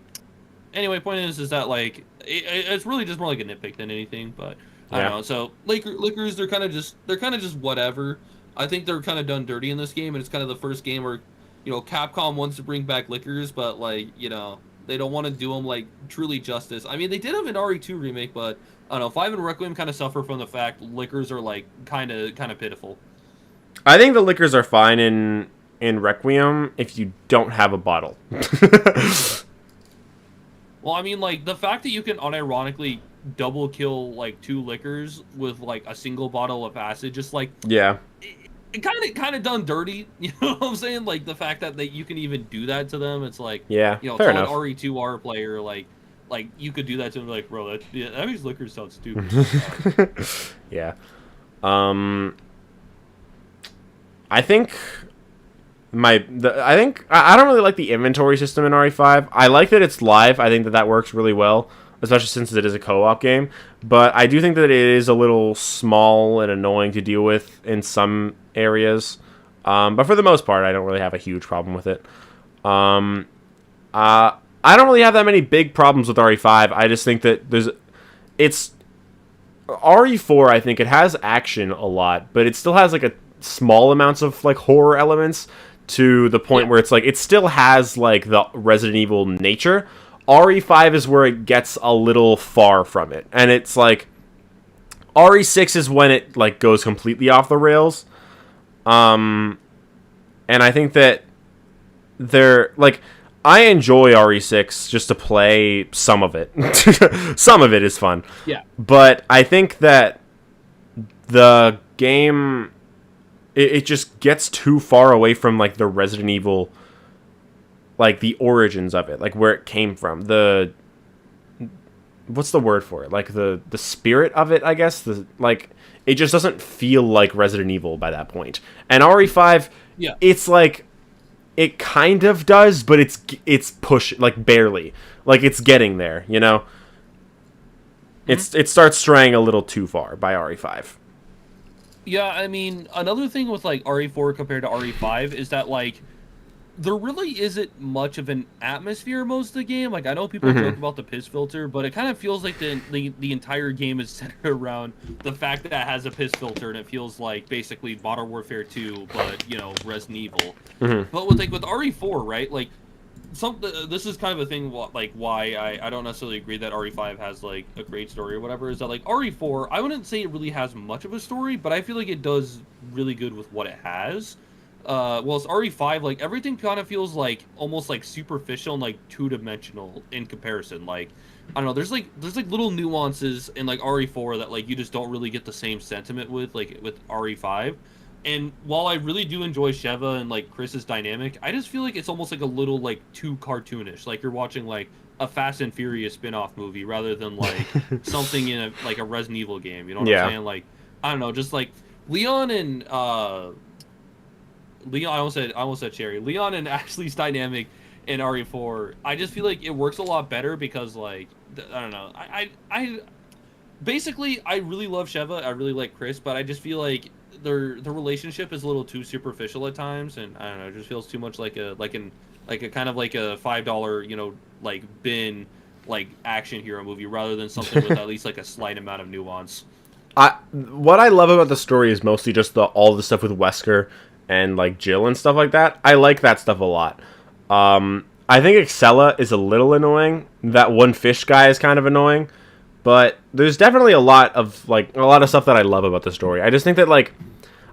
anyway, point is that, like, it's really just more like a nitpick than anything, but, I don't know. So, Lickers, they're kind of just whatever. I think they're kind of done dirty in this game, and it's kind of the first game where, you know, Capcom wants to bring back Lickers, but, like, you know, they don't want to do them, like, truly justice. I mean, they did have an RE2 remake, but... I don't know, 5 and Requiem kind of suffer from the fact lickers are, like, kind of pitiful. I think the lickers are fine in Requiem if you don't have a bottle. Well, I mean, like, the fact that you can unironically double kill, like, 2 lickers with, like, a single bottle of acid, just, like... Yeah. It kind of done dirty, you know what I'm saying? Like, the fact that you can even do that to them, it's like... Yeah, you know, fair tell enough. an RE2R player, like, you could do that to him, like, bro, that makes liquor sound stupid. Yeah. I think I don't really like the inventory system in RE5. I like that it's live. I think that works really well, especially since it is a co-op game. But I do think that it is a little small and annoying to deal with in some areas. But for the most part, I don't really have a huge problem with it. I don't really have that many big problems with RE5. I just think that it's RE4. I think it has action a lot, but it still has like a small amounts of like horror elements to the point where it's like it still has like the Resident Evil nature. RE5 is where it gets a little far from it, and it's like RE6 is when it like goes completely off the rails. And I think that they're like. I enjoy RE6 just to play some of it. Some of it is fun. Yeah. But I think that the game, it just gets too far away from, like, the Resident Evil, like, the origins of it. Like, where it came from. What's the word for it? Like, the spirit of it, I guess? It just doesn't feel like Resident Evil by that point. And RE5, it's like... It kind of does, but it's push like barely, like it's getting there, you know. It starts straying a little too far by RE5. Yeah, I mean, another thing with like RE4 compared to RE5 is that like there really isn't much of an atmosphere most of the game. Like I know people joke about the piss filter, but it kind of feels like the entire game is centered around the fact that it has a piss filter, and it feels like basically Modern Warfare 2, but you know, Resident Evil. But with RE4, right? Like this is kind of a thing like why I don't necessarily agree that RE5 has like a great story or whatever, is that like RE4, I wouldn't say it really has much of a story, but I feel like it does really good with what it has. Well, it's RE5, like everything kind of feels like almost like superficial and like two-dimensional in comparison. Like I don't know, there's like little nuances in like RE4 that like you just don't really get the same sentiment with like with RE5. And while I really do enjoy Sheva and like Chris's dynamic, I just feel like it's almost like a little like too cartoonish. Like you're watching like a Fast and Furious spin-off movie rather than like something in a Resident Evil game. You know what I'm saying? Like I don't know, just like Leon and Leon. I almost said Cherry. Leon and Ashley's dynamic in RE4. I just feel like it works a lot better because like I don't know. I basically I really love Sheva. I really like Chris, but I just feel like their relationship is a little too superficial at times, and I don't know, it just feels too much like a kind of like a $5, you know, like bin like action hero movie rather than something with at least like a slight amount of nuance. What I love about the story is mostly just all the stuff with Wesker and like Jill and stuff like that. I like that stuff a lot. I think Excella is a little annoying. That one fish guy is kind of annoying. But there's definitely a lot of stuff that I love about the story. I just think that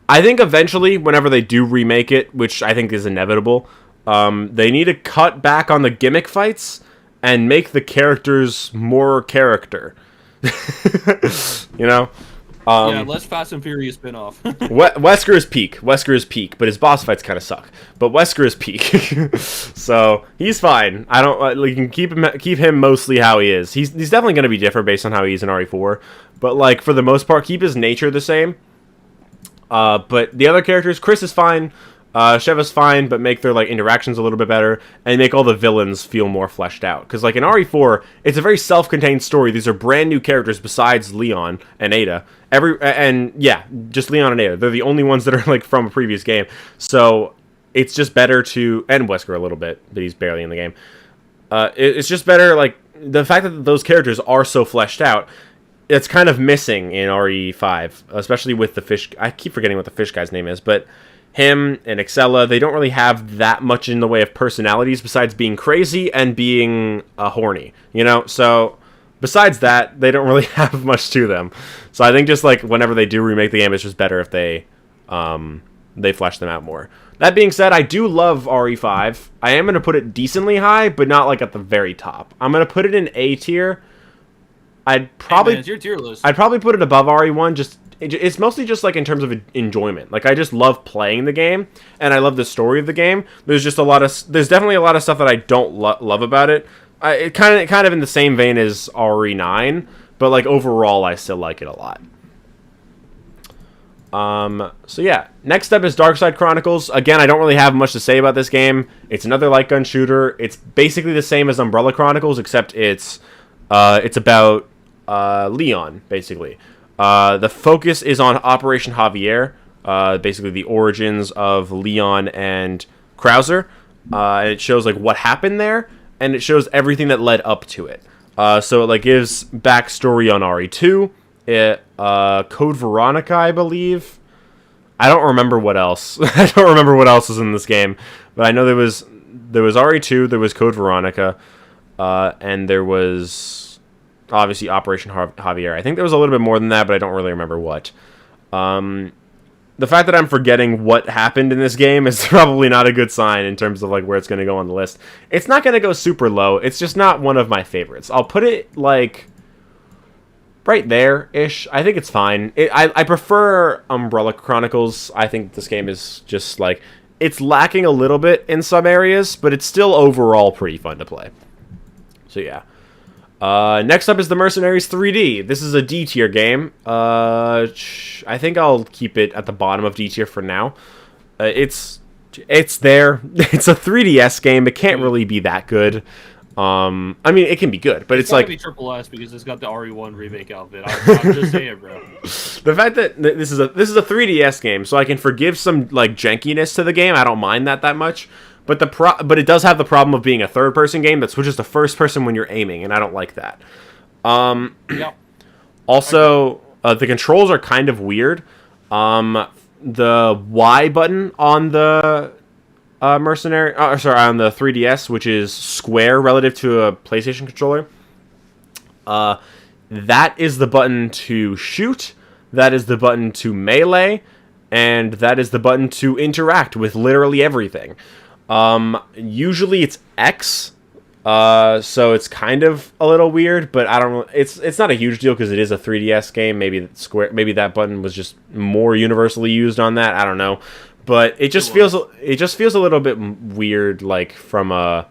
I think eventually, whenever they do remake it, which I think is inevitable, they need to cut back on the gimmick fights and make the characters more character. You know? Yeah, less Fast and Furious spin-off. Wesker is peak. Wesker is peak, but his boss fights kind of suck. But Wesker is peak, so he's fine. I don't. You can keep him mostly how he is. He's definitely going to be different based on how he is in RE4, but like for the most part, keep his nature the same. But the other characters, Chris is fine. Sheva's fine, but make their like interactions a little bit better and make all the villains feel more fleshed out. Because like in RE4, it's a very self-contained story. These are brand new characters besides Leon and Ada. Just Leon and Ada. They're the only ones that are like from a previous game. So it's just better to, and Wesker a little bit, but he's barely in the game. It's just better, like the fact that those characters are so fleshed out. It's kind of missing in RE5, especially with the fish. I keep forgetting what the fish guy's name is, but him and Excella, they don't really have that much in the way of personalities besides being crazy and being horny, you know? So besides that, they don't really have much to them. So I think just like whenever they do remake the game, it's just better if they flesh them out more. That being said, I do love RE5. I am going to put it decently high, but not like at the very top. I'm going to put it in A tier. I'd probably it's your tier list. I'd probably put it above RE1. It's mostly just like in terms of enjoyment. Like I just love playing the game, and I love the story of the game. There's definitely a lot of stuff that I don't love about it. It kind of in the same vein as RE9, but like overall, I still like it a lot. So yeah, next up is Darkside Chronicles. Again, I don't really have much to say about this game. It's another light gun shooter. It's basically the same as Umbrella Chronicles, except it's about Leon, basically. The focus is on Operation Javier, basically the origins of Leon and Krauser. And it shows like what happened there, and it shows everything that led up to it. So it like gives backstory on RE2, Code Veronica, I believe. I don't remember what else. I don't remember what else is in this game, but I know there was RE2, there was Code Veronica, and there was obviously Operation Javier. I think there was a little bit more than that, but I don't really remember what. The fact that I'm forgetting what happened in this game is probably not a good sign in terms of like where it's going to go on the list. It's not going to go super low. It's just not one of my favorites. I'll put it like right there-ish. I think it's fine. I prefer Umbrella Chronicles. I think this game is just like, it's lacking a little bit in some areas, but it's still overall pretty fun to play. So yeah. Next up is The Mercenaries 3D. This is a D tier game. I think I'll keep it at the bottom of D tier for now. It's there. It's a 3DS game. It can't really be that good. I mean, it can be good, but it's gotta like be triple S because it's got the RE1 remake outfit. I'm just saying, bro. the fact that this is a 3DS game, so I can forgive some like jankiness to the game. I don't mind that much. But but it does have the problem of being a third person game that switches to first person when you're aiming, and I don't like that. Yeah. Also, the controls are kind of weird. The Y button on the on the 3DS, which is square relative to a PlayStation controller. That is the button to shoot. That is the button to melee, and that is the button to interact with literally everything. Usually it's X, so it's kind of a little weird, but I don't. It's not a huge deal because it is a 3DS game. Maybe that button was just more universally used on that. I don't know, but it just feels a little bit weird, like from a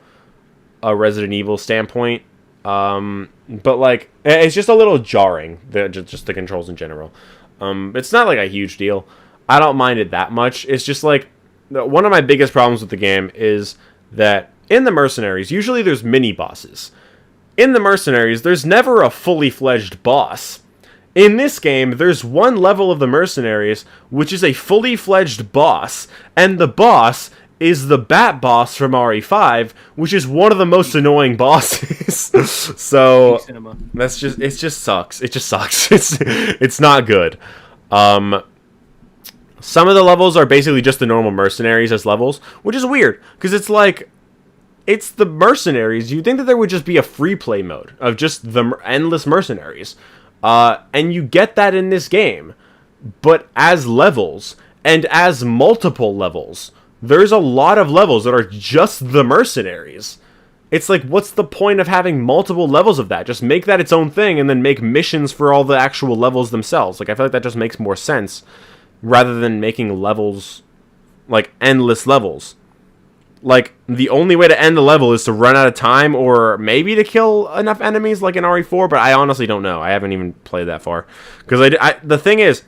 Resident Evil standpoint. But like it's just a little jarring. Just the controls in general. It's not like a huge deal. I don't mind it that much. It's just like. One of my biggest problems with the game is that in the Mercenaries, usually there's mini-bosses. In the Mercenaries, there's never a fully fledged boss. In this game, there's one level of the Mercenaries, which is a fully fledged boss, and the boss is the Bat Boss from RE5, which is one of the most annoying bosses. So, it just sucks. It just sucks. It's not good. Some of the levels are basically just the normal Mercenaries as levels, which is weird, because it's like, it's the Mercenaries. You'd think that there would just be a free play mode of just the endless Mercenaries. And you get that in this game, but as levels, and as multiple levels, there's a lot of levels that are just the Mercenaries. It's like, what's the point of having multiple levels of that? Just make that its own thing, and then make missions for all the actual levels themselves. Like, I feel like that just makes more sense. Rather than making levels, like, endless levels. Like, the only way to end the level is to run out of time, or maybe to kill enough enemies like in RE4, but I honestly don't know. I haven't even played that far. Because the thing is,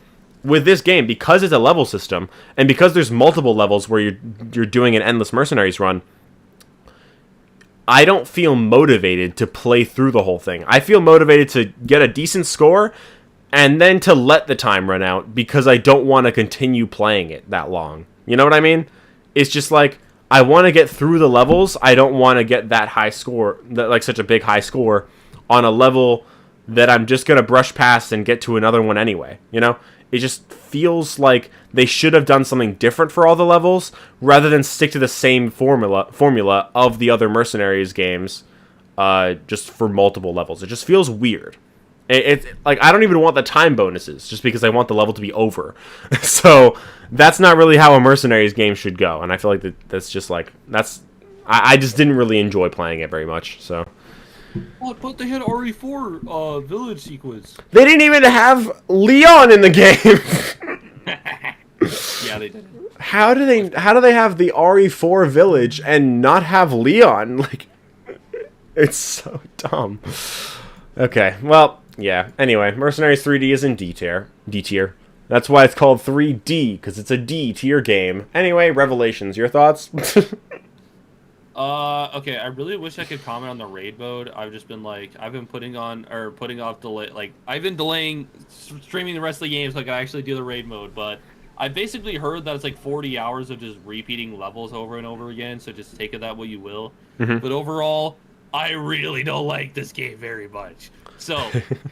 with this game, because it's a level system, and because there's multiple levels where you're doing an endless Mercenaries run, I don't feel motivated to play through the whole thing. I feel motivated to get a decent score, and then to let the time run out because I don't want to continue playing it that long. You know what I mean? It's just like, I want to get through the levels. I don't want to get that high score, like such a big high score, on a level that I'm just going to brush past and get to another one anyway. You know? It just feels like they should have done something different for all the levels, rather than stick to the same formula of the other Mercenaries games, just for multiple levels. It just feels weird. It's like, I don't even want the time bonuses just because I want the level to be over. So that's not really how a Mercenaries game should go, and I feel like that's just like I just didn't really enjoy playing it very much. So But they had RE4 village sequence. they didn't even have Leon in the game. Yeah, they did. How do they have the RE4 village and not have Leon? Like, it's so dumb. Okay, well, yeah. Anyway, Mercenaries 3D is in D tier. That's why it's called 3D, because it's a D tier game. Anyway, Revelations, your thoughts? Okay, I really wish I could comment on the raid mode. I've just been like, I've been putting off delay, like, I've been delaying streaming the rest of the games so I can actually do the raid mode, but I basically heard that it's like 40 hours of just repeating levels over and over again, so just take it that way you will. Mm-hmm. But overall, I really don't like this game very much. So,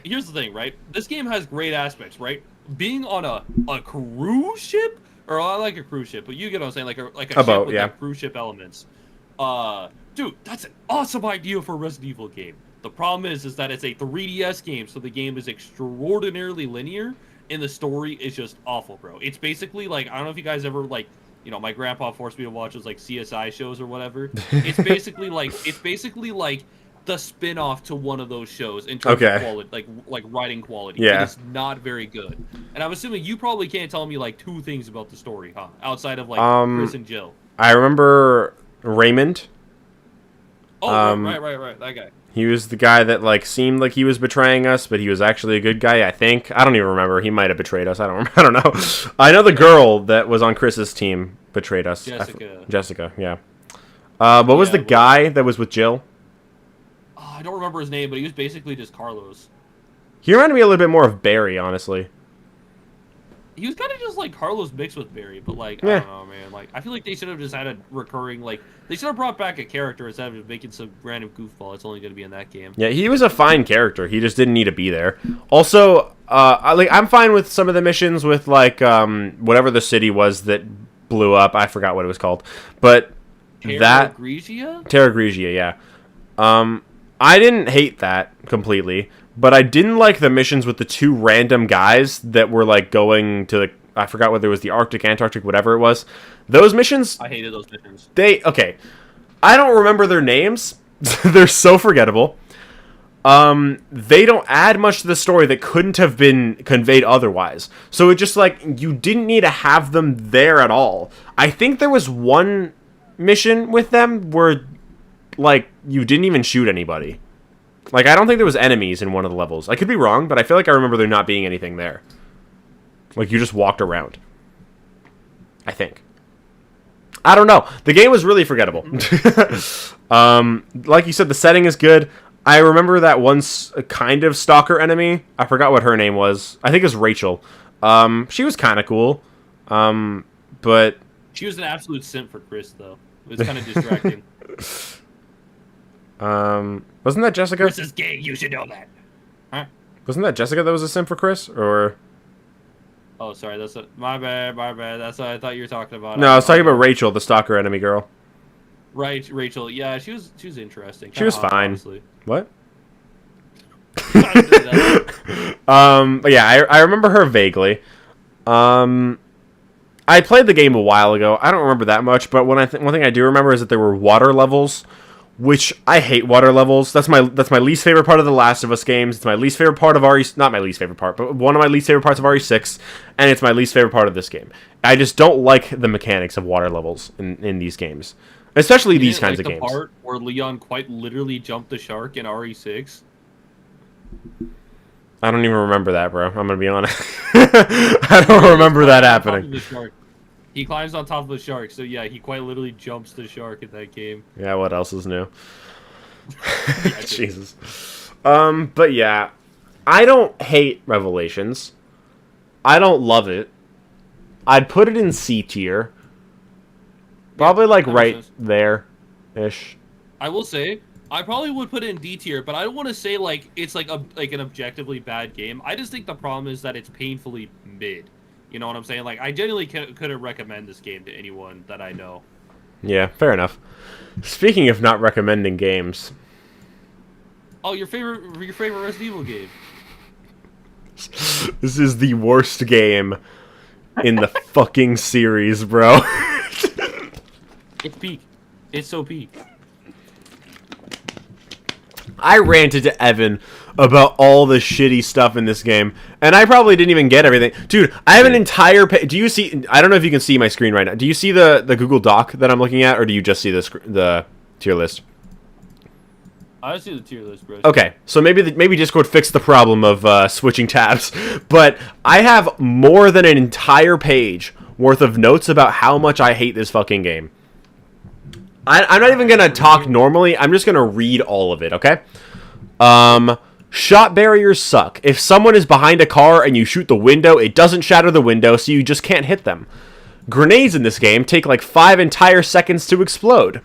here's the thing, right? This game has great aspects, right? Being on a cruise ship, or I like a cruise ship, but you get what I'm saying, like a ship boat, with yeah. like cruise ship elements. Dude, that's an awesome idea for a Resident Evil game. The problem is that it's a 3DS game, so the game is extraordinarily linear, and the story is just awful, bro. It's basically like, I don't know if you guys ever, like, you know, my grandpa forced me to watch those, like, CSI shows or whatever. It's basically like the spin-off to one of those shows in terms of quality, like writing quality. Yeah. It's not very good. And I'm assuming you probably can't tell me, like, 2 things about the story, huh? Outside of, like, Chris and Jill. I remember Raymond. Oh, right, that guy. He was the guy that, like, seemed like he was betraying us, but he was actually a good guy, I think. I don't even remember. He might have betrayed us. I don't know. I know the girl that was on Chris's team betrayed us. Jessica. Jessica, yeah. What was the guy that was with Jill? I don't remember his name, but he was basically just Carlos. He reminded me a little bit more of Barry, honestly. He was kind of just like Carlos mixed with Barry, but like Yeah. I don't know, man. Like I feel like they should have just had a recurring like they should have brought back a character instead of just making some random goofball. It's only going to be in that game. Yeah, he was a fine character. He just didn't need to be there. Also, I'm fine with some of the missions with like whatever the city was that blew up. I forgot what it was called, but that Grigia? Terra Grigia, yeah. I didn't hate that completely, but I didn't like the missions with the two random guys that were like going to the, I forgot whether it was the Arctic, Antarctic, whatever it was. Those missions, I hated those missions. okay. I don't remember their names. They're so forgettable. They don't add much to the story that couldn't have been conveyed otherwise. So it just like, you didn't need to have them there at all. I think there was one mission with them where like you didn't even shoot anybody. Like I don't think there was enemies in one of the levels. I could be wrong, but I feel like I remember there not being anything there. Like you just walked around. I think. I don't know. The game was really forgettable. Like you said, the setting is good. I remember that once kind of stalker enemy. I forgot what her name was. I think it was Rachel. She was kind of cool. But She was an absolute simp for Chris, though. It was kind of distracting. wasn't that Jessica? Chris is gay. You should know that. Huh? Wasn't that Jessica that was a simp for Chris? Or Oh, sorry. That's my bad. My bad. That's what I thought you were talking about. no, I was talking about Rachel, the stalker enemy girl. Right, Rachel. Yeah, she was interesting. She was Kinda hot, fine. honestly. What? Kinda But yeah, I remember her vaguely. I played the game a while ago. I don't remember that much, but one thing I do remember is that there were water levels, which I hate water levels. That's my least favorite part of the Last of Us games. It's my least favorite part of RE, not my least favorite part, but one of my least favorite parts of RE6, and it's my least favorite part of this game. I just don't like the mechanics of water levels in these games, especially You these didn't kinds like of the games. part where Leon quite literally jumped the shark in RE6? I don't even remember that, bro. I'm gonna be honest. I don't remember that On top of happening. the shark. He climbs on top of the shark, so yeah, he quite literally jumps the shark in that game. Yeah, what else is new? Yeah, Jesus. But yeah, I don't hate Revelations. I don't love it. I'd put it in C tier. Probably like that makes right sense. there-ish. I will say, I probably would put it in D tier, but I don't want to say like it's like an objectively bad game. I just think the problem is that it's painfully mid. You know what I'm saying? Like I genuinely couldn't recommend this game to anyone that I know. Yeah, fair enough. Speaking of not recommending games, Oh, your favorite Resident Evil game? this is the worst game in the fucking series, bro. It's peak. It's so peak. I ranted to Evan about all the shitty stuff in this game, and I probably didn't even get everything. Dude, I have an entire do you see, I don't know if you can see my screen right now. Do you see the Google Doc that I'm looking at, or do you just see the tier list? I see the tier list, bro. Okay, so maybe Discord fixed the problem of switching tabs, but I have more than an entire page worth of notes about how much I hate this fucking game. I'm not even gonna talk normally. I'm just gonna read all of it. Okay. Shot barriers suck. If someone is behind a car and you shoot the window, it doesn't shatter the window, so you just can't hit them. Grenades in this game take like 5 entire seconds to explode.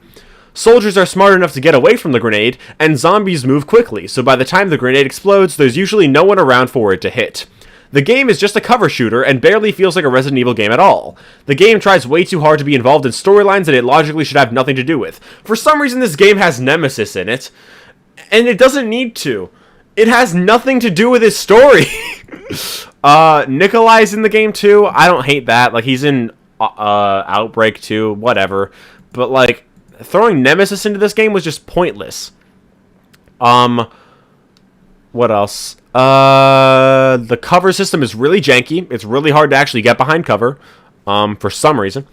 Soldiers are smart enough to get away from the grenade, and zombies move quickly, so by the time the grenade explodes, there's usually no one around for it to hit. The game is just a cover shooter and barely feels like a Resident Evil game at all. The game tries way too hard to be involved in storylines that it logically should have nothing to do with. For some reason, this game has Nemesis in it, and it doesn't need to. It has nothing to do with his story. Nikolai's in the game too. I don't hate that. Like, he's in Outbreak too, whatever. But like, throwing Nemesis into this game was just pointless. What else? The cover system is really janky. It's really hard to actually get behind cover, for some reason.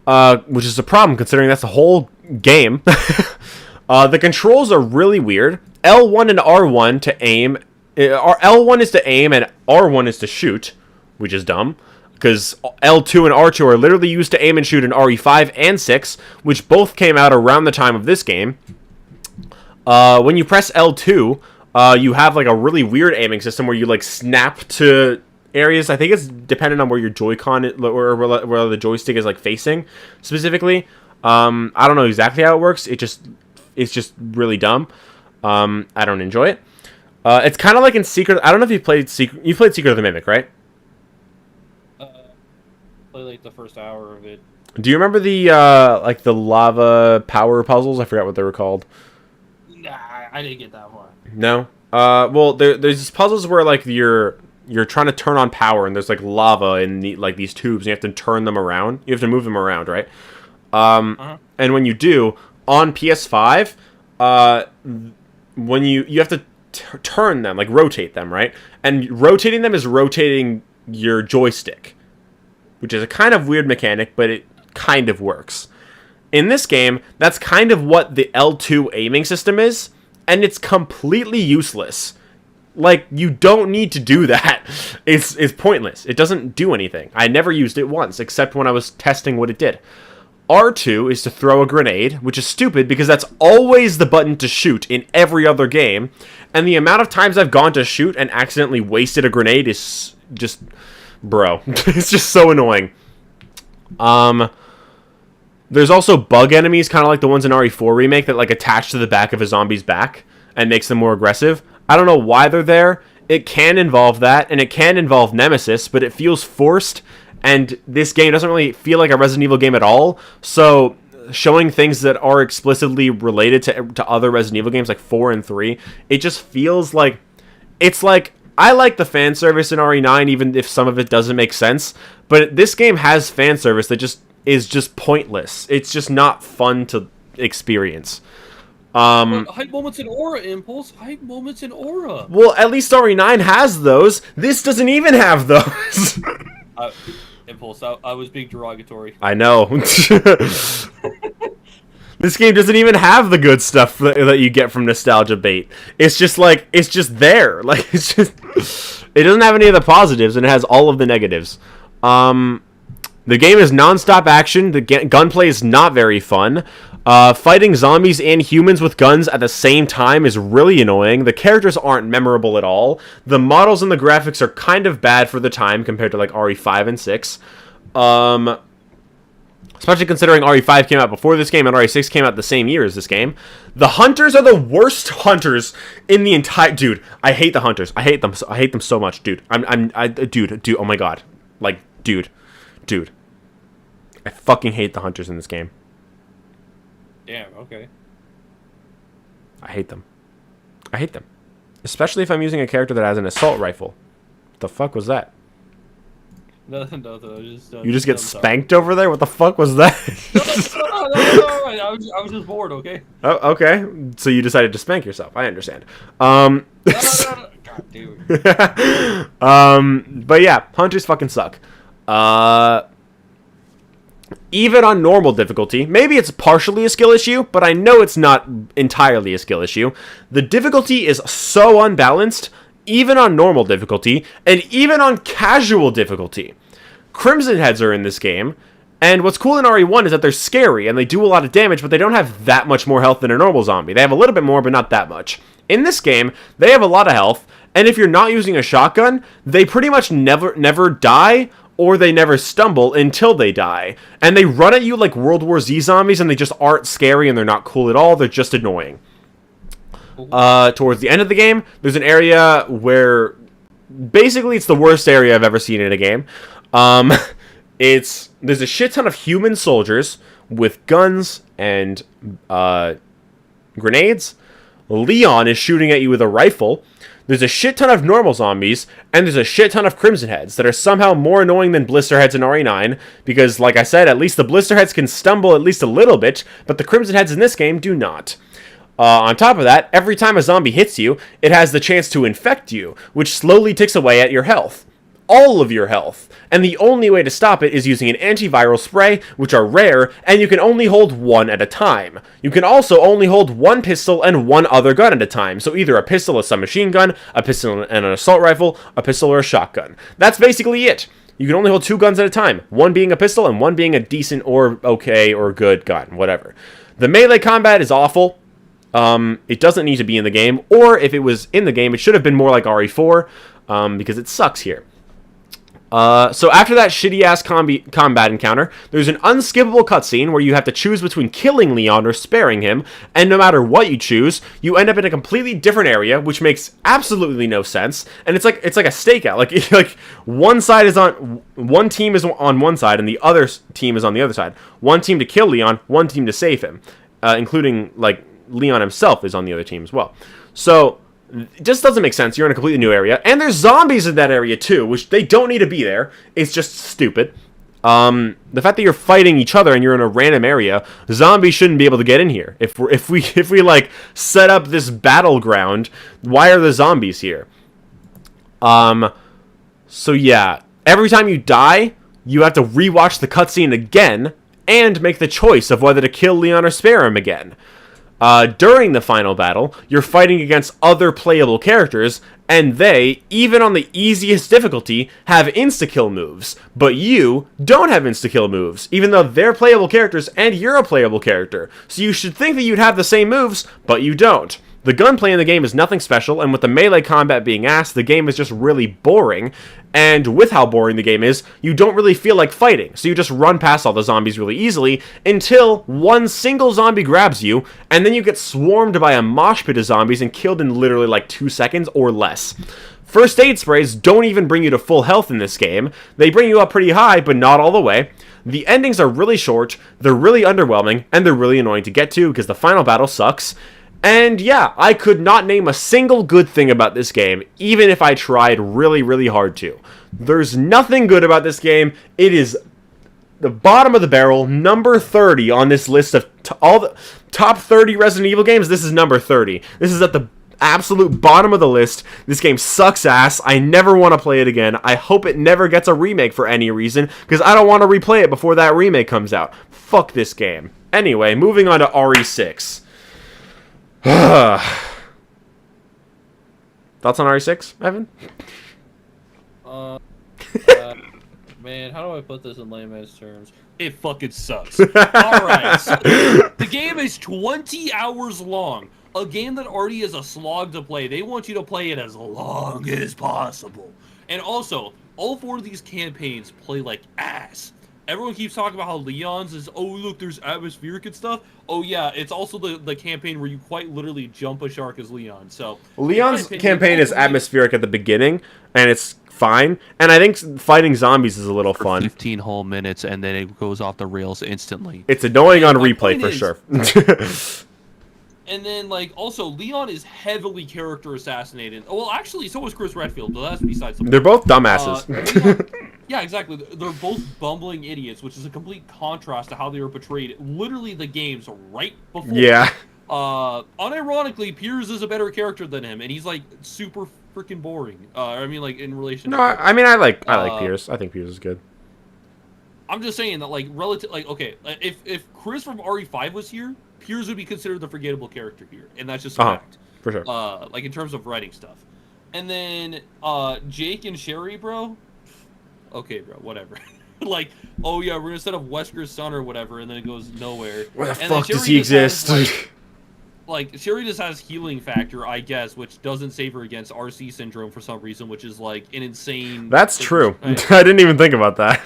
Which is a problem considering that's the whole game. The controls are really weird. L1 and R1 to aim. L1 is to aim and R1 is to shoot, which is dumb. Because L2 and R2 are literally used to aim and shoot in RE5 and 6, which both came out around the time of this game. When you press L2, you have like a really weird aiming system where you like snap to areas. I think it's dependent on where your Joy-Con or where the joystick is like facing specifically. I don't know exactly how it works. It's just really dumb. I don't enjoy it. It's kind of like in Secret. I don't know if you played Secret. You played Secret of the Mimic, right? Play like the first hour of it. Do you remember the like the lava power puzzles? I forgot what they were called. Nah, I didn't get that far. No. Well, there's these puzzles where like you're trying to turn on power, and there's like lava in like these tubes, and you have to turn them around. You have to move them around, right? And when you do on PS5, when you have to turn them, like rotate them, right? And rotating them is rotating your joystick, which is a kind of weird mechanic, but it kind of works. In this game, that's kind of what the L2 aiming system is, and it's completely useless. Like, you don't need to do that. It's pointless. It doesn't do anything. I never used it once, except when I was testing what it did. R2 is to throw a grenade, which is stupid because that's always the button to shoot in every other game. And the amount of times I've gone to shoot and accidentally wasted a grenade is just... Bro. It's just so annoying. There's also bug enemies, kind of like the ones in RE4 Remake, that like attach to the back of a zombie's back and makes them more aggressive. I don't know why they're there. It can involve that, and it can involve Nemesis, but it feels forced, and this game doesn't really feel like a Resident Evil game at all, so showing things that are explicitly related to other Resident Evil games, like 4 and 3, it just feels like... It's like, I like the fan service in RE9, even if some of it doesn't make sense, but this game has fan service that just is just pointless. It's just not fun to experience. Hype moments in Aura, Impulse. Hype moments in Aura. Well, at least RE9 has those. This doesn't even have those. Impulse, I was being derogatory. I know. This game doesn't even have the good stuff that you get from Nostalgia Bait. It's just like, it's just there. Like, it's just... It doesn't have any of the positives, and it has all of the negatives. The game is non-stop action. The gunplay is not very fun. Fighting zombies and humans with guns at the same time is really annoying. The characters aren't memorable at all. The models and the graphics are kind of bad for the time compared to like RE5 and 6. Especially considering RE5 came out before this game and RE6 came out the same year as this game. The hunters are the worst hunters in the entire... Dude, I hate the hunters. I hate them. I hate them so much, dude. Dude, oh my god. Like, dude. I fucking hate the hunters in this game. Damn, okay. I hate them. Especially if I'm using a character that has an assault rifle. What the fuck was that? No, You just get spanked over there? What the fuck was that? No, I was just bored, okay? Oh, okay. So you decided to spank yourself. I understand. No. God, dude. But yeah, hunters fucking suck. Even on normal difficulty, maybe it's partially a skill issue, but I know it's not entirely a skill issue. The difficulty is so unbalanced, even on normal difficulty, and even on casual difficulty. Crimson Heads are in this game, and what's cool in RE1 is that they're scary, and they do a lot of damage, but they don't have that much more health than a normal zombie. They have a little bit more, but not that much. In this game, they have a lot of health, and if you're not using a shotgun, they pretty much never die, or they never stumble until they die. And they run at you like World War Z zombies, and they just aren't scary, and they're not cool at all, they're just annoying. Towards the end of the game, there's an area where... Basically, it's the worst area I've ever seen in a game. There's a shit ton of human soldiers with guns and grenades. Leon is shooting at you with a rifle. There's a shit ton of normal zombies, and there's a shit ton of Crimson Heads that are somehow more annoying than Blister Heads in RE9, because, like I said, at least the Blister Heads can stumble at least a little bit, but the Crimson Heads in this game do not. On top of that, every time a zombie hits you, it has the chance to infect you, which slowly ticks away at your health. All of your health. And the only way to stop it is using an antiviral spray, which are rare, and you can only hold one at a time. You can also only hold one pistol and one other gun at a time, so either a pistol, a submachine gun, a pistol and an assault rifle, a pistol or a shotgun. That's basically it. You can only hold two guns at a time, one being a pistol and one being a decent or okay or good gun, whatever. The melee combat is awful. It doesn't need to be in the game, or if it was in the game, it should have been more like RE4, because it sucks here. So after that shitty-ass combat encounter, there's an unskippable cutscene where you have to choose between killing Leon or sparing him, and no matter what you choose, you end up in a completely different area, which makes absolutely no sense. And it's like a stakeout. Like one team is on one side, and the other team is on the other side. One team to kill Leon, one team to save him, including like Leon himself is on the other team as well. So it just doesn't make sense. You're in a completely new area. And there's zombies in that area too, which they don't need to be there. It's just stupid. The fact that you're fighting each other and you're in a random area, zombies shouldn't be able to get in here. If we like set up this battleground, why are the zombies here? So yeah, every time you die, you have to rewatch the cutscene again and make the choice of whether to kill Leon or spare him again. During the final battle, you're fighting against other playable characters, and they, even on the easiest difficulty, have insta-kill moves, but you don't have insta-kill moves, even though they're playable characters and you're a playable character. So you should think that you'd have the same moves, but you don't. The gunplay in the game is nothing special, and with the melee combat being ass, the game is just really boring. And with how boring the game is, you don't really feel like fighting, so you just run past all the zombies really easily until one single zombie grabs you, and then you get swarmed by a mosh pit of zombies and killed in literally like 2 seconds or less. First aid sprays don't even bring you to full health in this game. They bring you up pretty high, but not all the way. The endings are really short, they're really underwhelming, and they're really annoying to get to because the final battle sucks. And yeah, I could not name a single good thing about this game, even if I tried really, really hard to. There's nothing good about this game. It is the bottom of the barrel, number 30 on this list of all the top 30 Resident Evil games. This is number 30. This is at the absolute bottom of the list. This game sucks ass. I never want to play it again. I hope it never gets a remake for any reason, because I don't want to replay it before that remake comes out. Fuck this game. Anyway, moving on to RE6. Thoughts on RE6, Evan? Man, how do I put this in layman's terms? It fucking sucks. Alright, so the game is 20 hours long. A game that already is a slog to play. They want you to play it as long as possible. And also, all 4 of these campaigns play like ass. Everyone keeps talking about how Leon's is, oh look, there's atmospheric and stuff. Oh yeah, it's also the campaign where you quite literally jump a shark as Leon. So Leon's campaign is atmospheric at the beginning, and it's fine. And I think fighting zombies is a little fun. 15 whole minutes, and then it goes off the rails instantly. It's annoying on replay for sure. And then, like, also, Leon is heavily character assassinated. Well, actually, so was Chris Redfield, but that's besides the point. They're both dumbasses. Leon, yeah, exactly. They're both bumbling idiots, which is a complete contrast to how they were portrayed literally the games right before. Yeah. Unironically, Piers is a better character than him, and he's, like, super freaking boring. I mean, like, in relation No, to... I mean, I like Piers. I think Piers is good. I'm just saying that, like, okay, if Chris from RE5 was here, Piers would be considered the forgettable character here, and that's just a fact. For sure. Like, in terms of writing stuff. And then, Jake and Sherry, bro? Okay, bro, whatever. Like, oh yeah, we're gonna set up Wesker's son or whatever, and then it goes nowhere. Where the and fuck does he exist? Like, Sherry just has healing factor, I guess, which doesn't save her against RC syndrome for some reason, which is, like, an insane... That's true. I didn't even think about that.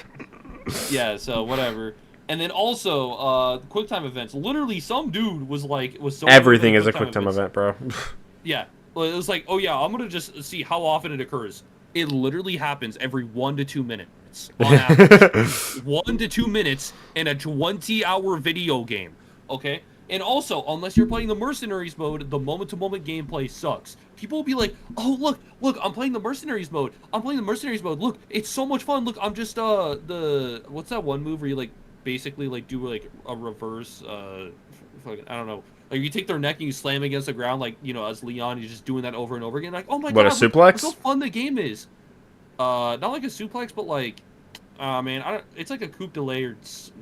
Yeah, so whatever. And then also, QuickTime events. Literally, some dude was so... Everything is a QuickTime event, bro. Yeah. Well, it was like, oh yeah, I'm gonna just see how often it occurs. It literally happens every 1 to 2 minutes. On average. 1 to 2 minutes in a 20-hour video game. Okay? And also, unless you're playing the Mercenaries mode, the moment-to-moment gameplay sucks. People will be like, oh, look, I'm playing the Mercenaries mode. Look, it's so much fun. Look, I'm just, what's that one move where you, like, basically, like, do, like, a reverse, I don't know. Like, you take their neck and you slam against the ground, like, you know, as Leon, you're just doing that over and over again. Like, oh my god. What, a suplex? Look how fun the game is. Not like a suplex, but, like, man, it's like a coupe de lait or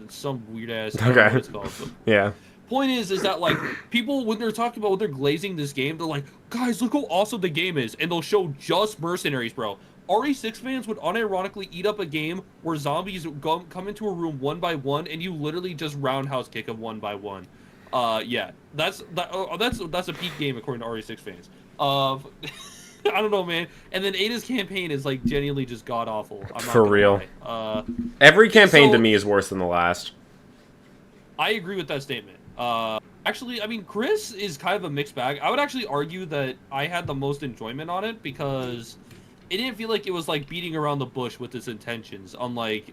some weird-ass, I don't know what it's called. But, yeah. point is that, like, people, when they're talking about when they're glazing this game, they're like, guys, look how awesome the game is, and they'll show just Mercenaries, bro. RE6 fans would unironically eat up a game where zombies come into a room one by one, and you literally just roundhouse kick them one by one. Yeah, that's a peak game according to RE6 fans. I don't know, man. And then Ada's campaign is like genuinely just god awful. I'm not For gonna real. lie. Every campaign to So- me is worse than the last. I agree with that statement. Actually, I mean, Chris is kind of a mixed bag. I would actually argue that I had the most enjoyment on it because it didn't feel like it was like beating around the bush with its intentions, unlike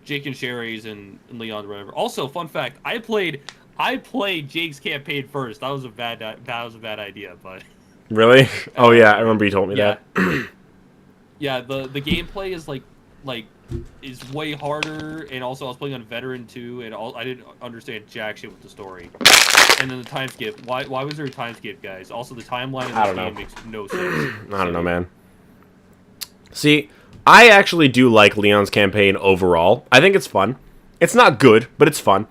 Jake and Sherry's and Leon or whatever. Also, fun fact: I played Jake's campaign first. That was a bad idea, but Really? Oh yeah, I remember you told me yeah, that. yeah. The gameplay is like is way harder, and also I was playing on veteran too, and I didn't understand jack shit with the story. And then the time skip. Why was there a time skip, guys? Also, the timeline in I this don't game know. makes no sense. I don't know, man. See, I actually do like Leon's campaign overall. I think it's fun. It's not good, but it's fun.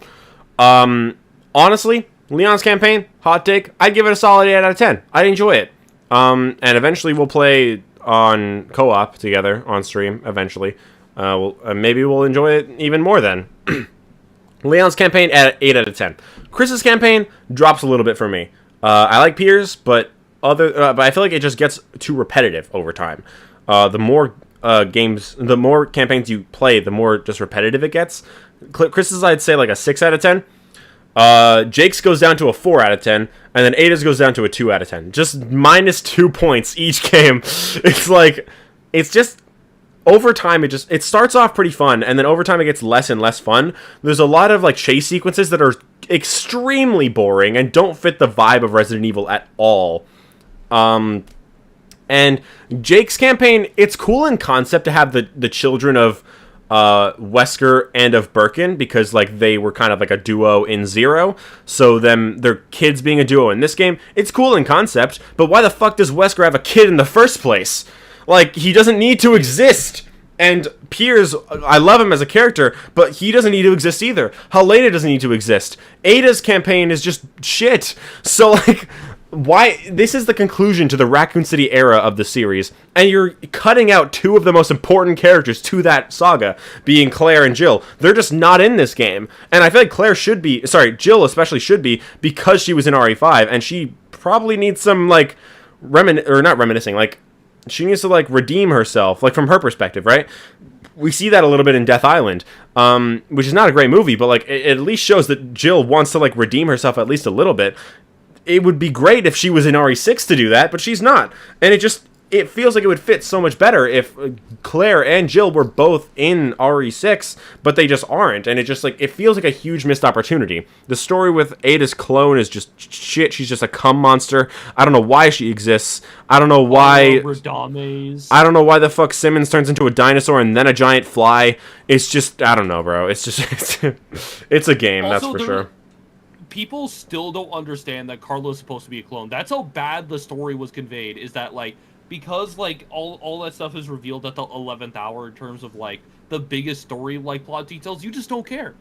Honestly, Leon's campaign, hot take, I'd give it a solid 8 out of 10. I enjoy it. And eventually we'll play on co-op together on stream, eventually. Maybe we'll enjoy it even more then. Leon's campaign at 8 out of 10. Chris's campaign drops a little bit for me. I like Piers, but I feel like it just gets too repetitive over time. The more campaigns you play, the more just repetitive it gets. Chris's, I'd say like a 6 out of 10. Jake's goes down to a 4 out of 10, and then Ada's goes down to a 2 out of 10. Just minus 2 points each game. It's just over time it starts off pretty fun, and then over time it gets less and less fun. There's a lot of like chase sequences that are extremely boring and don't fit the vibe of Resident Evil at all. And Jake's campaign, it's cool in concept to have the children of Wesker and of Birkin, because like they were kind of like a duo in Zero, so their kids being a duo in this game, it's cool in concept, but why the fuck does Wesker have a kid in the first place? Like, he doesn't need to exist. And Piers, I love him as a character, but he doesn't need to exist either. Helena doesn't need to exist. Ada's campaign is just shit. So, like, why? This is the conclusion to the Raccoon City era of the series, and you're cutting out two of the most important characters to that saga, being Claire and Jill. They're just not in this game. And I feel like Jill especially should be, because she was in RE5, and she probably needs some, like, she needs to, like, redeem herself, like, from her perspective, right? We see that a little bit in Death Island, which is not a great movie, but, like, it at least shows that Jill wants to, like, redeem herself at least a little bit. It would be great if she was in RE6 to do that, but she's not. And it feels like it would fit so much better if Claire and Jill were both in RE6, but they just aren't. And it feels like a huge missed opportunity. The story with Ada's clone is just shit. She's just a cum monster. I don't know why she exists. I don't know why. Radames. I don't know why the fuck Simmons turns into a dinosaur and then a giant fly. It's just, I don't know, bro. It's just, it's a game, Also, that's for sure. People still don't understand that Carlo's supposed to be a clone. That's how bad the story was conveyed, is that, like, because, like, all that stuff is revealed at the 11th hour in terms of, like, the biggest story, like, plot details, you just don't care.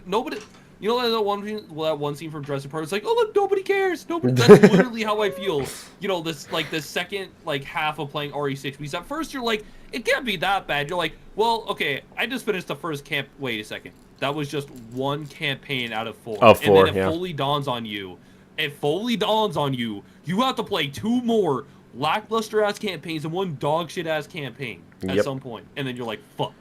Nobody... You know that one scene from Jurassic Park? It's like, oh, look, nobody cares. That's literally how I feel. You know, this second, like, half of playing RE6. Because at first you're like, it can't be that bad. You're like, well, okay, I just finished the first camp... Wait a second. That was just one campaign out of 4. Oh, 4, and then it fully dawns on you. You have to play 2 more lackluster-ass campaigns and 1 dog-shit-ass campaign at some point. And then you're like, fuck.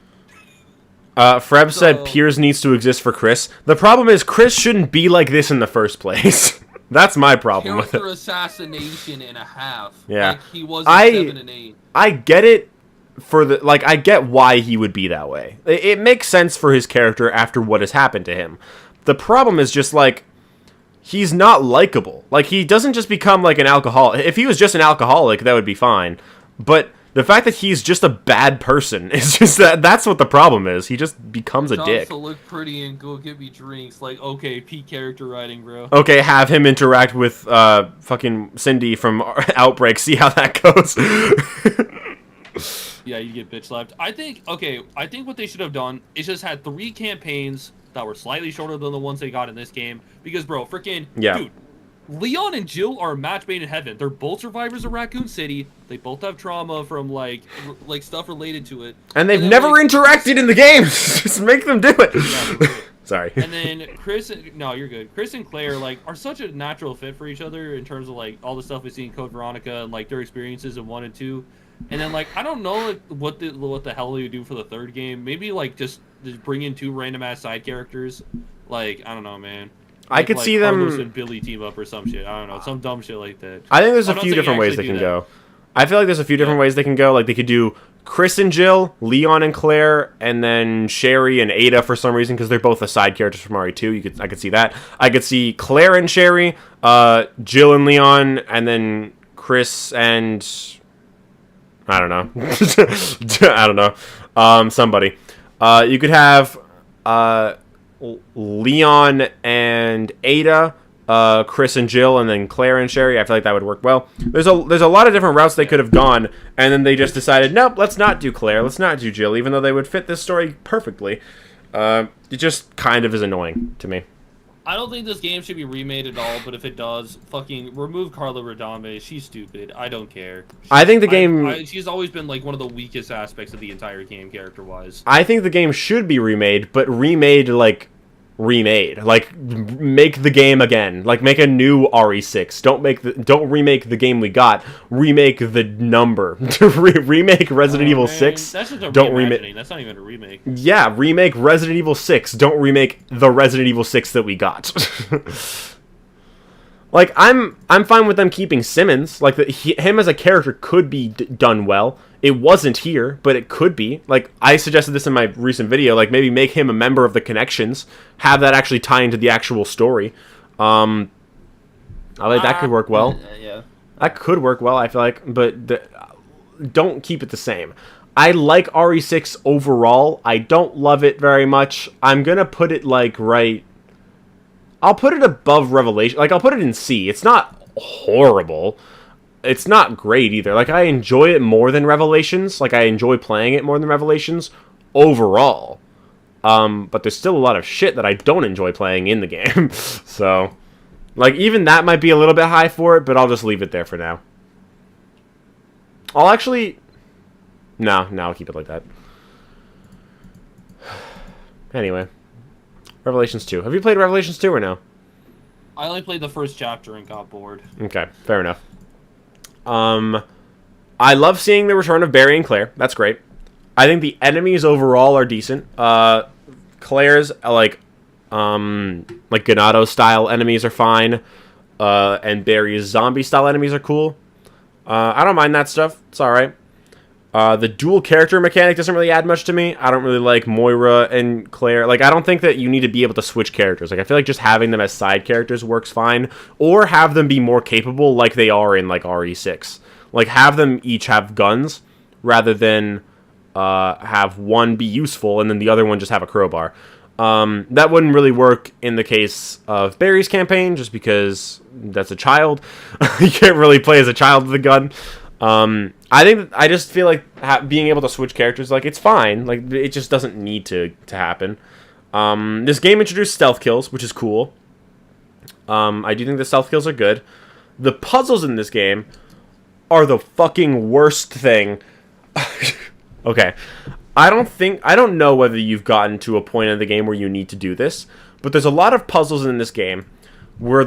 Freb said Piers needs to exist for Chris. The problem is Chris shouldn't be like this in the first place. That's my problem with Character it. assassination and a half. Yeah. Like he was in 7 and 8. I get it I get why he would be that way. It makes sense for his character after what has happened to him. The problem is just, like, he's not likable. Like, he doesn't just become, like, an alcoholic. If he was just an alcoholic, that would be fine. But the fact that he's just a bad person is just that's what the problem is. He just becomes a dick. To look pretty and go get me drinks. Like, okay, peak character writing, bro. Okay, have him interact with fucking Cindy from Outbreak. See how that goes. Yeah, you get bitch slapped. I think what they should have done is just had 3 campaigns that were slightly shorter than the ones they got in this game. Because, bro, freaking, dude, Leon and Jill are a match made in heaven. They're both survivors of Raccoon City. They both have trauma from, like stuff related to it. And they've never interacted in the games. Just make them do it. Yeah, Sorry. And then no, you're good. Chris and Claire like are such a natural fit for each other in terms of like all the stuff we see in Code Veronica and like their experiences in 1 and 2. And then like I don't know like, what the hell they would do for the third game. Maybe like just bring in 2 random ass side characters. Like I don't know, man. I could like see Carlos them. and Billy team up or some shit. I don't know, some dumb shit like that. I think there's a I'm not few saying different ways they actually can do go. I feel like there's a few different ways they can go. Like they could do Chris and Jill, Leon and Claire, and then Sherry and Ada for some reason because they're both the side characters from RE2. I could see that. I could see Claire and Sherry, Jill and Leon, and then Chris and I don't know. I don't know. Somebody. You could have Leon and Ada, Chris and Jill, and then Claire and Sherry. I feel like that would work well. There's a lot of different routes they could have gone, and then they just decided, nope, let's not do Claire, let's not do Jill, even though they would fit this story perfectly. It just kind of is annoying to me. I don't think this game should be remade at all, but if it does, fucking remove Carla Radame. She's stupid. I don't care. I think the game... she's always been like one of the weakest aspects of the entire game, character-wise. I think the game should be remade, but remade. Like, make the game again. Like, make a new RE6. Don't remake the game we got. Remake the number. Remake Resident Evil 6. That's just a don't reimagining. That's not even a remake. Yeah, remake Resident Evil 6. Don't remake the Resident Evil 6 that we got. Like, I'm fine with them keeping Simmons. Like, him as a character could be done well. It wasn't here, but it could be. Like, I suggested this in my recent video. Like, maybe make him a member of the Connections. Have that actually tie into the actual story. I like that could work well. Yeah. That could work well, I feel like. But don't keep it the same. I like RE6 overall. I don't love it very much. I'm going to put it, like, right... I'll put it above Revelation. Like, I'll put it in C. It's not horrible. It's not great either. Like, I enjoy it more than Revelations. Like, I enjoy playing it more than Revelations overall. But there's still a lot of shit that I don't enjoy playing in the game. So, like, even that might be a little bit high for it, but I'll just leave it there for now. I'll actually... No, I'll keep it like that. Anyway. Revelations 2. Have you played Revelations 2 or no? I only played the first chapter and got bored. Okay, fair enough. I love seeing the return of Barry and Claire. That's great. I think the enemies overall are decent. Claire's like Ganado style enemies are fine. And Barry's zombie style enemies are cool. I don't mind that stuff. It's alright. The dual character mechanic doesn't really add much to me. I don't really like Moira and Claire. Like, I don't think that you need to be able to switch characters. Like, I feel like just having them as side characters works fine. Or have them be more capable like they are in, like, RE6. Like, have them each have guns rather than have one be useful and then the other one just have a crowbar. That wouldn't really work in the case of Barry's campaign just because that's a child. You can't really play as a child with a gun. I just feel like being able to switch characters, like, it's fine. Like, it just doesn't need to happen. This game introduced stealth kills, which is cool. I do think the stealth kills are good. The puzzles in this game are the fucking worst thing. Okay. I don't know whether you've gotten to a point in the game where you need to do this, but there's a lot of puzzles in this game where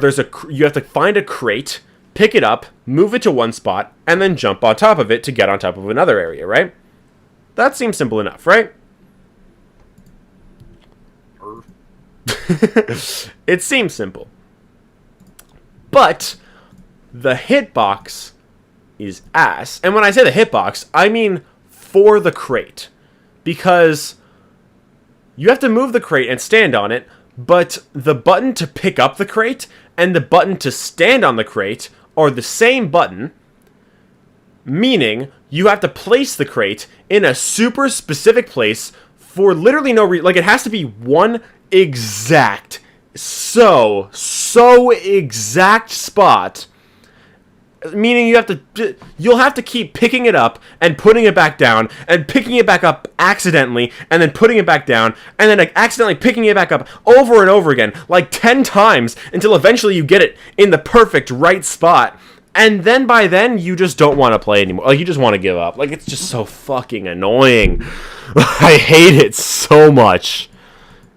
you have to find a crate, pick it up, move it to one spot, and then jump on top of it to get on top of another area, right? That seems simple enough, right? It seems simple. But the hitbox is ass. And when I say the hitbox, I mean for the crate. Because you have to move the crate and stand on it, but the button to pick up the crate and the button to stand on the crate are the same button, meaning you have to place the crate in a super specific place for literally no reason. Like, it has to be one exact, so exact spot, meaning you'll have to keep picking it up and putting it back down and picking it back up accidentally and then putting it back down and then accidentally picking it back up over and over again like 10 times until eventually you get it in the perfect right spot. And then by then you just don't want to play anymore. Like, you just want to give up. Like, it's just so fucking annoying. I hate it so much.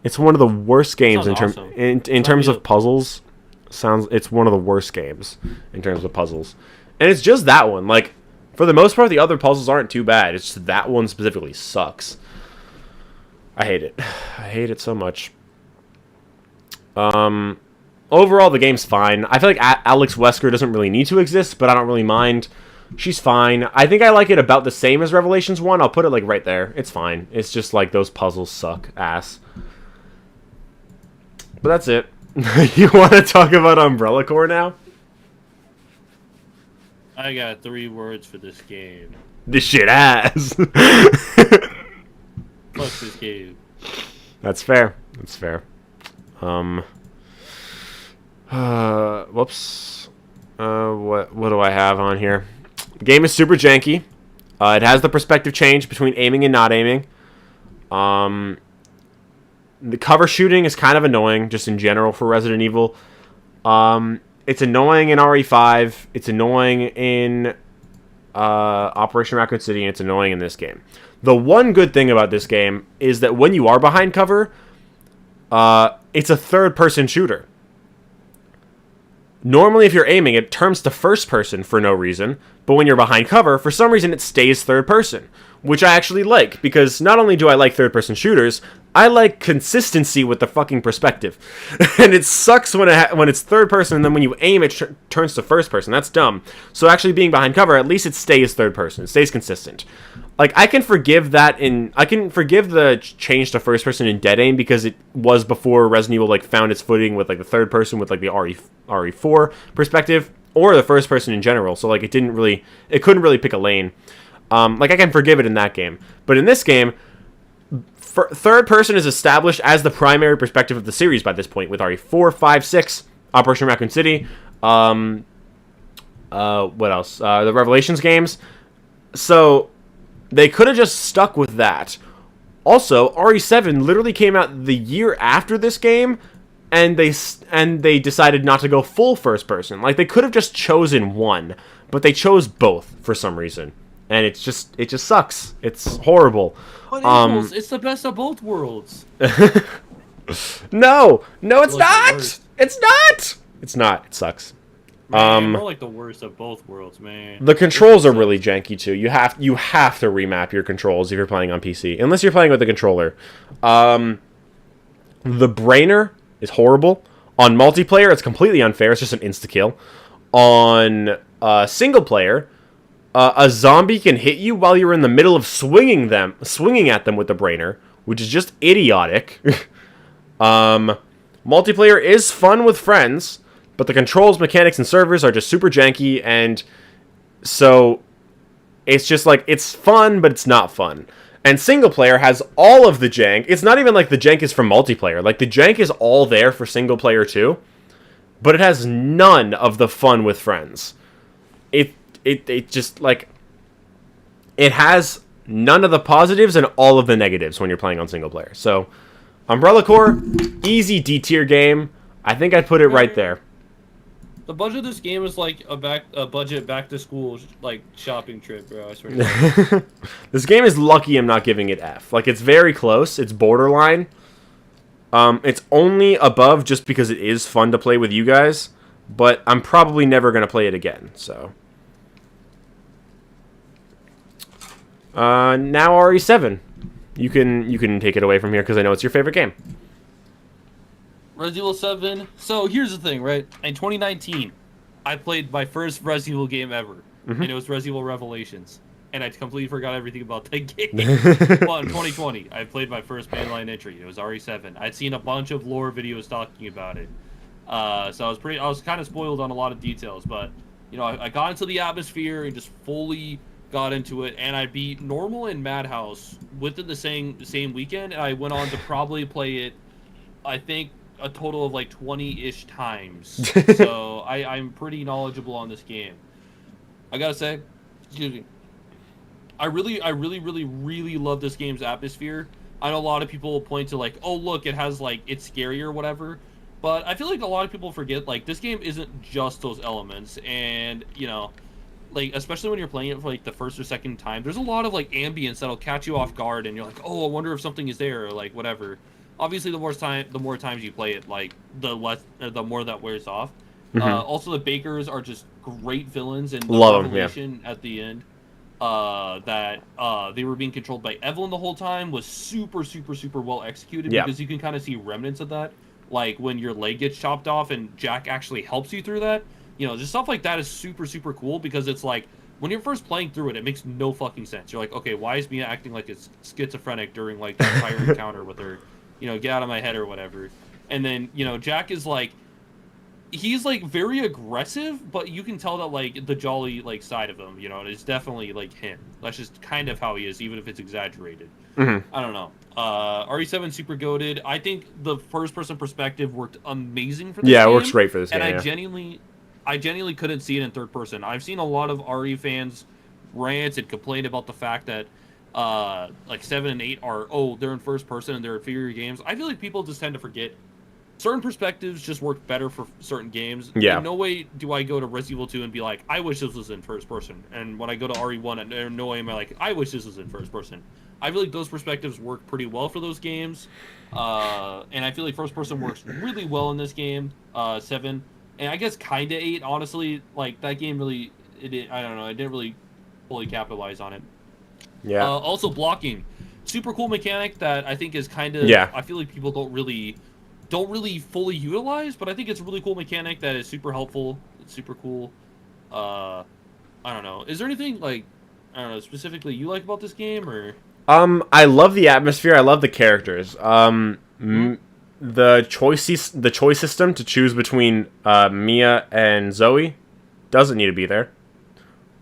It's one of the worst games Sounds awesome. in terms of puzzles. It's one of the worst games in terms of puzzles. And it's just that one. Like, for the most part, the other puzzles aren't too bad. It's just that one specifically sucks. I hate it. I hate it so much. Overall, the game's fine. I feel like Alex Wesker doesn't really need to exist, but I don't really mind. She's fine. I think I like it about the same as Revelations 1. I'll put it, like, right there. It's fine. It's just, like, those puzzles suck ass. But that's it. You want to talk about Umbrella Corps now? I got 3 words for this game. This shit ass. Fuck this game. That's fair. That's fair. Whoops. What do I have on here? The game is super janky. It has the perspective change between aiming and not aiming. The cover shooting is kind of annoying, just in general for Resident Evil. It's annoying in RE5. It's annoying in Operation Raccoon City, and it's annoying in this game. The one good thing about this game is that when you are behind cover, it's a third-person shooter. Normally, if you're aiming, it turns to first person for no reason, but when you're behind cover, for some reason it stays third person, which I actually like, because not only do I like third-person shooters, I like consistency with the fucking perspective. And it sucks when it's third person, and then when you aim, it turns to first person. That's dumb. So actually being behind cover, at least it stays third person. It stays consistent. Like, I can forgive the change to first person in Dead Aim, because it was before Resident Evil, like, found its footing with, like, the third person with, like, the RE4 perspective, or the first person in general. So, like, it couldn't really pick a lane. Like, I can forgive it in that game. But in this game, third person is established as the primary perspective of the series by this point, with RE4, 5, 6, Operation Raccoon City, what else? The Revelations games. So they could have just stuck with that. Also, RE7 literally came out the year after this game, and they decided not to go full first person. Like, they could have just chosen one, but they chose both for some reason. And it just sucks. It's horrible. But it's the best of both worlds. No, it's Like the not. worst. It's not. It's not. It sucks. Man, more like the worst of both worlds, man. The controls are really janky too. You have to remap your controls if you're playing on PC, unless you're playing with a controller. The brainer is horrible. On multiplayer, it's completely unfair. It's just an insta kill. On single player, a zombie can hit you while you're in the middle of swinging at them with the brainer, which is just idiotic. Multiplayer is fun with friends, but the controls, mechanics, and servers are just super janky, and so it's just like, it's fun, but it's not fun. And single player has all of the jank. It's not even like the jank is from multiplayer. Like, the jank is all there for single player too, but it has none of the fun with friends. It just, like, it has none of the positives and all of the negatives when you're playing on single player. So, Umbrella Corps, easy D tier game. I think I'd put it right there. The budget of this game is like a budget back to school like shopping trip, bro. I swear to God. This game is lucky I'm not giving it F. Like, it's very close. It's borderline. It's only above just because it is fun to play with you guys, but I'm probably never going to play it again, so. Now RE7. You can take it away from here because I know it's your favorite game. Resident Evil 7. So here's the thing, right? In 2019, I played my first Resident Evil game ever, and it was Resident Evil Revelations, and I completely forgot everything about that game. Well, in 2020, I played my first mainline entry. It was RE7. I'd seen a bunch of lore videos talking about it, so I was kind of spoiled on a lot of details, but you know, I got into the atmosphere and just fully got into it, and I beat Normal and Madhouse within the same weekend, and I went on to probably play it, I think, a total of like 20-ish times. So I'm pretty knowledgeable on this game. I gotta say, excuse me, I really love this game's atmosphere. I know a lot of people will point to like, oh look, it has like, it's scary or whatever, but I feel like a lot of people forget like this game isn't just those elements, and you know, like, especially when you're playing it for like the first or second time, there's a lot of like ambience that'll catch you off guard, and you're like, oh, I wonder if something is there, or like whatever. obviously the more times you play it, like the more that wears off. Mhm. Also, the Bakers are just great villains, and the Love 'em, yeah. revelation at the end that they were being controlled by Evelyn the whole time was super, super, super well executed. Yeah. Because you can kind of see remnants of that, like when your leg gets chopped off and Jack actually helps you through that. You know, just stuff like that is super, super cool because it's like when you're first playing through it, it makes no fucking sense. You're like, okay, why is Mia acting like it's schizophrenic during like the entire encounter with her? You know, get out of my head or whatever. And then, you know, Jack is like, he's like very aggressive, but you can tell that like the jolly like side of him, you know, it's definitely like him. That's just kind of how he is, even if it's exaggerated. Mm-hmm. I don't know. RE7 super goated. I think the first person perspective worked amazing for this Yeah, it game, works great for this and game. I Yeah. genuinely couldn't see it in third person. I've seen a lot of RE fans rant and complain about the fact that like 7 and 8 are they're in first person and they're inferior games. I feel like people just tend to forget certain perspectives just work better for certain games. Yeah. In no way do I go to Resident Evil 2 and be like, I wish this was in first person. And when I go to RE1, in no way am I like, I wish this was in first person. I feel like those perspectives work pretty well for those games. And I feel like first person works really well in this game, 7. And I guess kind of 8, honestly. Like, that game really, I don't know, I didn't really fully capitalize on it. Yeah. Also, blocking. Super cool mechanic that I think is kind of, Yeah. I feel like people don't really fully utilize, but I think it's a really cool mechanic that is super helpful. It's super cool. I don't know. Is there anything like, I don't know, specifically you like about this game, or? I love the atmosphere. I love the characters. The choice system to choose between Mia and Zoe doesn't need to be there.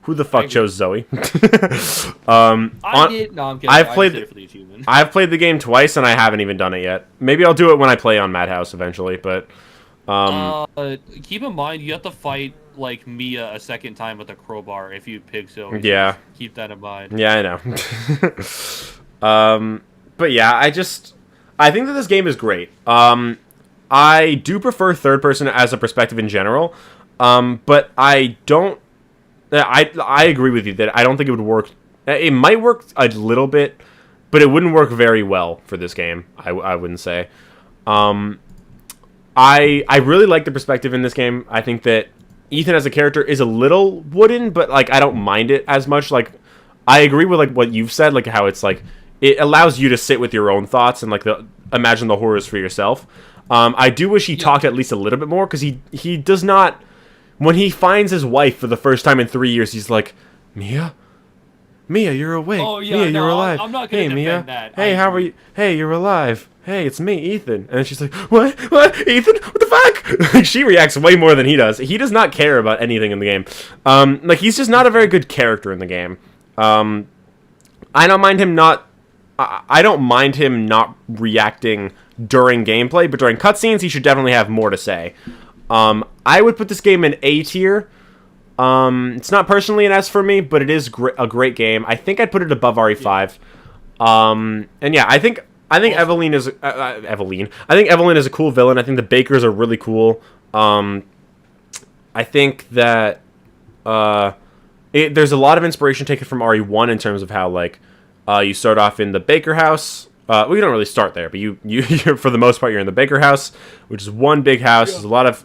Who the fuck chose Zoe? I did. No, I'm kidding. I've I played just did it for the achievement. I've played the game twice and I haven't even done it yet. Maybe I'll do it when I play on Madhouse eventually. But keep in mind you have to fight like Mia a second time with a crowbar if you pick Zoe. Yeah. Keep that in mind. yeah, I know. But yeah, I think that this game is great. I do prefer third person as a perspective in general. But I don't. I agree with you that I don't think it would work. It might work a little bit, but it wouldn't work very well for this game. I wouldn't say. I really like the perspective in this game. I think that Ethan as a character is a little wooden, but like I don't mind it as much. Like I agree with like what you've said, like how it's like it allows you to sit with your own thoughts and like imagine the horrors for yourself. I do wish he talked at least a little bit more because he does not. When he finds his wife for the first time in 3 years, he's like, Mia, you're awake. Oh, yeah, Mia, no, you're alive. I'm not gonna hey, defend Mia. that. Hey, I how are agree. you? Hey, you're alive. Hey, it's me, Ethan. And then she's like, what? Ethan? What the fuck? Like, she reacts way more than he does. He does not care about anything in the game. Like, he's just not a very good character in the game. I don't mind him not... I don't mind him not reacting during gameplay, but during cutscenes, he should definitely have more to say. I would put this game in A tier. It's not personally an S for me, but it is a great game. I think I'd put it above RE5. And yeah, I think Evelyn is Evelyn. I think Evelyn is a cool villain. I think the Bakers are really cool. I think that there's a lot of inspiration taken from RE1 in terms of how like you start off in the Baker house. Well, you don't really start there, but you're for the most part you're in the Baker house, which is one big house. There's a lot of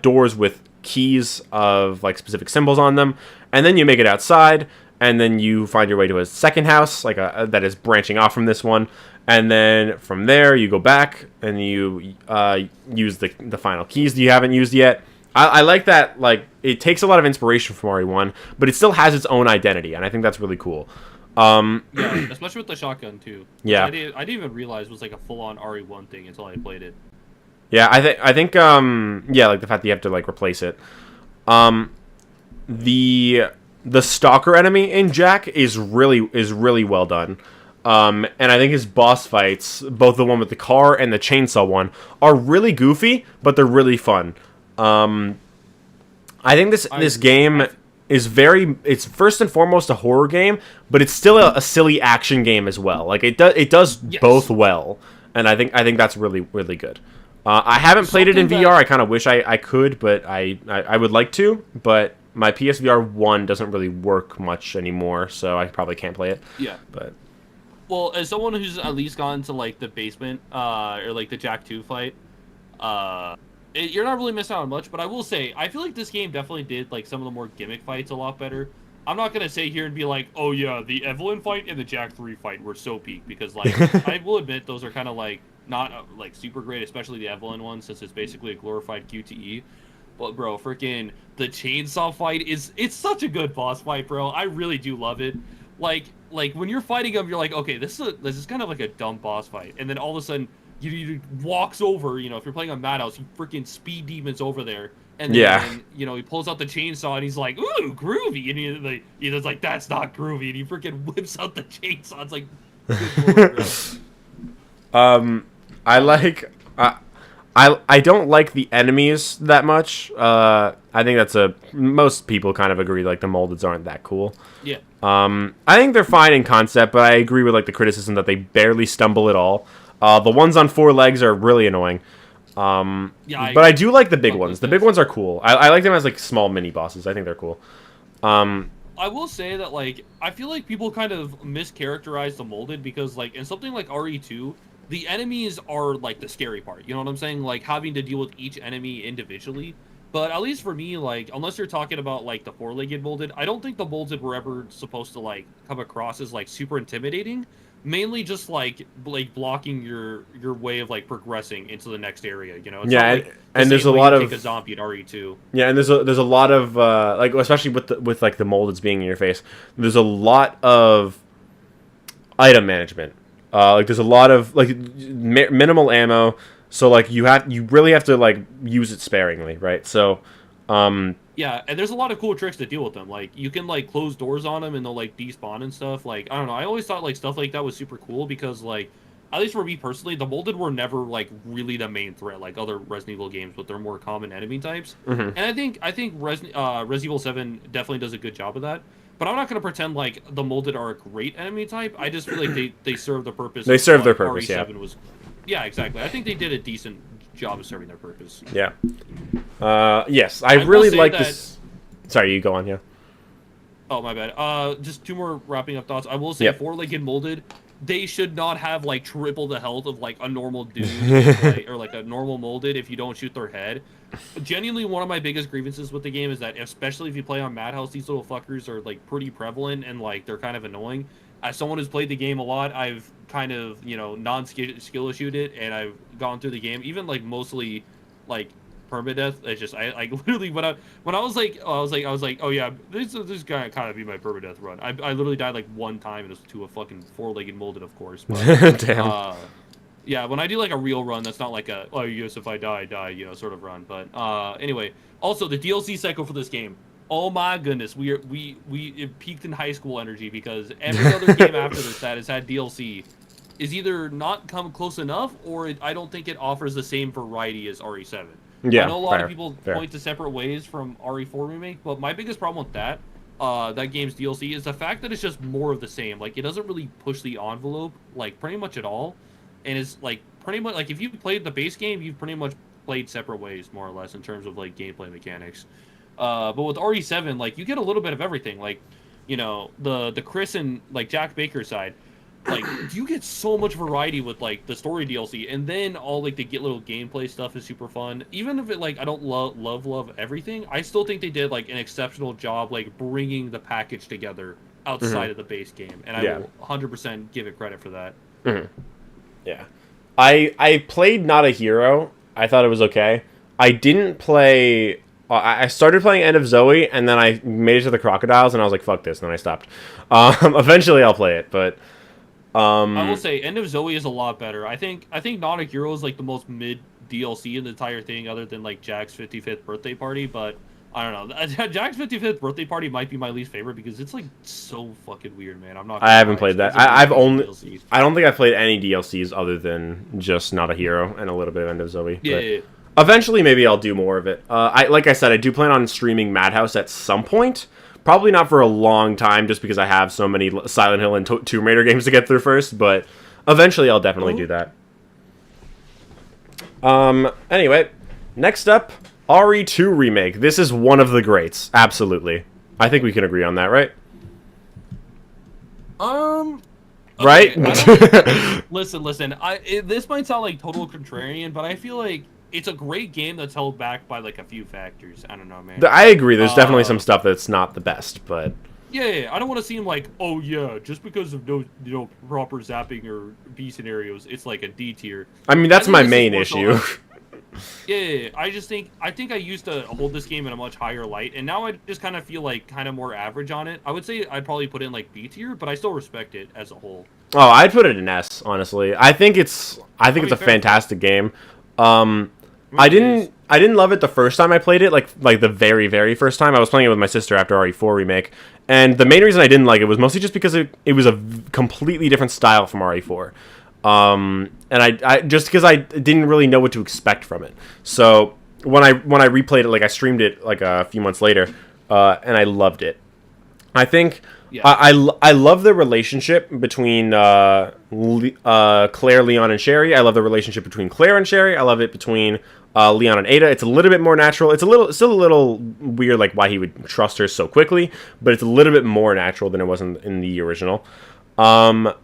doors with keys of like specific symbols on them, and then you make it outside, and then you find your way to a second house like that is branching off from this one, and then from there you go back and you use the final keys that you haven't used yet. I like that. Like it takes a lot of inspiration from RE1, but it still has its own identity, and I think that's really cool. Yeah, especially with the shotgun too. Yeah. I didn't even realize it was like a full-on RE1 thing until I played it. Yeah, I think yeah, like the fact that you have to like replace it. The stalker enemy in Jack is really well done. And I think his boss fights, both the one with the car and the chainsaw one, are really goofy, but they're really fun. I think this game is it's first and foremost a horror game, but it's still a silly action game as well. Like it does Yes. both well, and I think that's really good. I haven't played it in VR. I kind of wish I could, but I would like to. But my PSVR 1 doesn't really work much anymore, so I probably can't play it. Yeah. But Well, as someone who's at least gone to like the basement, or like the Jack 2 fight, you're not really missing out on much. But I will say, I feel like this game definitely did like some of the more gimmick fights a lot better. I'm not gonna sit here and be like, oh yeah, the Evelyn fight and the Jack 3 fight were so peak, because like I will admit those are kind of like not like super great, especially the Evelyn one, since it's basically a glorified QTE. But bro, freaking the chainsaw fight it's such a good boss fight, bro. I really do love it. Like when you're fighting him, you're like, okay, this is kind of like a dumb boss fight, and then all of a sudden he walks over. You know, if you're playing on Madhouse, he freaking speed demons over there, and then you know he pulls out the chainsaw and he's like, ooh, groovy, and he's like, that's not groovy, and he freaking whips out the chainsaw. It's like, good lord, bro. I like. I don't like the enemies that much. I think most people kind of agree, like the moldeds aren't that cool. Yeah. I think they're fine in concept, but I agree with like the criticism that they barely stumble at all. The ones on 4 legs are really annoying. Yeah, but I do like the big Fuck ones. those The big guys. ones are cool. I like them as like small mini bosses. I think they're cool. I will say that like I feel like people kind of mischaracterize the molded, because like in something like RE2, the enemies are like the scary part. You know what I'm saying? Like having to deal with each enemy individually. But at least for me, like unless you're talking about like the 4-legged molded, I don't think the molded were ever supposed to like come across as like super intimidating. Mainly just like blocking your way of like progressing into the next area. You know? It's Yeah, not, and- like, the and there's same a way lot you of- take a zombie in RE2. Yeah, and there's a lot of like, especially with like the moldeds being in your face. There's a lot of item management. Like there's a lot of like minimal ammo, so like you really have to like use it sparingly, right? So, Yeah, and there's a lot of cool tricks to deal with them. Like you can like close doors on them and they'll like despawn and stuff. Like I don't know, I always thought like stuff like that was super cool, because like at least for me personally, the molded were never like really the main threat like other Resident Evil games with their more common enemy types. mhm. And I think Resident Evil 7 definitely does a good job of that. But I'm not gonna pretend like the molded are a great enemy type. I just feel like they serve the purpose. They of serve their what purpose, yeah. RE7 was. Yeah, exactly. I think they did a decent job of serving their purpose. Yeah. Yes, I I will really say like that- this. Sorry, you go on. Yeah. Oh, my bad. Just 2 more wrapping up thoughts. I will say, Yep. 4-legged molded, they should not have like triple the health of like a normal dude, right? Or like a normal molded if you don't shoot their head. Genuinely, one of my biggest grievances with the game is that, especially if you play on Madhouse, these little fuckers are like pretty prevalent and like they're kind of annoying. As someone who's played the game a lot, I've kind of non-skill issued it, and I've gone through the game, even like mostly like permadeath. It's just I literally when I was like oh yeah, this guy kind of be my permadeath run. I literally died like 1 time, and it was to a fucking 4-legged molded, of course. But, Damn. yeah, when I do like a real run, that's not like a oh yes, if I die, sort of run. But anyway, also the DLC cycle for this game. Oh my goodness, it peaked in high school energy, because every other game after this that has had DLC is either not come close enough, or I don't think it offers the same variety as RE7. Yeah, I know a lot fair, of people fair. point to separate ways from RE4 remake, but my biggest problem with that game's DLC is the fact that it's just more of the same. Like it doesn't really push the envelope like pretty much at all, and it's like pretty much like if you played the base game, you've pretty much played separate ways more or less in terms of like gameplay mechanics. But with RE7, like you get a little bit of everything. Like, you know, the Chris and like Jack Baker side, like you get so much variety with like the story DLC, and then all like the get little gameplay stuff is super fun. Even if it like I don't love everything, I still think they did like an exceptional job like bringing the package together outside of the base game, and I will 100% give it credit for that. Yeah. I played Not a Hero. I thought it was okay. I didn't play. I started playing End of Zoe, and then I made it to the crocodiles, and I was like, "Fuck this!" And then I stopped. Eventually, I'll play it, but I will say End of Zoe is a lot better. I think Not a Hero is like the most mid DLC in the entire thing, other than like Jack's 55th birthday party. But I don't know. Jack's 55th birthday party might be my least favorite, because it's like so fucking weird, man. I'm not. I haven't played that. I've only. DLC. I don't think I've played any DLCs other than just Not a Hero and a little bit of End of Zoe. Yeah, but yeah, yeah. Eventually, maybe I'll do more of it. Like I said, I do plan on streaming Madhouse at some point. Probably not for a long time, just because I have so many Silent Hill and Tomb Raider games to get through first. But eventually, I'll definitely do that. Anyway, next up, RE2 remake. This is one of the greats. Absolutely. I think we can agree on that, right? right? Listen. This might sound like total contrarian, but I feel like it's a great game that's held back by like a few factors. I don't know, man. I agree. There's definitely some stuff that's not the best, but Yeah. I don't want to seem like, oh yeah, just because of no, proper zapping or B scenarios, it's like a D tier. I mean that's think my this is main more so issue. Yeah. I think I used to hold this game in a much higher light, and now I just kind of feel like kind of more average on it. I would say I'd probably put it in like B tier, but I still respect it as a whole. Oh, I'd put it in S, honestly. I think it's a fair. fantastic game. I didn't love it the first time I played it, like the very, very first time. I was playing it with my sister after RE4 Remake, and the main reason I didn't like it was mostly just because it was a completely different style from RE4. And I just because I didn't really know what to expect from it. So when I replayed it, like I streamed it like a few months later, and I loved it. I think I love the relationship between Claire, Leon, and Sherry. I love the relationship between Claire and Sherry. I love it between Leon and Ada. It's a little bit more natural. It's still a little weird, like why he would trust her so quickly, but it's a little bit more natural than it was in the original. Ada's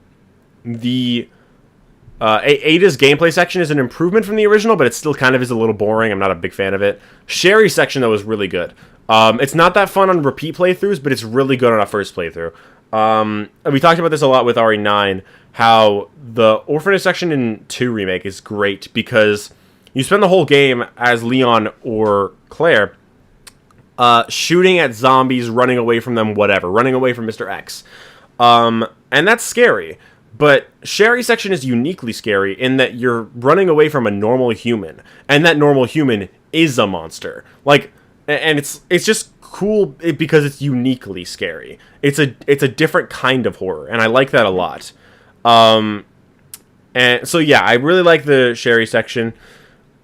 gameplay section is an improvement from the original, but it still kind of is a little boring. I'm not a big fan of it. Sherry's section, though, is really good. It's not that fun on repeat playthroughs, but it's really good on a first playthrough. We talked about this a lot with RE9, how the Orphanage section in 2 Remake is great because you spend the whole game as Leon or Claire shooting at zombies, running away from them, whatever, running away from Mr. X. And that's scary. But Sherry's section is uniquely scary in that you're running away from a normal human, and that normal human is a monster. Like, and it's just cool because it's uniquely scary. It's a different kind of horror, and I like that a lot. And so yeah, I really like the Sherry section.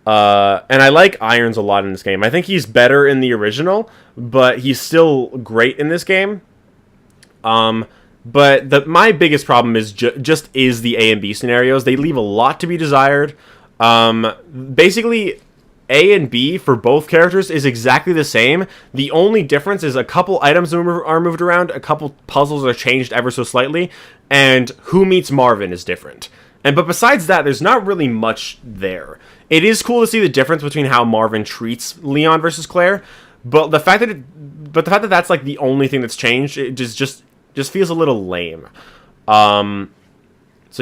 And I like Irons a lot in this game. I think he's better in the original, but he's still great in this game. But my biggest problem is just the A and B scenarios. They leave a lot to be desired. Basically, A and B for both characters is exactly the same. The only difference is a couple items are moved around, a couple puzzles are changed ever so slightly, and who meets Marvin is different. But besides that, there's not really much there. It is cool to see the difference between how Marvin treats Leon versus Claire, but the fact that that's like the only thing that's changed, it just feels a little lame. So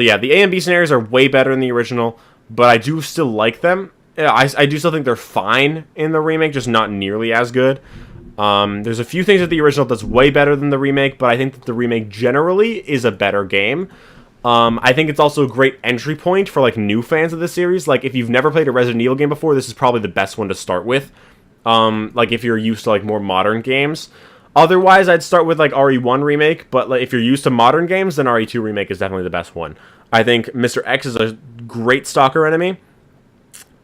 yeah, the A and B scenarios are way better than the original, but I do still like them. I do still think they're fine in the remake, just not nearly as good. There's a few things that the original does way better than the remake, but I think that the remake generally is a better game. I think it's also a great entry point for like new fans of the series. Like if you've never played a Resident Evil game before, this is probably the best one to start with. Like if you're used to like more modern games. Otherwise, I'd start with like RE1 Remake, but like, if you're used to modern games, then RE2 Remake is definitely the best one. I think Mr. X is a great stalker enemy.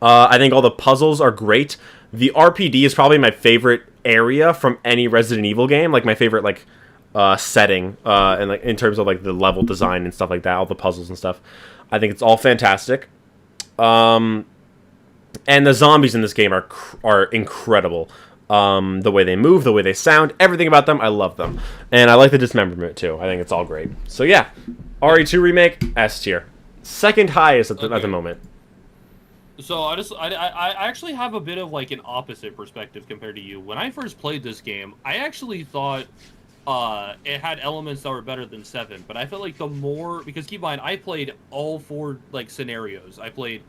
I think all the puzzles are great. The RPD is probably my favorite area from any Resident Evil game, like my favorite like setting, and like in terms of like the level design and stuff like that, all the puzzles and stuff. I think it's all fantastic. And the zombies in this game are incredible. The way they move, the way they sound, everything about them, I love them. And I like the dismemberment too. I think it's all great. So yeah, RE2 Remake, S tier. Second highest at the moment. So I actually have a bit of like an opposite perspective compared to you. When I first played this game, I actually thought it had elements that were better than 7, but I felt like the more, because keep in mind, I played all 4 like scenarios. I played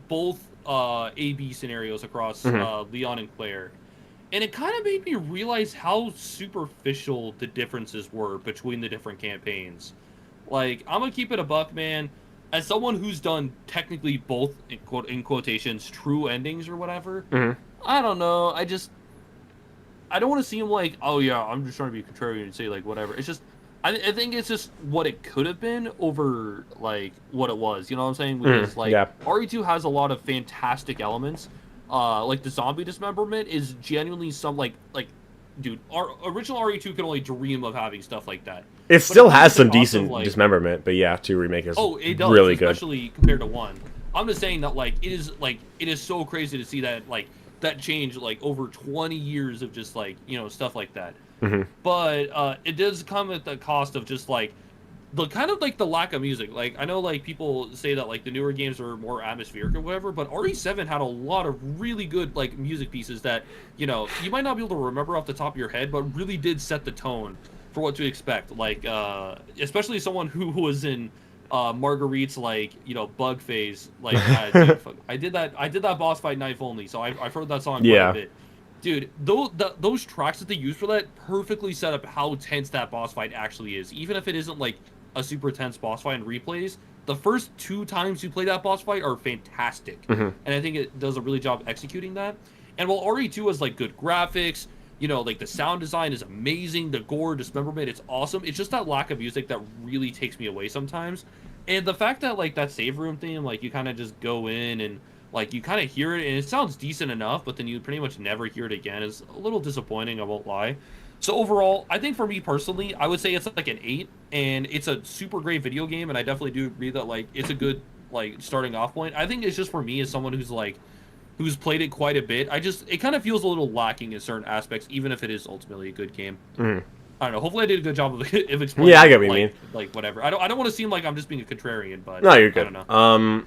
both A/B scenarios across Leon and Claire. And it kind of made me realize how superficial the differences were between the different campaigns. Like, I'm gonna keep it a buck, man. As someone who's done technically both, in quotations, true endings or whatever, I don't know. I don't want to seem like, oh yeah, I'm just trying to be contrarian and say like whatever. It's just, I think it's just what it could have been over like what it was. You know what I'm saying? Because like RE2 has a lot of fantastic elements. Like the zombie dismemberment is genuinely some like dude, our original RE2 can only dream of having stuff like that. It still has some decent dismemberment, but yeah, 2 Remake is it does, really good, especially compared to 1. I'm just saying that like it is so crazy to see that like that change like over 20 years of just like, you know, stuff like that. But it does come at the cost of just like the kind of like the lack of music. Like I know like people say that like the newer games are more atmospheric or whatever, but RE7 had a lot of really good like music pieces that, you know, you might not be able to remember off the top of your head, but really did set the tone for what to expect. Like especially someone who was in Marguerite's like, you know, bug phase. Like dude, I did that boss fight knife only, so I've heard that song quite a bit. Dude, those tracks that they use for that perfectly set up how tense that boss fight actually is. Even if it isn't like a super tense boss fight in replays, the first 2 times you play that boss fight are fantastic. And I think it does a really job executing that. And while RE2 has like good graphics, you know, like the sound design is amazing, the gore, dismemberment, it's awesome. It's just that lack of music that really takes me away sometimes. And the fact that like that save room theme, like you kind of just go in and like you kind of hear it and it sounds decent enough, but then you pretty much never hear it again is a little disappointing, I won't lie. So overall, I think for me personally, I would say it's like an 8, and it's a super great video game, and I definitely do agree that like it's a good like starting off point. I think it's just for me as someone who's played it quite a bit, it kind of feels a little lacking in certain aspects, even if it is ultimately a good game. I don't know. Hopefully, I did a good job of explaining. Yeah, I get what you mean. Like whatever. I don't want to seem like I'm just being a contrarian, but no, you're good. I don't know.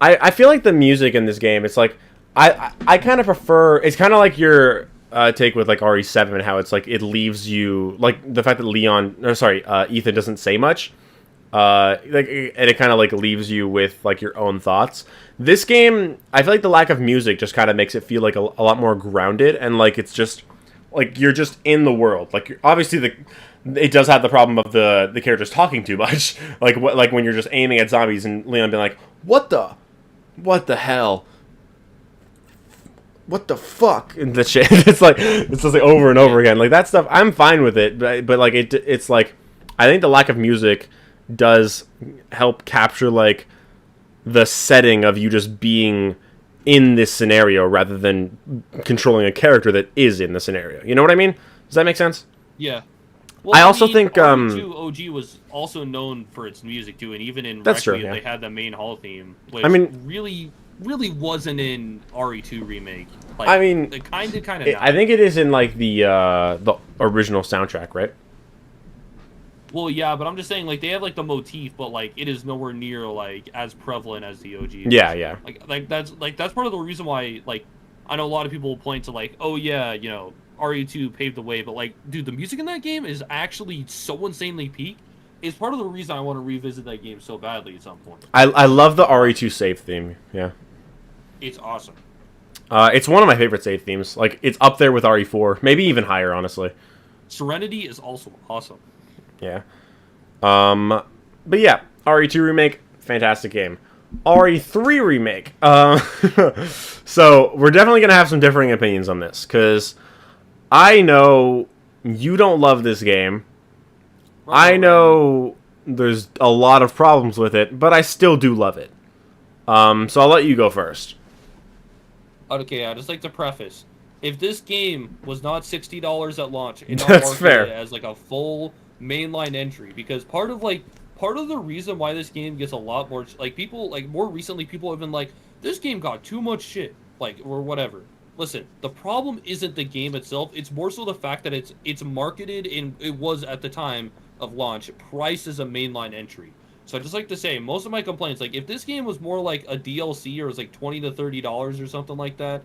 I feel like the music in this game, it's like I kind of prefer. It's kind of like your take with like RE7 and how it's like it leaves you like the fact that Ethan doesn't say much. And it kind of like leaves you with like your own thoughts. This game, I feel like the lack of music just kind of makes it feel like a lot more grounded, and like it's just like you're just in the world. Like obviously it does have the problem of the characters talking too much. like when you're just aiming at zombies and Leon being like, what the hell? What the fuck? And the shit. It's just like over and over again. Like that stuff, I'm fine with it, but like it's like I think the lack of music does help capture like the setting of you just being in this scenario rather than controlling a character that is in the scenario. You know what I mean? Does that make sense? Yeah. Well, I also think RE2 OG was also known for its music too, and even in that's Requiem, true, yeah. they had the main hall theme, which I mean, really wasn't in RE2 remake. Like, I mean, it kind of. I think it is in like the original soundtrack, right? Well, yeah, but I'm just saying, like, they have like the motif, but like it is nowhere near like as prevalent as the OG. Yeah, yeah. Like that's part of the reason why, like, I know a lot of people will point to like, oh yeah, you know, RE2 paved the way, but like, dude, the music in that game is actually so insanely peak. It's part of the reason I want to revisit that game so badly at some point. I love the RE2 save theme. Yeah, it's awesome. It's one of my favorite save themes. Like, it's up there with RE4, maybe even higher, honestly. Serenity is also awesome. Yeah. But yeah, RE2 remake, fantastic game. RE3 remake. So we're definitely gonna have some differing opinions on this, because I know you don't love this game. I know there's a lot of problems with it, but I still do love it. So I'll let you go first. Okay, I'd just like to preface: if this game was not $60 at launch, and not That's marketed fair. as like a full mainline entry, because part of the reason why this game gets a lot more like people like more recently people have been like, this game got too much shit, like, or whatever. Listen, the problem isn't the game itself, it's more so the fact that it's marketed, and it was at the time of launch priced as a mainline entry. So I'd just like to say, most of my complaints, like if this game was more like a DLC or was like $20 to $30 or something like that,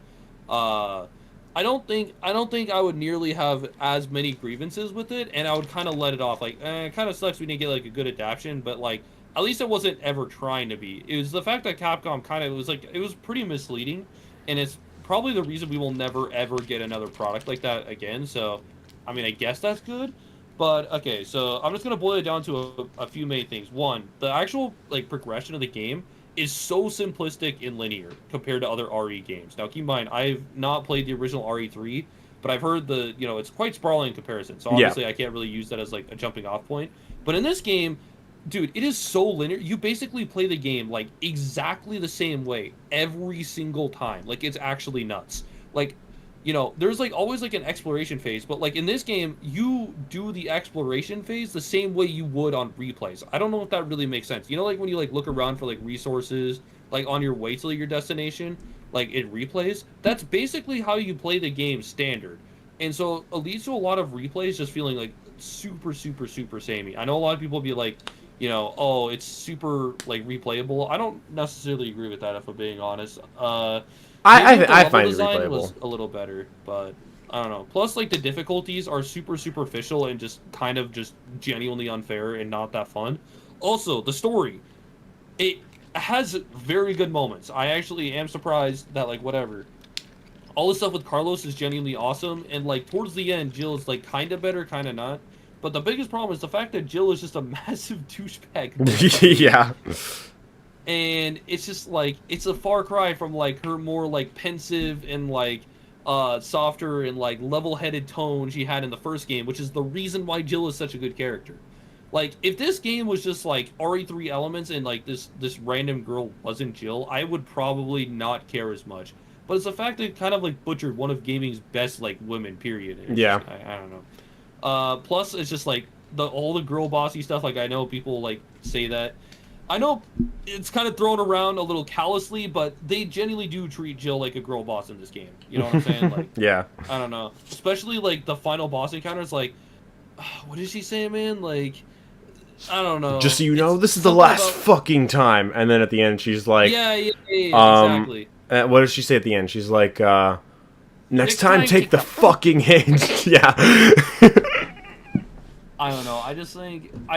I don't think I would nearly have as many grievances with it, and I would kind of let it off. Like, it kind of sucks we didn't get like a good adaptation, but like at least it wasn't ever trying to be. It was the fact that Capcom kind of was like, it was pretty misleading, and it's probably the reason we will never ever get another product like that again. So, I mean, I guess that's good. But okay, so I'm just gonna boil it down to a few main things. One, the actual like progression of the game is so simplistic and linear compared to other RE games. Now, keep in mind, I've not played the original RE3, but I've heard it's quite sprawling in comparison. So obviously, I can't really use that as like a jumping off point. But in this game, dude, it is so linear. You basically play the game like exactly the same way every single time. Like, it's actually nuts. Like, there's like always like an exploration phase, but like in this game, you do the exploration phase the same way you would on replays. I don't know if that really makes sense. Like when you like look around for like resources, like on your way to your destination, like it replays. That's basically how you play the game standard. And so it leads to a lot of replays just feeling like super, super, super samey. I know a lot of people be like, oh, it's super like replayable. I don't necessarily agree with that if I'm being honest. Maybe the I level find it design was replayable. a little better, but I don't know. Plus, like the difficulties are super superficial and just kind of just genuinely unfair and not that fun. Also, the story, it has very good moments. I actually am surprised that like whatever. All the stuff with Carlos is genuinely awesome, and like towards the end, Jill is like kind of better, kind of not. But the biggest problem is the fact that Jill is just a massive douchebag. Yeah. And it's just like it's a far cry from like her more like pensive and like softer and like level-headed tone she had in the first game, which is the reason why Jill is such a good character. Like if this game was just like RE3 elements and like this random girl wasn't Jill, I would probably not care as much. But it's the fact that it kind of like butchered one of gaming's best like women, period. It's Yeah. just, I don't know. Plus it's just like all the girl bossy stuff, like I know people like say that. I know it's kind of thrown around a little callously, but they genuinely do treat Jill like a girl boss in this game. You know what I'm saying? Like, Yeah. I don't know. Especially like the final boss encounters. Like, what did she say, man? Like, I don't know. Just so you know, It's this is the something last about- fucking time. And then at the end, she's like, yeah, exactly. what does she say at the end? She's like, next Next time, time, take take the the fucking hint. Yeah. I don't know. I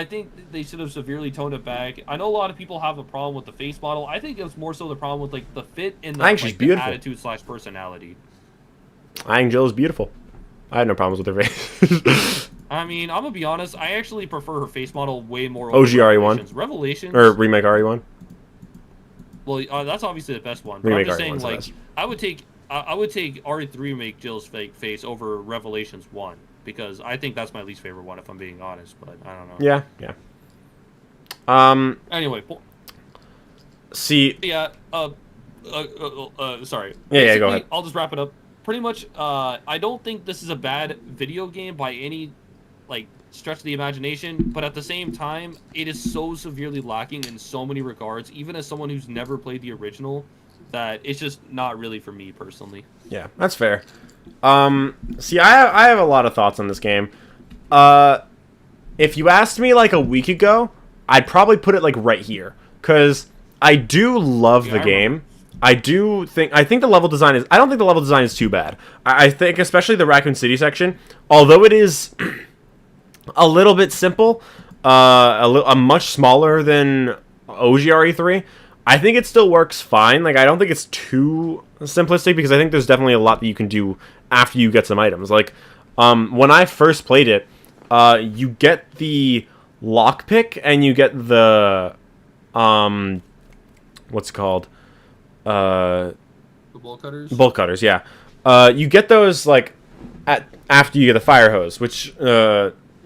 think they should have severely toned it back. I know a lot of people have a problem with the face model. I think it's more so the problem with like the fit and the, I think she's like, the beautiful. attitude / personality. I think Jill is beautiful. I have no problems with her face. I mean, I'm gonna be honest. I actually prefer her face model way more. OG RE1. Revelations. Or remake RE1. Well, that's obviously the best one. But Remake I'm just RE1's saying, the like, best. I would take RE3 remake Jill's fake face over Revelations 1 because I think that's my least favorite one, if I'm being honest. But I don't know. Yeah, yeah. Anyway, See, yeah. Sorry. Yeah, go Basically, ahead. I'll just wrap it up. Pretty much, I don't think this is a bad video game by any like stretch of the imagination, but at the same time, it is so severely lacking in so many regards, even as someone who's never played the original, that it's just not really for me personally. yeah, that's fair. See, I have a lot of thoughts on this game. If you asked me like a week ago, I'd probably put it like right here, because I do love Yeah, the I game. I think the level design is. I don't think the level design is too bad. I think especially the Raccoon City section, although it is a little bit simple, a much smaller than OGRE3. I think it still works fine. Like I don't think it's too simplistic because I think there's definitely a lot that you can do after you get some items. Like when I first played it, you get the lockpick and you get the what's it called? The bolt cutters. Bolt cutters, yeah. You get those like after you get the fire hose, which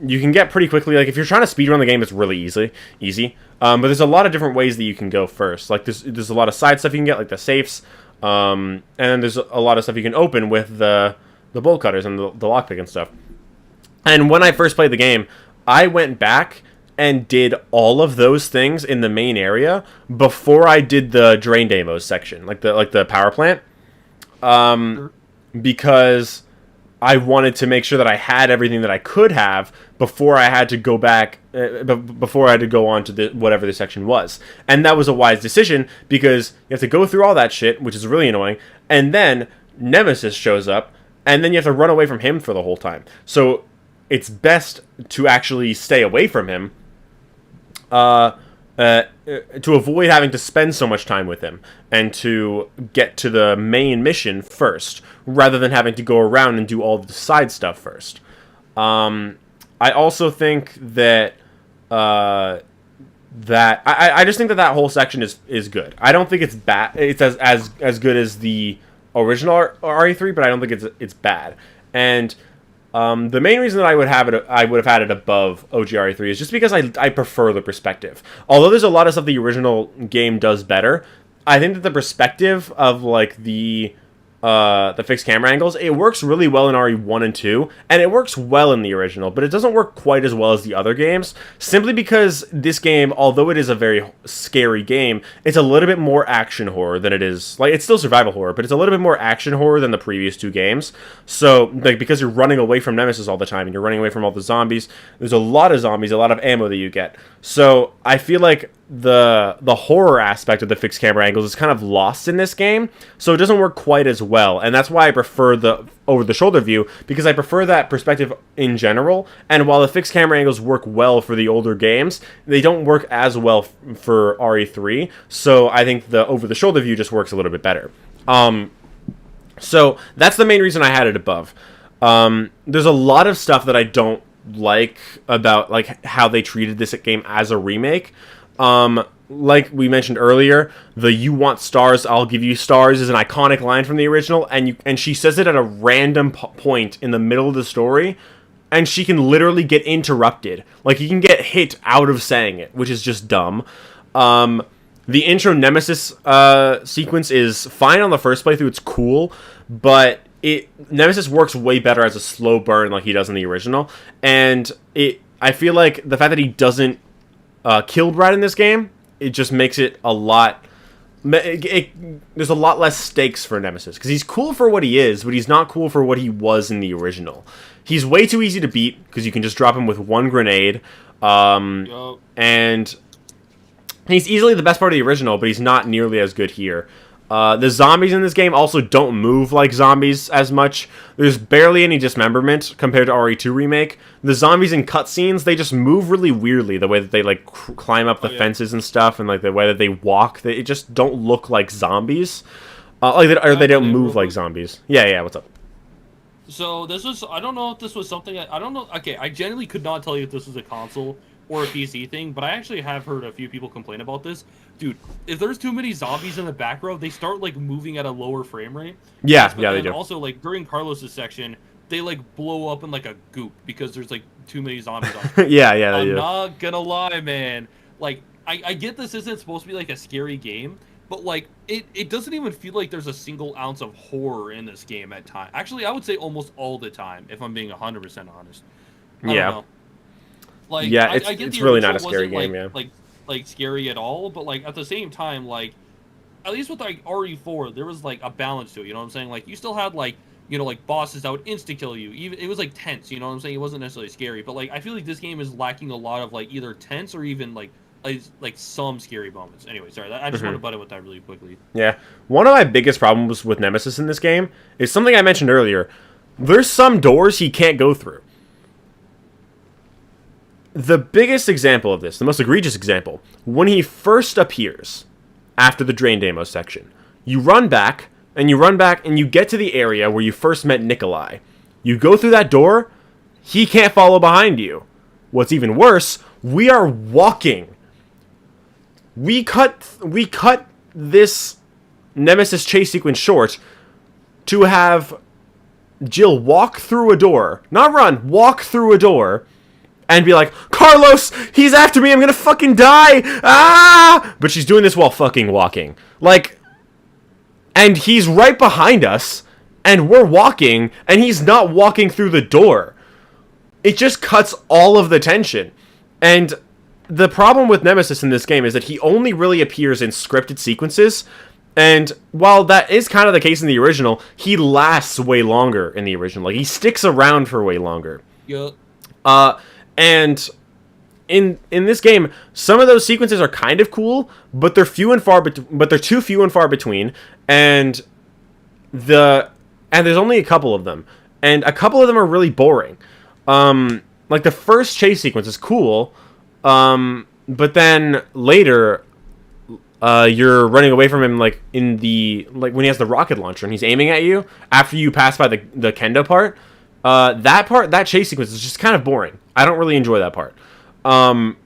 you can get pretty quickly. Like if you're trying to speedrun the game, it's really easy. But there's a lot of different ways that you can go first. Like there's a lot of side stuff you can get, like the safes, and then there's a lot of stuff you can open with the bolt cutters and the lockpick and stuff. And when I first played the game, I went back and did all of those things in the main area before I did the drain demos section, like the power plant, because I wanted to make sure that I had everything that I could have before I had to go back, before I had to go on to whatever the section was. And that was a wise decision because you have to go through all that shit, which is really annoying, and then Nemesis shows up, and then you have to run away from him for the whole time. So it's best to actually stay away from him, to avoid having to spend so much time with him and to get to the main mission first rather than having to go around and do all the side stuff first. I also think that I just think that whole section is good. I don't think it's bad. It's as good as the original RE3, but I don't think it's bad. And the main reason that I would have had it above OGRE3 is just because I prefer the perspective. Although there's a lot of stuff the original game does better, I think that the perspective of like the the fixed camera angles. It works really well in RE1 and 2, and it works well in the original, but it doesn't work quite as well as the other games, simply because this game, although it is a very scary game, it's a little bit more action horror than it is, like, it's still survival horror, but it's a little bit more action horror than the previous 2 games. So, like, because you're running away from Nemesis all the time, and you're running away from all the zombies, there's a lot of zombies, a lot of ammo that you get. So, I feel like the horror aspect of the fixed camera angles is kind of lost in this game, so it doesn't work quite as well, and that's why I prefer the over-the-shoulder view, because I prefer that perspective in general, and while the fixed camera angles work well for the older games, they don't work as well for RE3, so I think the over-the-shoulder view just works a little bit better. So that's the main reason I had it above. There's a lot of stuff that I don't like about, like, how they treated this game as a remake. Like we mentioned earlier, the "you want stars, I'll give you stars" is an iconic line from the original, and she says it at a random point in the middle of the story, and she can literally get interrupted. Like, you can get hit out of saying it, which is just dumb. The intro Nemesis sequence is fine on the first playthrough, it's cool, but Nemesis works way better as a slow burn like he does in the original, and I feel like the fact that he doesn't kill Brad in this game, it just makes it a lot... there's a lot less stakes for Nemesis, because he's cool for what he is, but he's not cool for what he was in the original. He's way too easy to beat, because you can just drop him with one grenade, and he's easily the best part of the original, but he's not nearly as good here. The zombies in this game also don't move like zombies as much. There's barely any dismemberment compared to RE2 Remake. The zombies in cutscenes, they just move really weirdly. The way that they, like, climb up the fences and stuff, and, like, the way that they walk. It just don't look like zombies. They don't move like zombies. Yeah, what's up? So this was, I don't know if this was something, I don't know, okay, I genuinely could not tell you if this was a console or a PC thing, but I actually have heard a few people complain about this. Dude, if there's too many zombies in the back row, they start, like, moving at a lower frame rate. Yeah, they do. Also, like, during Carlos's section, they, like, blow up in, like, a goop because there's, like, too many zombies on yeah, they I'm do. not gonna lie, man. Like, I get this isn't supposed to be, like, a scary game, but, like, it doesn't even feel like there's a single ounce of horror in this game at times. Actually, I would say almost all the time, if I'm being 100% honest. I don't know. Like, yeah, I get it's the really not a original scary wasn't, game, like, like scary at all, but, like, at the same time, like, at least with, like, RE4, there was, like, a balance to it, you know what I'm saying? Like, you still had, like, you know, like, bosses that would insta-kill you. Even it was, like, tense, you know what I'm saying? It wasn't necessarily scary, but, like, I feel like this game is lacking a lot of, like, either tense or even, like some scary moments. Anyway, sorry, I just want to butt in with that really quickly. Yeah. One of my biggest problems with Nemesis in this game is something I mentioned earlier. There's some doors he can't go through. The biggest example of this, the most egregious example, when he first appears after the Drain Demo section, you run back, and you get to the area where you first met Nikolai. You go through that door, he can't follow behind you. What's even worse, we are walking. We cut this Nemesis chase sequence short to have Jill walk through a door, not run, walk through a door, and be like, "Carlos, he's after me, I'm gonna fucking die! Ah!" But she's doing this while fucking walking. Like, and he's right behind us, and we're walking, and he's not walking through the door. It just cuts all of the tension. And the problem with Nemesis in this game is that he only really appears in scripted sequences, and while that is kind of the case in the original, he lasts way longer in the original. Like, he sticks around for way longer. Yup. And in this game, some of those sequences are kind of cool, but they're too few and far between, and there's only a couple of them, and a couple of them are really boring. Like, the first chase sequence is cool, but then later, you're running away from him, like, when he has the rocket launcher and he's aiming at you after you pass by the kendo part. That chase sequence is just kind of boring. I don't really enjoy that part. What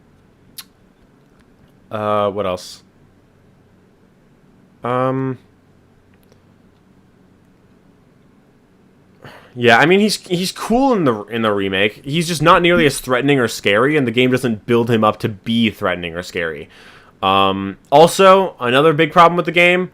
else? Yeah, I mean, he's cool in the remake. He's just not nearly as threatening or scary, and the game doesn't build him up to be threatening or scary. Also, another big problem with the game,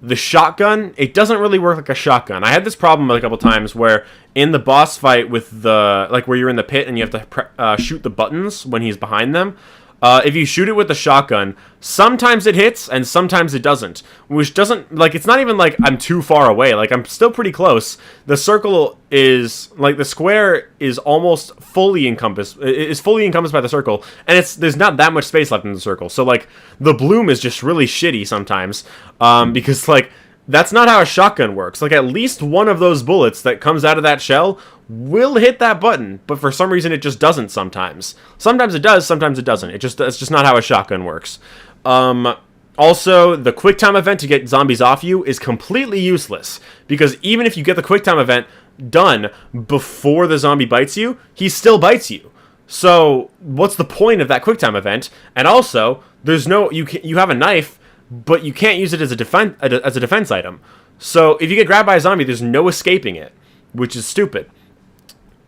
the shotgun, it doesn't really work like a shotgun. I had this problem a couple times where in the boss fight with the, like where you're in the pit and you have to shoot the buttons when he's behind them, if you shoot it with the shotgun, sometimes it hits and sometimes it doesn't. Which doesn't, like, it's not even like I'm too far away. Like, I'm still pretty close. The circle is, like, the square is almost fully encompassed. Is fully encompassed by the circle. And there's not that much space left in the circle. So, like, the bloom is just really shitty sometimes. Because, like, that's not how a shotgun works. Like, at least one of those bullets that comes out of that shell will hit that button, but for some reason it just doesn't sometimes. Sometimes it does, sometimes it doesn't. It's just not how a shotgun works. Also, the quick time event to get zombies off you is completely useless, because even if you get the quick time event done before the zombie bites you, he still bites you. So, what's the point of that quick time event? And also, there's no, you have a knife, but you can't use it as a defense item. So, if you get grabbed by a zombie, there's no escaping it, which is stupid.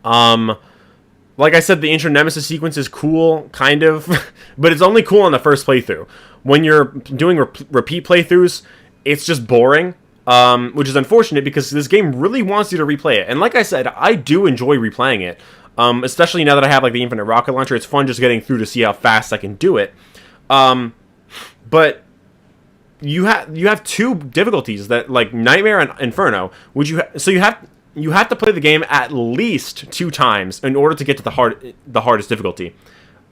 Like I said, the intro Nemesis sequence is cool, kind of, but it's only cool on the first playthrough. When you're doing repeat playthroughs, it's just boring, which is unfortunate because this game really wants you to replay it. And like I said, I do enjoy replaying it, especially now that I have like the infinite rocket launcher. It's fun just getting through to see how fast I can do it. But you have two difficulties that, like Nightmare and Inferno, which you have to play the game at least 2 times in order to get to the hardest difficulty.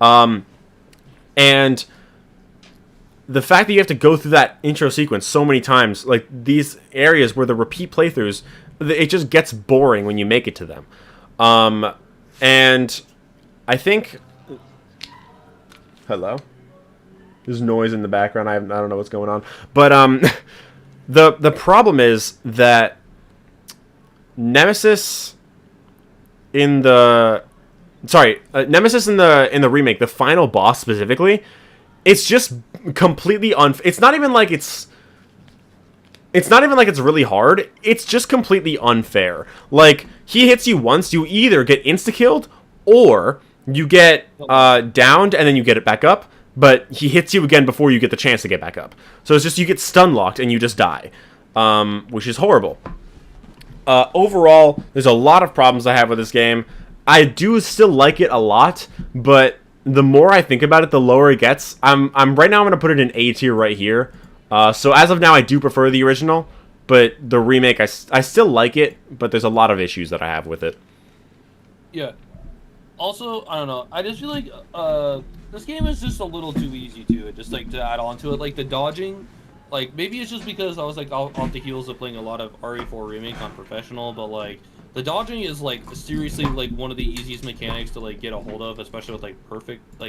And the fact that you have to go through that intro sequence so many times, like these areas where the repeat playthroughs, it just gets boring when you make it to them. And I think... Hello? There's noise in the background. I don't know what's going on. But the problem is that Nemesis in the remake, the final boss specifically, it's just completely it's not even like it's really hard. It's just completely unfair. Like, he hits you once, you either get insta-killed or you get downed and then you get it back up, but he hits you again before you get the chance to get back up. So it's just you get stun locked and you just die, which is horrible. Overall, there's a lot of problems I have with this game. I do still like it a lot, but the more I think about it, the lower it gets. I'm right now I'm going to put it in A tier right here. So as of now, I do prefer the original, but the remake, I still like it, but there's a lot of issues that I have with it. Yeah. Also, I don't know. I just feel like this game is just a little too easy to it. Just like to add on to it, like the dodging. Like, maybe it's just because I was, like, off the heels of playing a lot of RE4 Remake on Professional, but, like, the dodging is, like, seriously, like, one of the easiest mechanics to, like, get a hold of, especially with, like,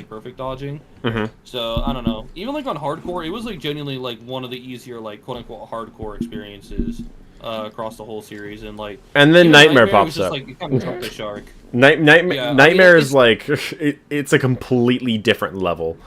perfect dodging. Mm-hmm. So, I don't know. Even, like, on Hardcore, it was, like, genuinely, like, one of the easier, like, quote-unquote hardcore experiences across the whole series, and, like... And then Nightmare pops just, up. like, you kind of jumped the shark. Nightmare is, like, it's a completely different level.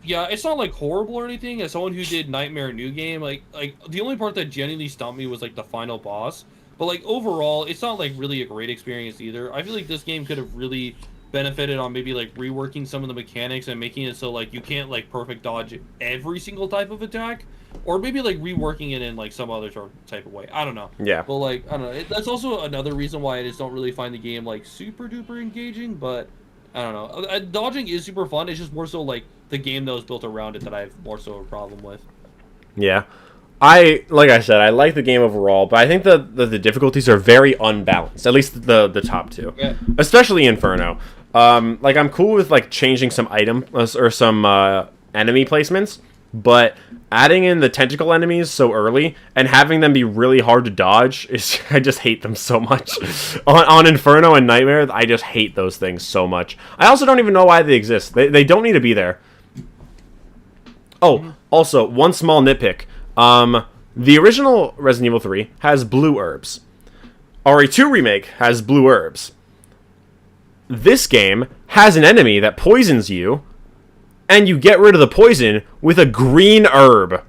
Yeah, it's not like horrible or anything. As someone who did Nightmare New Game, like the only part that genuinely stumped me was like the final boss. But like overall, it's not like really a great experience either. I feel like this game could have really benefited on maybe like reworking some of the mechanics and making it so like you can't like perfect dodge every single type of attack, or maybe like reworking it in like some other type of way. I don't know. Yeah. But like I don't know. That's also another reason why I just don't really find the game like super duper engaging. But I don't know. Dodging is super fun. It's just more so like the game that was built around it that I have more so a problem with. Yeah. Like I said, I like the game overall, but I think the difficulties are very unbalanced. At least the top two. Yeah. Especially Inferno. Like, I'm cool with like changing some items or some enemy placements, but adding in the tentacle enemies so early and having them be really hard to dodge is I just hate them so much. on Inferno and Nightmare, I just hate those things so much. I also don't even know why they exist. They don't need to be there. Oh, also, one small nitpick. The original Resident Evil 3 has blue herbs. RE2 Remake has blue herbs. This game has an enemy that poisons you, and you get rid of the poison with a green herb.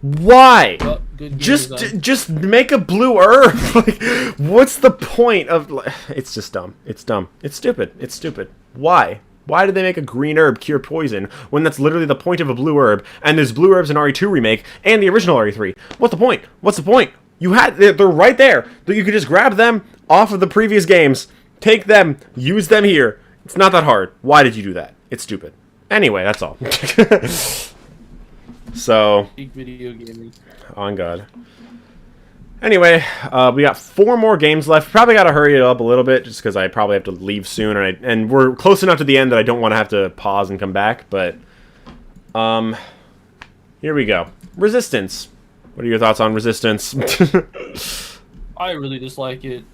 Why? Well, good Just make a blue herb. Like, what's the point of... It's just dumb. It's dumb. It's stupid. It's stupid. Why? Why did they make a green herb cure poison when that's literally the point of a blue herb? And there's blue herbs in RE2 remake and the original RE3. What's the point? What's the point? They're right there. You could just grab them off of the previous games, take them, use them here. It's not that hard. Why did you do that? It's stupid. Anyway, that's all. So, Peak video gaming. on God. Anyway, we got 4 more games left. Probably got to hurry it up a little bit just because I probably have to leave soon. And we're close enough to the end that I don't want to have to pause and come back. But, here we go. Resistance. What are your thoughts on Resistance? I really dislike it.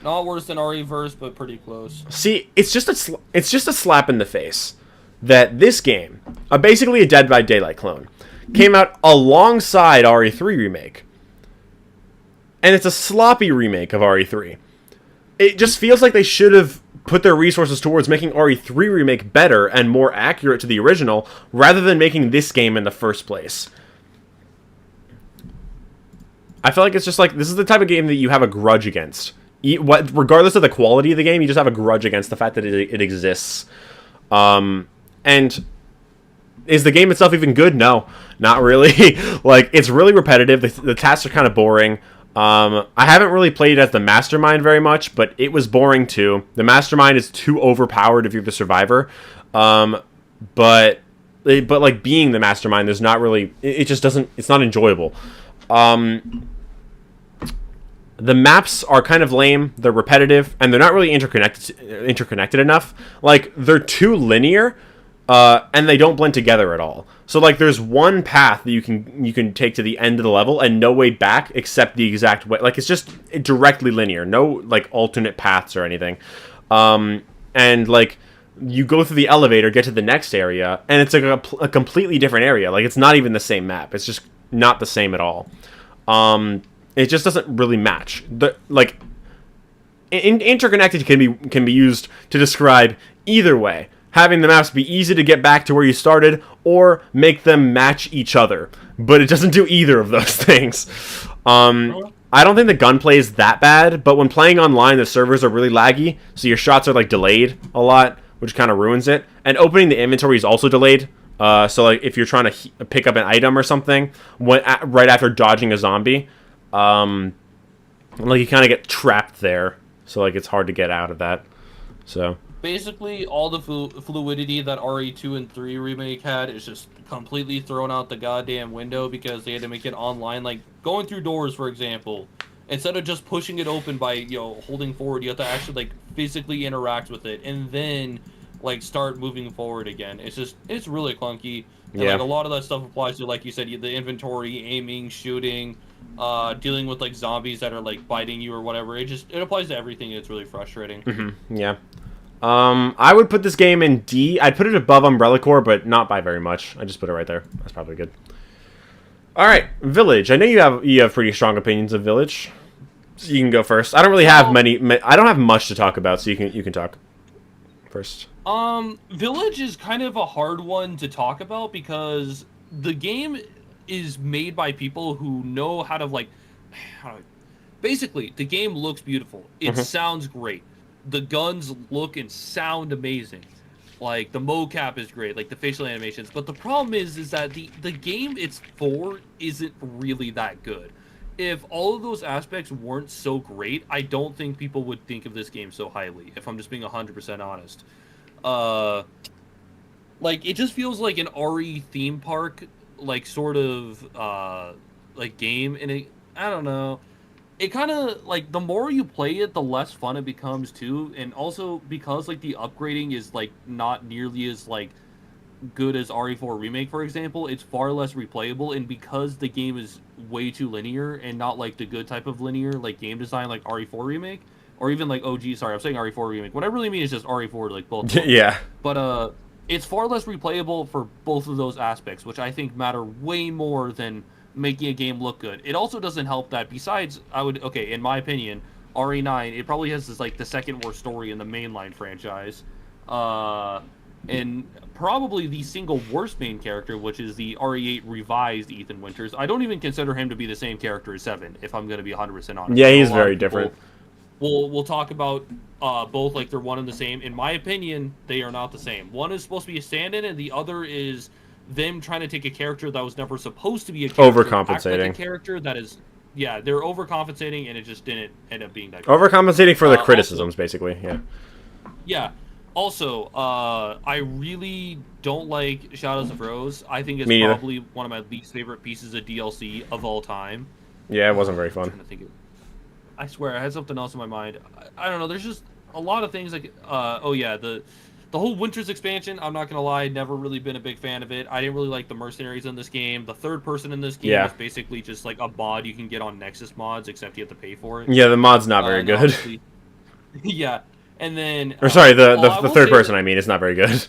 Not worse than RE-verse, but pretty close. See, it's just a slap in the face that this game, basically a Dead by Daylight clone, came out alongside RE3 remake. And it's a sloppy remake of RE3. It just feels like they should have put their resources towards making RE3 remake better and more accurate to the original, rather than making this game in the first place. I feel like it's just like, this is the type of game that you have a grudge against. Regardless of the quality of the game, you just have a grudge against the fact that it exists. And is the game itself even good? No, not really. Like, it's really repetitive. The tasks are kind of boring. I haven't really played as the Mastermind very much, but it was boring too. The Mastermind is too overpowered if you're the survivor. But like being the Mastermind, there's not really. It just doesn't. It's not enjoyable. The maps are kind of lame. They're repetitive, and they're not really interconnected enough. Like, they're too linear. And they don't blend together at all. So, like, there's one path that you can take to the end of the level and no way back except the exact way. Like, it's just directly linear. No, like, alternate paths or anything. And, like, you go through the elevator, get to the next area, and it's like a completely different area. Like, it's not even the same map. It's just not the same at all. It just doesn't really match. Interconnected can be used to describe either way. Having the maps be easy to get back to where you started, or make them match each other. But it doesn't do either of those things. I don't think the gunplay is that bad, but when playing online, the servers are really laggy, so your shots are, like, delayed a lot, which kind of ruins it. And opening the inventory is also delayed. So, like, if you're trying to pick up an item or something, right after dodging a zombie, like, you kind of get trapped there. So, like, it's hard to get out of that. So... Basically, all the fluidity that RE2 and 3 remake had is just completely thrown out the goddamn window because they had to make it online. Like, going through doors, for example, instead of just pushing it open by, holding forward, you have to actually, like, physically interact with it and then, like, start moving forward again. It's really clunky. And, yeah. like, a lot of that stuff applies to, like you said, the inventory, aiming, shooting, dealing with, like, zombies that are, like, biting you or whatever. It applies to everything. It's really frustrating. Mm-hmm. Yeah. I would put this game in D. I'd put it above Umbrella Corps, but not by very much. I just put it right there. That's probably good. All right, Village. I know you have pretty strong opinions of Village. So you can go first. I don't really have I don't have much to talk about, so you can talk first. Village is kind of a hard one to talk about because the game is made by people who know how to, like, basically, the game looks beautiful. It sounds great. The guns look and sound amazing. Like, the mocap is great, like the facial animations. But the problem is that the game it's for isn't really that good. If all of those aspects weren't so great, I don't think people would think of this game so highly, if I'm just being 100% honest. Like, it just feels like an RE theme park, like, sort of, like, game. And I don't know. It kind of, like, the more you play it, the less fun it becomes, too. And also, because, like, the upgrading is, like, not nearly as, like, good as RE4 Remake, for example, it's far less replayable. And because the game is way too linear and not, like, the good type of linear, like, game design, like RE4 Remake, or even, like, OG, sorry, I'm saying RE4 Remake. What I really mean is just RE4, like, both. Yeah. But, it's far less replayable for both of those aspects, which I think matter way more than making a game look good. It also doesn't help that besides, in my opinion, RE9, it probably has this, like, the second worst story in the mainline franchise. And probably the single worst main character, which is the RE8 revised Ethan Winters. I don't even consider him to be the same character as 7, if I'm going to be 100% honest. Yeah, he's very different. we'll talk about both like they're one and the same. In my opinion, they are not the same. One is supposed to be a stand-in, and the other is them trying to take a character that was never supposed to be a character, act like a character that is. Yeah, they're overcompensating, and it just didn't end up being that. Overcompensating for the criticisms, also, basically. Yeah. Yeah. Also, I really don't like Shadows of Rose. I think it's probably one of my least favorite pieces of DLC of all time. Yeah, it wasn't very fun. I'm trying to think I swear, I had something else in my mind. I don't know. There's just a lot of things like, oh yeah, the whole Winters expansion. I'm not gonna lie, never really been a big fan of it. I didn't really like the mercenaries in this game. The third person in this game is basically just like a mod you can get on Nexus mods, except you have to pay for it. Yeah, the mod's not very good. Yeah, and then or sorry, the third person. I mean, it's not very good.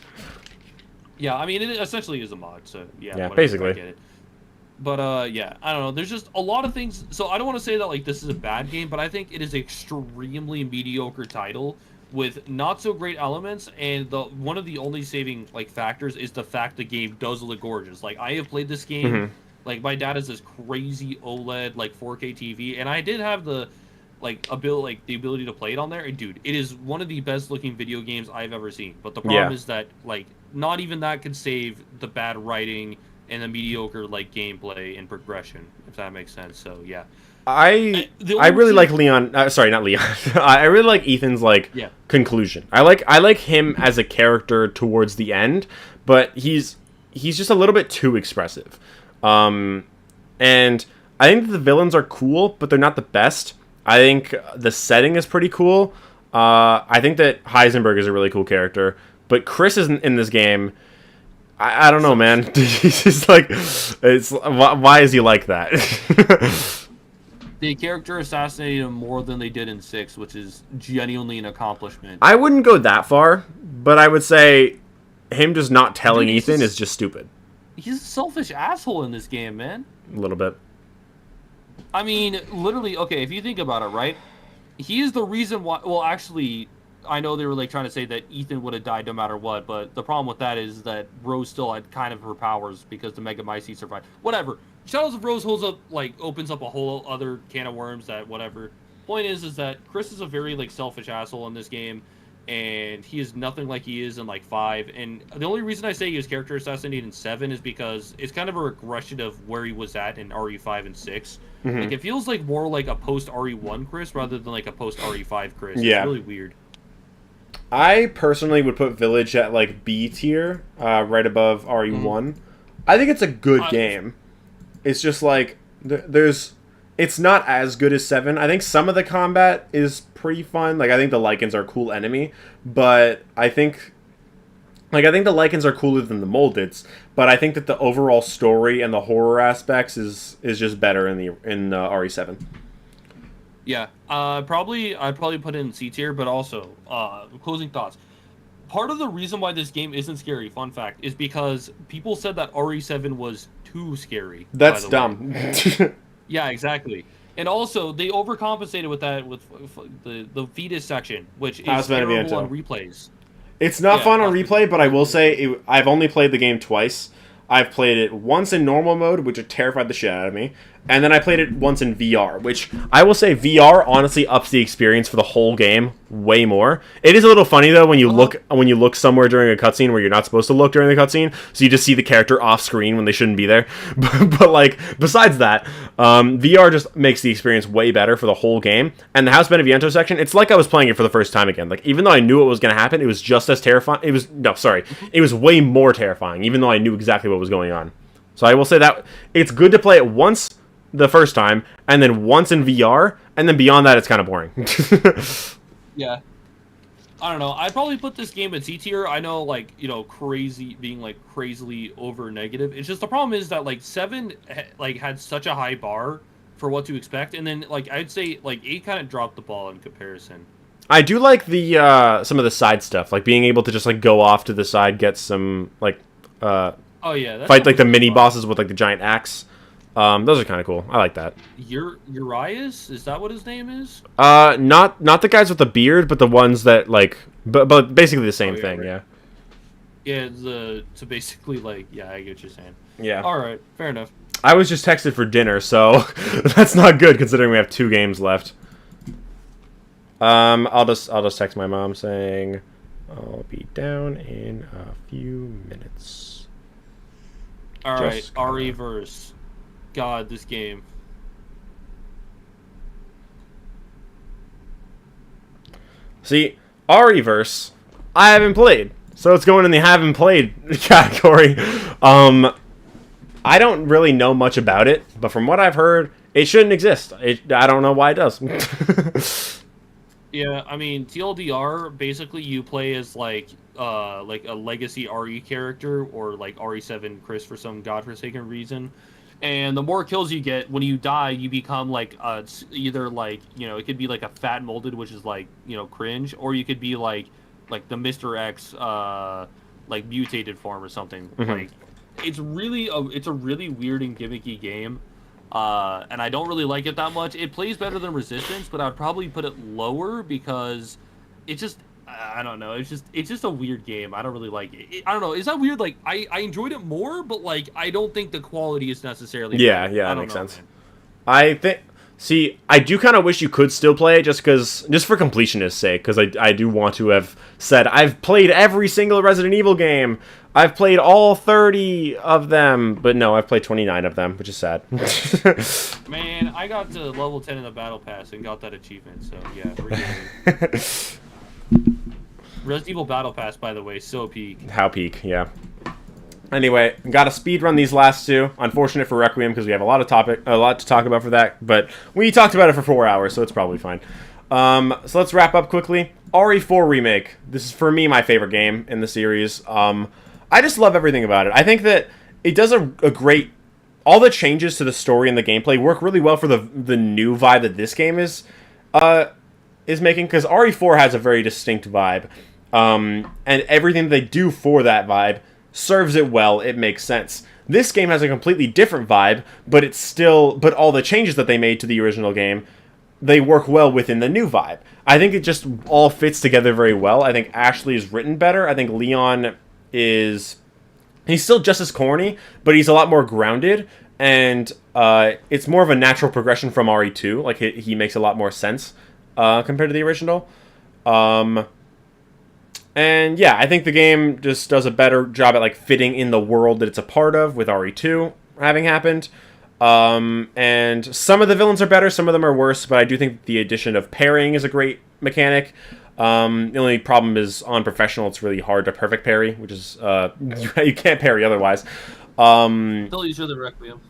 Yeah, I mean, it essentially is a mod. So yeah, basically. I get it. But yeah, I don't know. There's just a lot of things. So I don't want to say that like this is a bad game, but I think it is an extremely mediocre title with not so great elements. And one of the only saving like factors is the fact the game does look gorgeous. Like I have played this game. Mm-hmm. Like my dad has this crazy OLED like 4K TV, and I did have the the ability to play it on there. And dude, it is one of the best looking video games I've ever seen. But the problem is that like not even that could save the bad writing and the mediocre like gameplay and progression, if that makes sense. So yeah, I really like Leon. Sorry, not Leon. I really like Ethan's conclusion. I like him as a character towards the end, but he's just a little bit too expressive. And I think that the villains are cool, but they're not the best. I think the setting is pretty cool. I think that Heisenberg is a really cool character, but Chris isn't in this game. I don't know, man. He's just like, why is he like that? The character assassinated him more than they did in 6, which is genuinely an accomplishment. I wouldn't go that far, but I would say him just not telling Ethan is just stupid. He's a selfish asshole in this game, man. A little bit. I mean, literally, okay, if you think about it, right? He is the reason why... Well, actually... I know they were like trying to say that Ethan would have died no matter what, but the problem with that is that Rose still had kind of her powers because the Megamycete survived. Whatever. Shadows of Rose opens up a whole other can of worms that whatever. Point is that Chris is a very like selfish asshole in this game, and he is nothing like he is in like 5. And the only reason I say he was character assassinated in 7 is because it's kind of a regression of where he was at in RE5 and 6. Mm-hmm. Like it feels like more like a post RE1 Chris rather than like a post RE5 Chris. Yeah. It's really weird. I personally would put Village at like B tier, right above RE1. Mm-hmm. I think it's a good game. It's just like it's not as good as 7. I think some of the combat is pretty fun. Like I think the Lycans are a cool enemy, but I think the Lycans are cooler than the Moldids. But I think that the overall story and the horror aspects is just better in RE7. Yeah, I'd probably put it in C tier, but also closing thoughts. Part of the reason why this game isn't scary, fun fact, is because people said that RE7 was too scary. That's dumb. Yeah, exactly. And also, they overcompensated with that with the fetus section, which is terrible on replays. It's not fun on replay, but I will say I've only played the game twice. I've played it once in normal mode, which terrified the shit out of me. And then I played it once in VR, which I will say VR honestly ups the experience for the whole game way more. It is a little funny though when you look somewhere during a cutscene where you're not supposed to look during the cutscene, so you just see the character off screen when they shouldn't be there. But like besides that, VR just makes the experience way better for the whole game. And the House Beneviento section, it's like I was playing it for the first time again. Like even though I knew what was going to happen, it was just as terrifying. It was way more terrifying, even though I knew exactly what was going on. So I will say that it's good to play it once the first time, and then once in VR, and then beyond that, it's kind of boring. Yeah. I don't know. I'd probably put this game in C tier. I know, like, crazily over negative. It's just the problem is that, like, 7, had such a high bar for what to expect, and then, like, I'd say, like, 8 kind of dropped the ball in comparison. I do like the, some of the side stuff, like being able to just, like, go off to the side, get some, like, oh, yeah. Fight, like, the mini-bosses with, like, the giant axe. Those are kind of cool. I like that. Urias? Is that what his name is? Not the guys with the beard, but the ones that like, but basically the same thing. Right. Yeah. Yeah. So basically, like, yeah, I get what you're saying. Yeah. All right. Fair enough. I was just texted for dinner, so that's not good considering we have 2 games left. I'll just text my mom saying I'll be down in a few minutes. All right, Just gonna- RE-verse. God, this game. See, RE-verse, I haven't played, so it's going in the haven't played category. I don't really know much about it, but from what I've heard, it shouldn't exist. I don't know why it does. Yeah, I mean, TLDR, basically you play as, like a legacy RE character, or, like, RE7 Chris for some godforsaken reason. And the more kills you get, when you die, you become, like, either, like, you know, it could be, like, a fat molded, which is, like, you know, cringe, or you could be, like the Mr. X, like, mutated form or something. Mhm. Like, it's a really weird and gimmicky game. And I don't really like it that much. It plays better than Resistance, but I'd probably put it lower because it just, I don't know. It's just a weird game. I don't really like it. I don't know. Is that weird? Like, I enjoyed it more, but like I don't think the quality is necessarily. Yeah, better. yeah, I that don't makes know, sense. man. I think. See, I do kind of wish you could still play it just for completionist's sake, because I do want to have said I've played every single Resident Evil game. I've played all 30 of them, but no, I've played 29 of them, which is sad. Man, I got to level 10 in the battle pass and got that achievement. So yeah, we're good. Resident Evil Battle Pass, by the way, so peak. How peak, yeah. Anyway, gotta speed run these last two. Unfortunate for Requiem because we have a lot to talk about for that, but we talked about it for 4 hours, so it's probably fine. So let's wrap up quickly. RE4 Remake. This is, for me, my favorite game in the series. I just love everything about it. I think that it does a great... All the changes to the story and the gameplay work really well for the new vibe that this game is making, because RE4 has a very distinct vibe. And everything they do for that vibe serves it well. It makes sense. This game has a completely different vibe, but all the changes that they made to the original game, they work well within the new vibe. I think it just all fits together very well. I think Ashley is written better. I think Leon he's still just as corny, but he's a lot more grounded, and it's more of a natural progression from RE2. Like, he makes a lot more sense compared to the original. And yeah, I think the game just does a better job at like fitting in the world that it's a part of, with RE2 having happened. And some of the villains are better, some of them are worse, but I do think the addition of parrying is a great mechanic. The only problem is on Professional, it's really hard to perfect parry, which is you can't parry otherwise. Still easier than Requiem.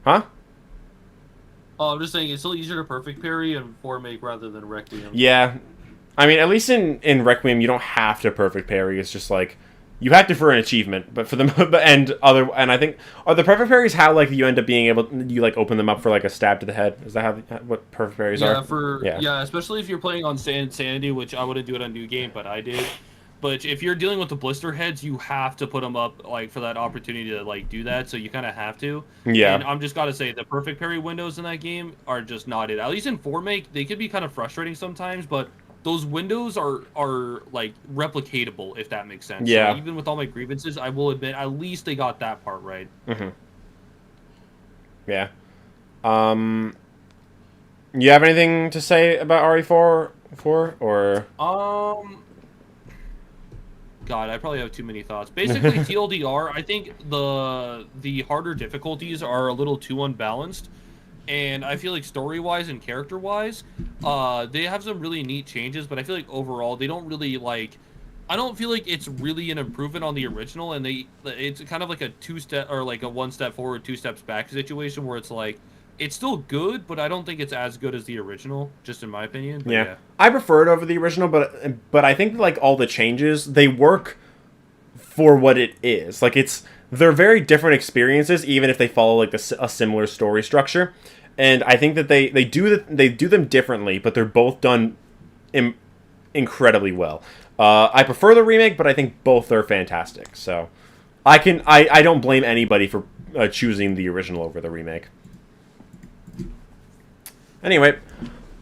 Huh? Oh, I'm just saying it's still easier to perfect parry and make rather than Requiem. Yeah. I mean, at least in Requiem, you don't have to perfect parry. It's just like you have to for an achievement, but for them and I think are the perfect parries how like you end up being able you like open them up for like a stab to the head. Is that what perfect parries are? Yeah, especially if you're playing on Sanity, which I wouldn't do it on New Game, but I did. But if you're dealing with the blister heads, you have to put them up like for that opportunity to like do that. So you kind of have to. Yeah. And I'm just gotta say the perfect parry windows in that game are just not it. At least in 4-make, they could be kind of frustrating sometimes, but those windows are like replicatable, if that makes sense. Yeah. So even with all my grievances, I will admit at least they got that part right. Mm-hmm. Yeah. You have anything to say about RE4 or? God, I probably have too many thoughts. Basically, TLDR, I think the harder difficulties are a little too unbalanced. And I feel like story-wise and character-wise, they have some really neat changes, but I feel like overall they don't really like. I don't feel like it's really an improvement on the original, and it's kind of like a two-step or like a one-step forward, two steps back situation where it's like it's still good, but I don't think it's as good as the original, just in my opinion. But yeah, I prefer it over the original, but I think like all the changes they work for what it is. Like they're very different experiences, even if they follow like a similar story structure. And I think that they do them differently, but they're both done incredibly well. I prefer the remake, but I think both are fantastic. So I don't blame anybody for choosing the original over the remake. Anyway,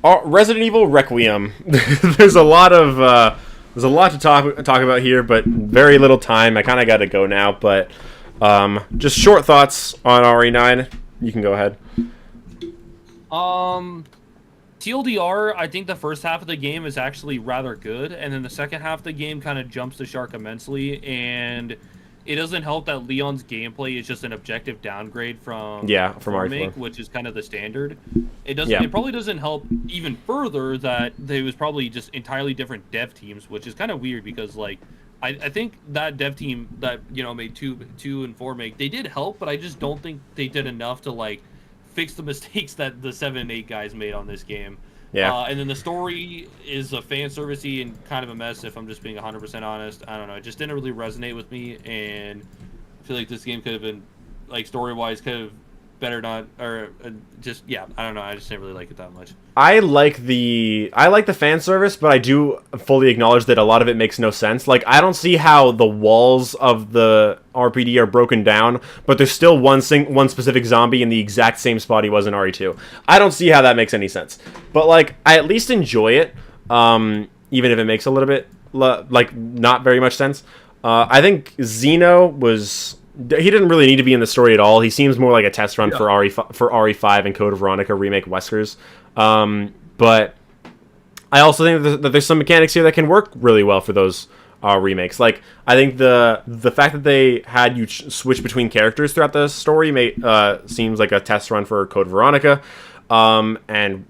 Resident Evil Requiem. There's a lot to talk about here, but very little time. I kind of got to go now, but just short thoughts on RE9. You can go ahead. TLDR, I think the first half of the game is actually rather good, and then the second half of the game kind of jumps the shark immensely, and it doesn't help that Leon's gameplay is just an objective downgrade from from RE4, which is kind of the standard. It doesn't. Yeah. It probably doesn't help even further that there was probably just entirely different dev teams, which is kind of weird because like I think that dev team that made two and 4 make, they did help, but I just don't think they did enough to like fix the mistakes that the 7 and 8 guys made on this game. Yeah. And then the story is a fan servicey and kind of a mess, if I'm just being 100% honest. I don't know. It just didn't really resonate with me, and I feel like this game could have been, like, story-wise, could have better not, or just, yeah, I don't know. I just didn't really like it that much. I like the fan service, but I do fully acknowledge that a lot of it makes no sense. Like, I don't see how the walls of the RPD are broken down, but there's still one specific zombie in the exact same spot he was in RE2. I don't see how that makes any sense. But like, I at least enjoy it, even if it makes a little bit like not very much sense. I think Xeno was. He didn't really need to be in the story at all. He seems more like a test run for RE5 and Code of Veronica remake Weskers. But I also think that there's some mechanics here that can work really well for those remakes. Like, I think the fact that they had you switch between characters throughout the story seems like a test run for Code of Veronica, and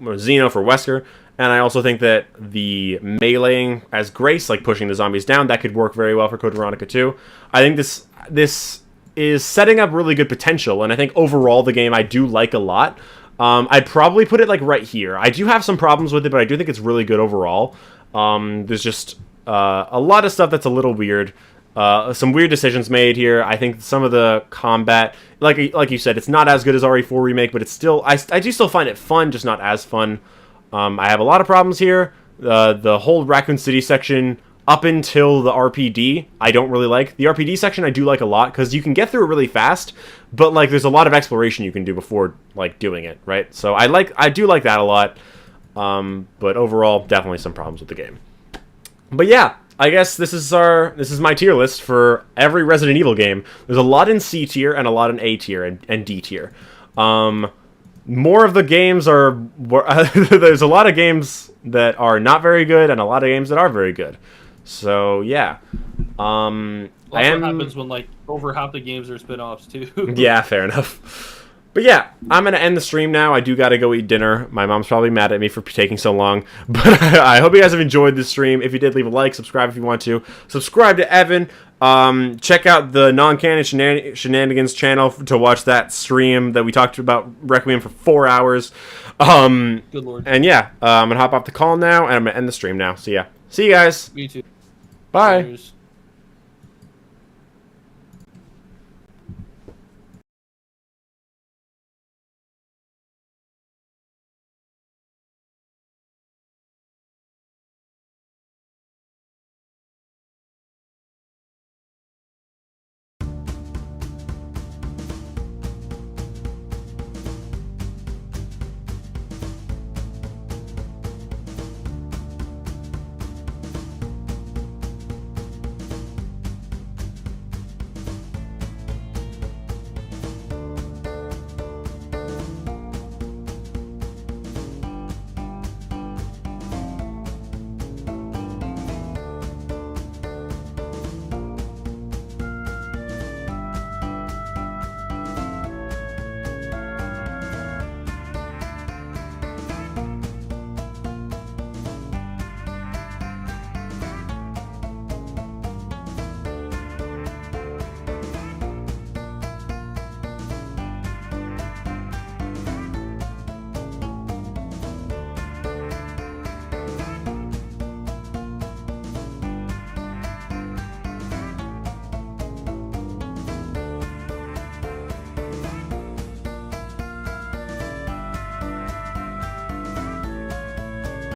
Xeno for Wesker. And I also think that the meleeing as Grace, like pushing the zombies down, that could work very well for Code of Veronica too. I think this is setting up really good potential, and I think overall the game I do like a lot. I'd probably put it like right here. I do have some problems with it, but I do think it's really good overall. There's just a lot of stuff that's a little weird. Some weird decisions made here. I think some of the combat, like you said, it's not as good as RE4 Remake, but it's still I do still find it fun, just not as fun. I have a lot of problems here. The whole Raccoon City section, up until the RPD, I don't really like. The RPD section I do like a lot, because you can get through it really fast, but like there's a lot of exploration you can do before like doing it, right? So I do like that a lot. But overall, definitely some problems with the game. But yeah, I guess this is my tier list for every Resident Evil game. There's a lot in C tier and a lot in A tier and D tier. More of the games are there's a lot of games that are not very good and a lot of games that are very good. So yeah, That's what happens when like over half the games are spin-offs too. Yeah, fair enough. But yeah, I'm gonna end the stream now. I do gotta go eat dinner. My mom's probably mad at me for taking so long, but I hope you guys have enjoyed this stream. If you did, leave a like, subscribe if you want to. Subscribe to Evan. Check out the Non-Canon Shenanigans channel to watch that stream that we talked about Requiem for 4 hours. Good lord. And yeah, I'm gonna hop off the call now, and I'm gonna end the stream now. So yeah, see you guys. Me too. Bye. Cheers.